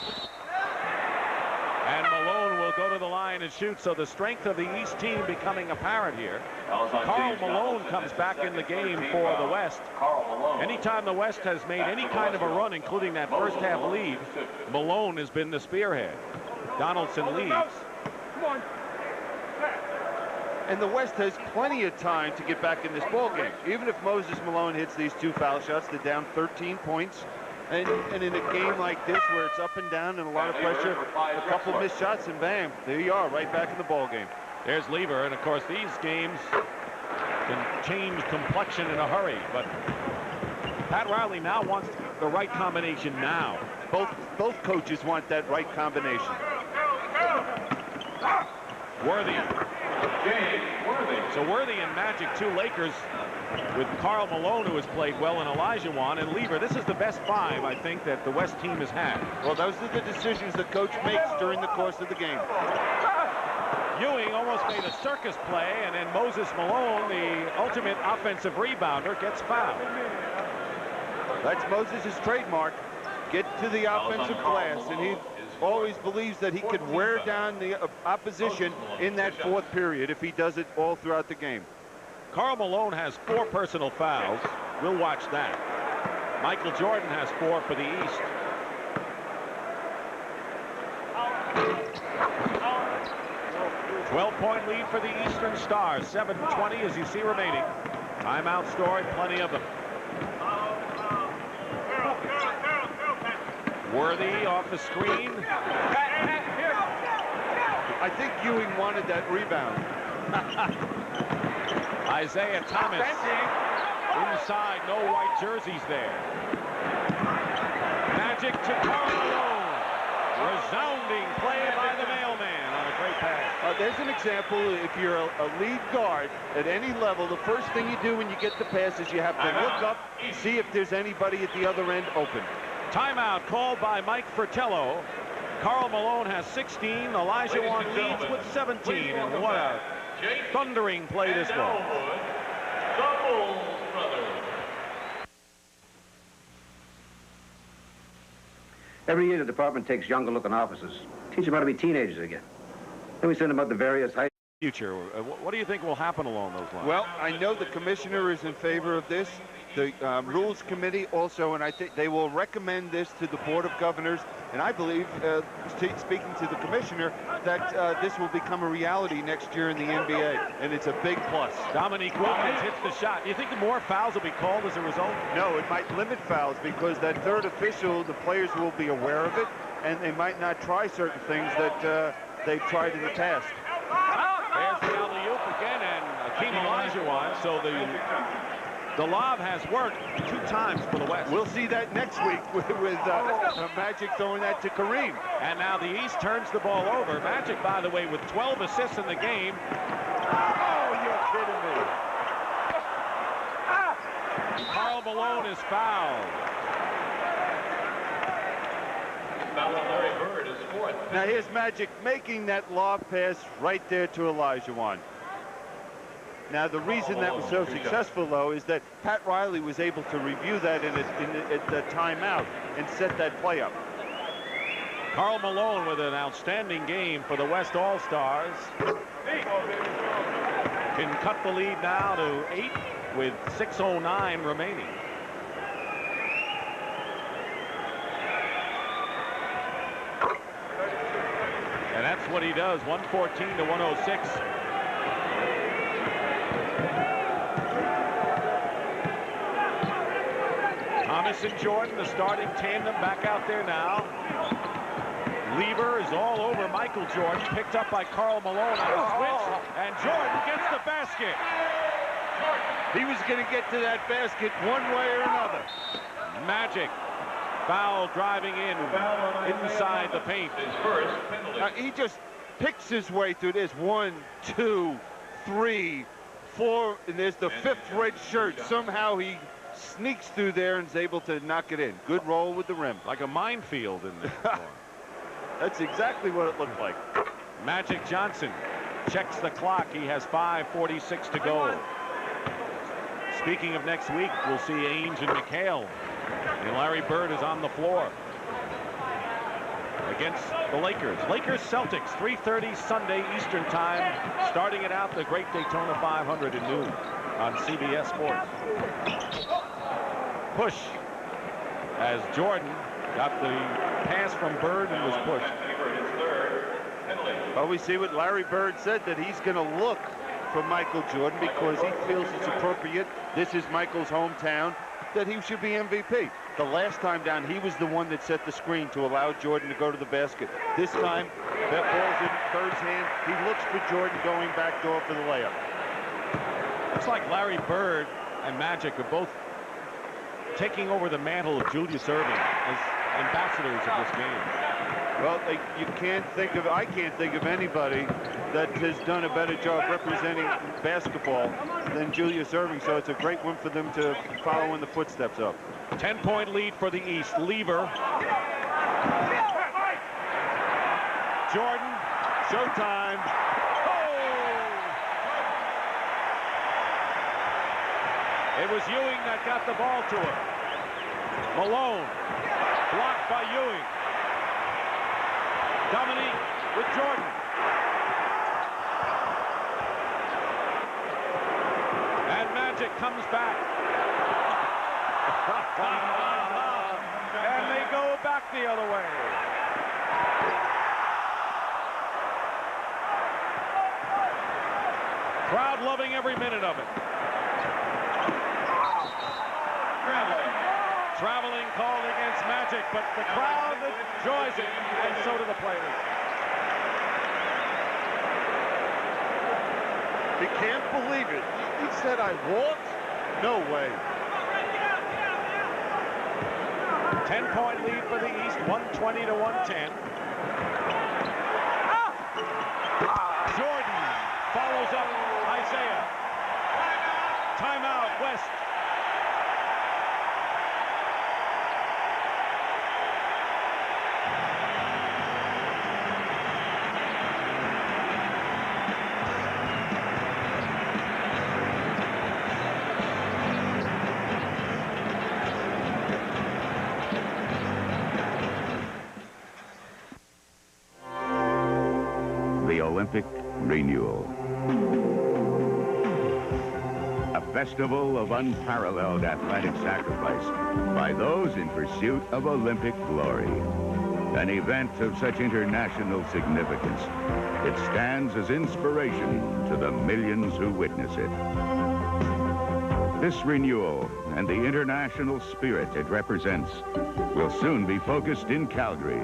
And Malone will go to the line and shoot, so the strength of the East team becoming apparent here. Karl Malone comes back in the game for the West. Anytime the West has made any kind of a run, including that first half lead, Malone has been the spearhead. Donaldson leads. And the West has plenty of time to get back in this ball game. Even if Moses Malone hits these 2 foul shots, they're down 13 points. And in a game like this where it's up and down and a lot of pressure, a couple missed shots and bam, there you are, right back in the ball game. There's Lever, and of course these games can change complexion in a hurry, but Pat Riley now wants the right combination now. Both coaches want that right combination. Worthy. So Worthy and Magic, 2 Lakers, with Karl Malone, who has played well, and Olajuwon and Lever. This is the best 5, I think, that the West team has had. Well, those are the decisions the coach makes during the course of the game.Ewing almost made a circus play, and then Moses Malone, the ultimate offensive rebounder, gets fouled. That's Moses' trademark. Get to the offensive glass, and he always believes that he could wear down the opposition in that 4th period if he does it all throughout the game. Karl Malone has 4 personal fouls. We'll watch that. Michael Jordan has 4 for the East. A 12-point lead for the Eastern Stars. 7:20 as you see remaining. Timeout story, plenty of them. Worthy off the screen. I think Ewing wanted that rebound. Isiah Thomas inside, no white jerseys there. Magic to Karl Malone. Resounding play by the mailman on a great pass. There's an example. If you're a lead guard at any level, the first thing you do when you get the pass is you have to look up, see if there's anybody at the other end open. Timeout called by Mike Fratello. Karl Malone has 16. Olajuwon leads with 17. And what a thundering play this was. Every year the department takes younger-looking officers, teach them how to be teenagers again. Then we send them out to various high future. What do you think will happen along those lines? Well, I know the commissioner is in favor of this. The Rules Committee also, and I think they will recommend this to the Board of Governors. And I believe, speaking to the commissioner, that this will become a reality next year in the NBA, and it's a big plus. Dominique Wilkins hits the shot. Do you think the more fouls will be called as a result? No, it might limit fouls because that third official, the players will be aware of it, and they might not try certain things that they've tried in the past. There's the alley-oop again, and Akeem Olajuwon. So the lob has worked 2 times for the West. We'll see that next week with Magic throwing that to Kareem. And now the East turns the ball over. Magic, by the way, with 12 assists in the game. Oh, you're kidding me. Karl Malone is fouled. Now here's Magic making that lob pass right there to Olajuwon. Now the reason that was so successful, though, is that Pat Riley was able to review that in the timeout and set that play up. Karl Malone with an outstanding game for the West All-Stars. Can cut the lead now to 8 with 6:09 remaining. And that's what he does, 114 to 106. Thomas and Jordan, the starting tandem, back out there now. Lieber is all over Michael Jordan, picked up by Karl Malone on a switch, and Jordan gets the basket. He was going to get to that basket one way or another. Magic. Foul driving in inside the paint. He just picks his way through this. 1, 2, 3, 4, and there's the 5th red shirt. Somehow he sneaks through there and is able to knock it in. Good roll with the rim. Like a minefield in there. That's exactly what it looked like. Magic Johnson checks the clock. He has 5:46 to go. Speaking of next week, we'll see Ainge and McHale. And Larry Bird is on the floor against the Lakers. Lakers-Celtics, 3:30 Sunday Eastern Time. Starting it out, the Great Daytona 500 at noon on CBS Sports. Push as Jordan got the pass from Bird and was pushed. Well, we see what Larry Bird said, that he's going to look for Michael Jordan because he feels it's appropriate. This is Michael's hometown, that he should be MVP. The last time down, he was the one that set the screen to allow Jordan to go to the basket. This time, that ball's in Bird's hand. He looks for Jordan going back door for the layup. Looks like Larry Bird and Magic are both taking over the mantle of Julius Erving as ambassadors of this game. Well, you can't think of, I can't think of anybody that has done a better job representing basketball than Julius Erving, so it's a great win for them to follow in the footsteps of. 10-point lead for the East. Lieber. Jordan. Showtime. It was Ewing that got the ball to him. Malone. Blocked by Ewing. Dominique with Jordan. And Magic comes back. And they go back the other way. Crowd loving every minute of it. Traveling called against Magic, but the crowd enjoys it, and so do the players. He can't believe it. He said, I walked? No way. 10-point lead for the East, 120 to 110. Jordan follows up Isiah. Timeout, West. Olympic renewal. A festival of unparalleled athletic sacrifice by those in pursuit of Olympic glory. An event of such international significance, it stands as inspiration to the millions who witness it. This renewal and the international spirit it represents will soon be focused in Calgary.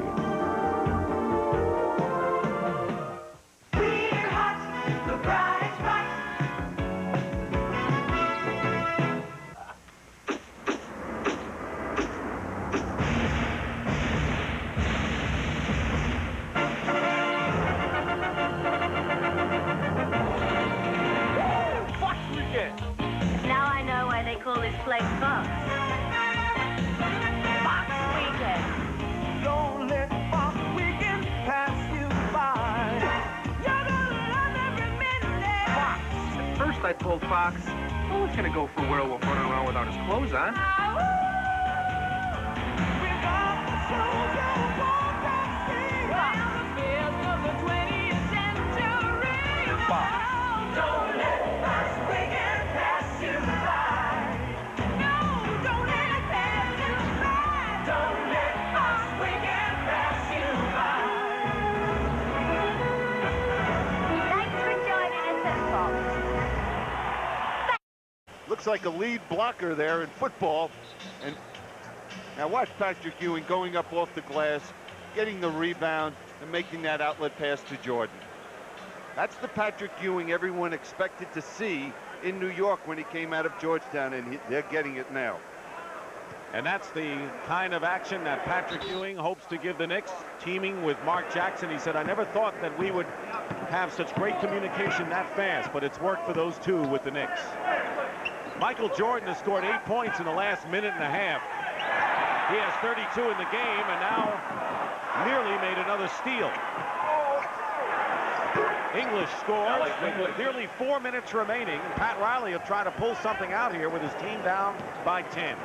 Don't let I told Fox, no one's gonna go for werewolf running around without his clothes on. Looks like a lead blocker there in football. And now watch Patrick Ewing going up off the glass, getting the rebound, and making that outlet pass to Jordan. That's the Patrick Ewing everyone expected to see in New York when he came out of Georgetown, and they're getting it now. And that's the kind of action that Patrick Ewing hopes to give the Knicks, teaming with Mark Jackson. He said, I never thought that we would have such great communication that fast, but it's worked for those two with the Knicks. Michael Jordan has scored 8 points in the last minute and a half. He has 32 in the game and now nearly made another steal. English scores with nearly 4 minutes remaining. And Pat Riley will try to pull something out here with his team down by 10.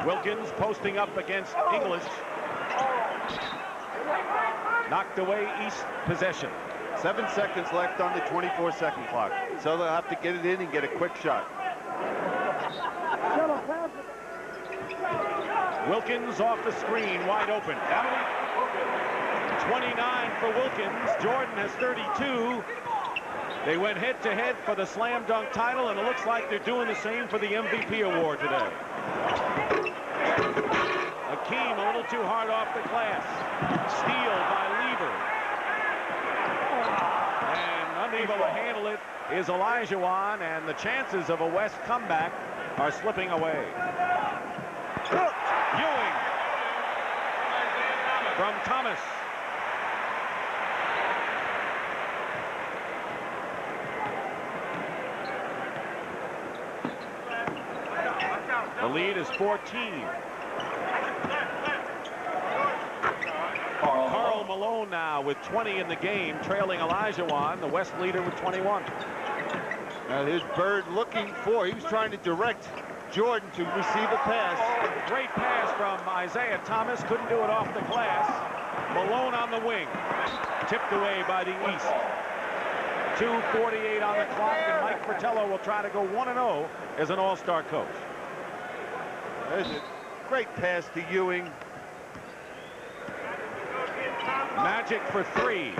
Wilkins posting up against English. Knocked away East possession. 7 seconds left on the 24-second clock. So they'll have to get it in and get a quick shot. Wilkins off the screen, wide open. 29 for Wilkins. Jordan has 32. They went head-to-head for the slam dunk title, and it looks like they're doing the same for the MVP award today. Akeem a little too hard off the glass. Steal by Lever. And unable to handle it is Olajuwon, and the chances of a West comeback are slipping away. Ewing from Thomas. The lead is 14. Karl Malone now with 20 in the game, trailing Olajuwon, the West leader with 21. Now here's Bird looking for, he was trying to direct Jordan to receive a pass. Great pass from Isiah Thomas, couldn't do it off the glass. Malone on the wing, tipped away by the East. 2:48 on the clock, and Mike Fratello will try to go 1-0 as an all-star coach. There's a great pass to Ewing. Magic for three.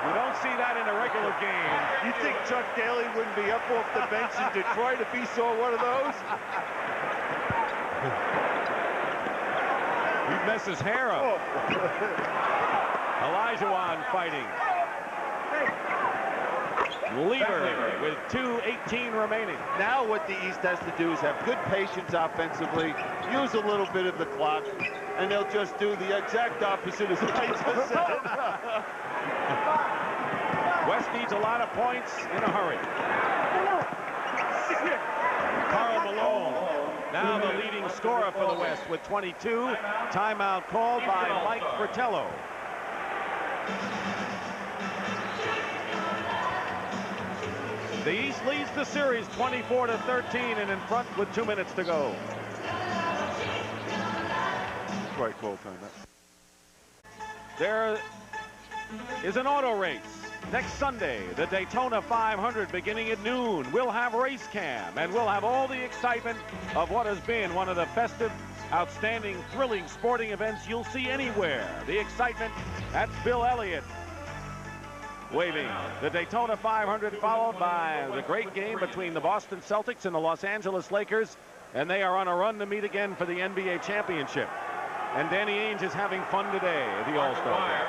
You don't see that in a regular game. You think Chuck Daly wouldn't be up off the bench in Detroit if he saw one of those? He'd mess his hair up. Olajuwon fighting. Lever with 2:18 remaining. Now what the East has to do is have good patience offensively, use a little bit of the clock, and they'll just do the exact opposite as I just said. West needs a lot of points in a hurry. Karl Malone, now the leading scorer for the West with 22. Timeout called by Mike Fratello. The East leads the series 24-13 and in front with 2 minutes to go. Right call, time. There is an auto race. Next Sunday, the Daytona 500 beginning at noon. We'll have race cam, and we'll have all the excitement of what has been one of the festive, outstanding, thrilling sporting events you'll see anywhere. The excitement, that's Bill Elliott waving. The Daytona 500 followed by the great game between the Boston Celtics and the Los Angeles Lakers, and they are on a run to meet again for the NBA championship. And Danny Ainge is having fun today at the All-Star game.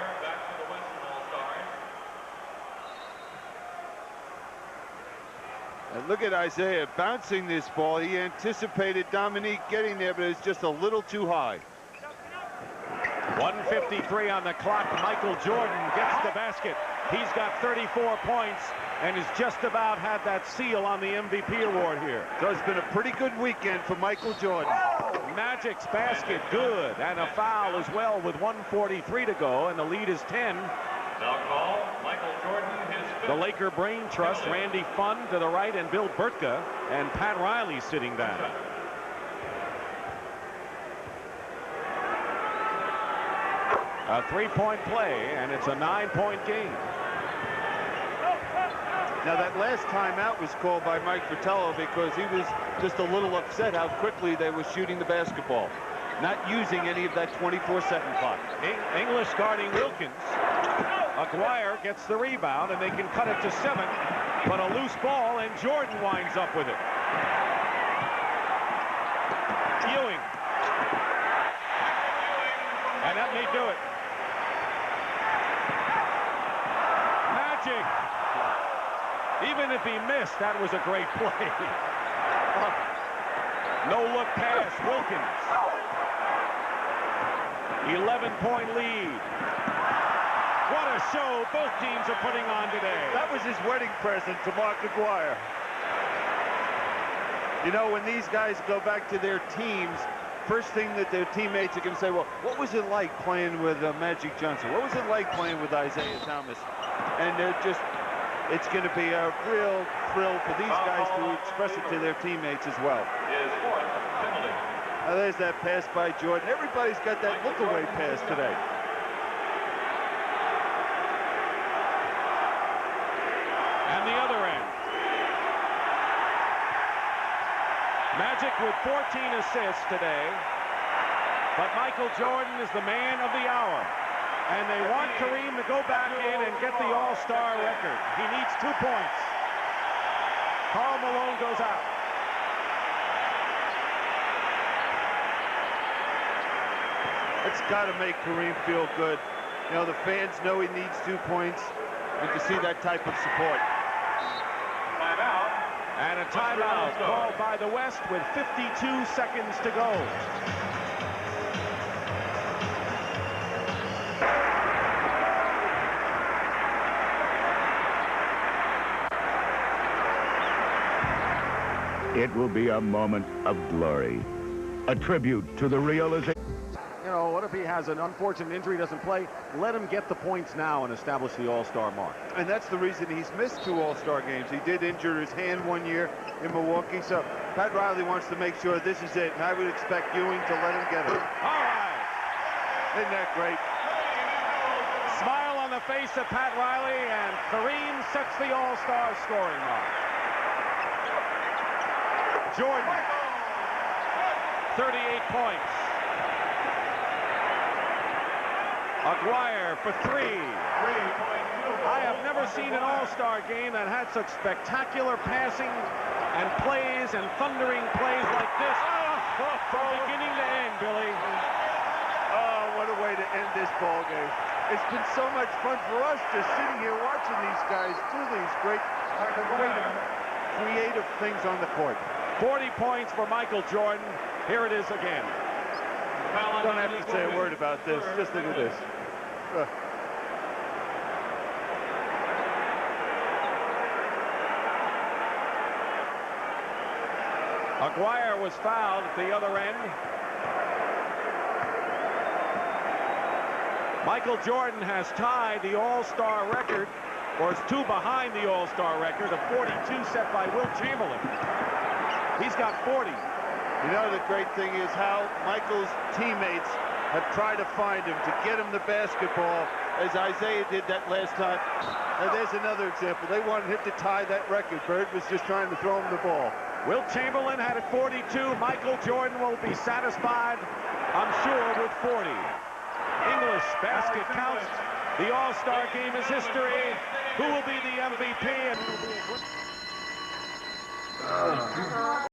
And look at Isiah bouncing this ball. He anticipated Dominique getting there, but it's just a little too high. 1:53 on the clock. Michael Jordan gets the basket. He's got 34 points and has just about had that seal on the MVP award here. So it's been a pretty good weekend for Michael Jordan. Magic's basket, good, and a foul as well with 1:43 to go, and the lead is 10. Now call Michael Jordan his fifth. The Laker Brain Trust, Randy Funn to the right, and Bill Burtka, and Pat Riley sitting down. A three-point play, and it's a 9-point game. Now that last timeout was called by Mike Fratello because he was just a little upset how quickly they were shooting the basketball, not using any of that 24-second clock. English guarding Wilkins. Aguirre gets the rebound, and they can cut it to 7, but a loose ball, and Jordan winds up with it. Ewing. And that may do it. Magic. Even if he missed, that was a great play. No look pass, Wilkins. 11-point lead. What a show both teams are putting on today. That was his wedding present to Mark Aguirre. You know, when these guys go back to their teams, first thing that their teammates are going to say, well, what was it like playing with Magic Johnson? What was it like playing with Isiah Thomas? And they're just, it's going to be a real thrill for these guys to express it to their teammates as well. Now there's that pass by Jordan. Everybody's got that look-away pass today. And the other end. Magic with 14 assists today. But Michael Jordan is the man of the hour. And they want Kareem to go back in and get the All-Star record. He needs 2 points. Karl Malone goes out. It's got to make Kareem feel good. You know, the fans know he needs 2 points, and to see that type of support. Timeout. And a timeout called by the West with 52 seconds to go. It will be a moment of glory, a tribute to the realization. You know, what if he has an unfortunate injury, doesn't play? Let him get the points now and establish the All-Star mark. And that's the reason he's missed 2 All-Star games. He did injure his hand 1 year in Milwaukee, so Pat Riley wants to make sure this is it, and I would expect Ewing to let him get it. All right. Isn't that great? Smile on the face of Pat Riley, and Kareem sets the All-Star scoring mark. Jordan, 38 points. Aguirre for 3. I have never seen an All-Star game that had such spectacular passing and plays and thundering plays like this. From beginning to end, Billy. Oh, what a way to end this ball game. It's been so much fun for us just sitting here watching these guys do these great creative things on the court. 40 points for Michael Jordan. Here it is again. Don't have to say a word about this. Just look at this. Aguirre was fouled at the other end. Michael Jordan has tied the All-Star record, or is 2 behind the All-Star record of 42 set by Wilt Chamberlain. He's got 40. You know, the great thing is how Michael's teammates have tried to find him, to get him the basketball, as Isiah did that last time. And there's another example. They wanted him to tie that record. Bird was just trying to throw him the ball. Wilt Chamberlain had it 42. Michael Jordan will be satisfied, I'm sure, with 40. English basket counts. The All-Star game is history. Who will be the MVP? And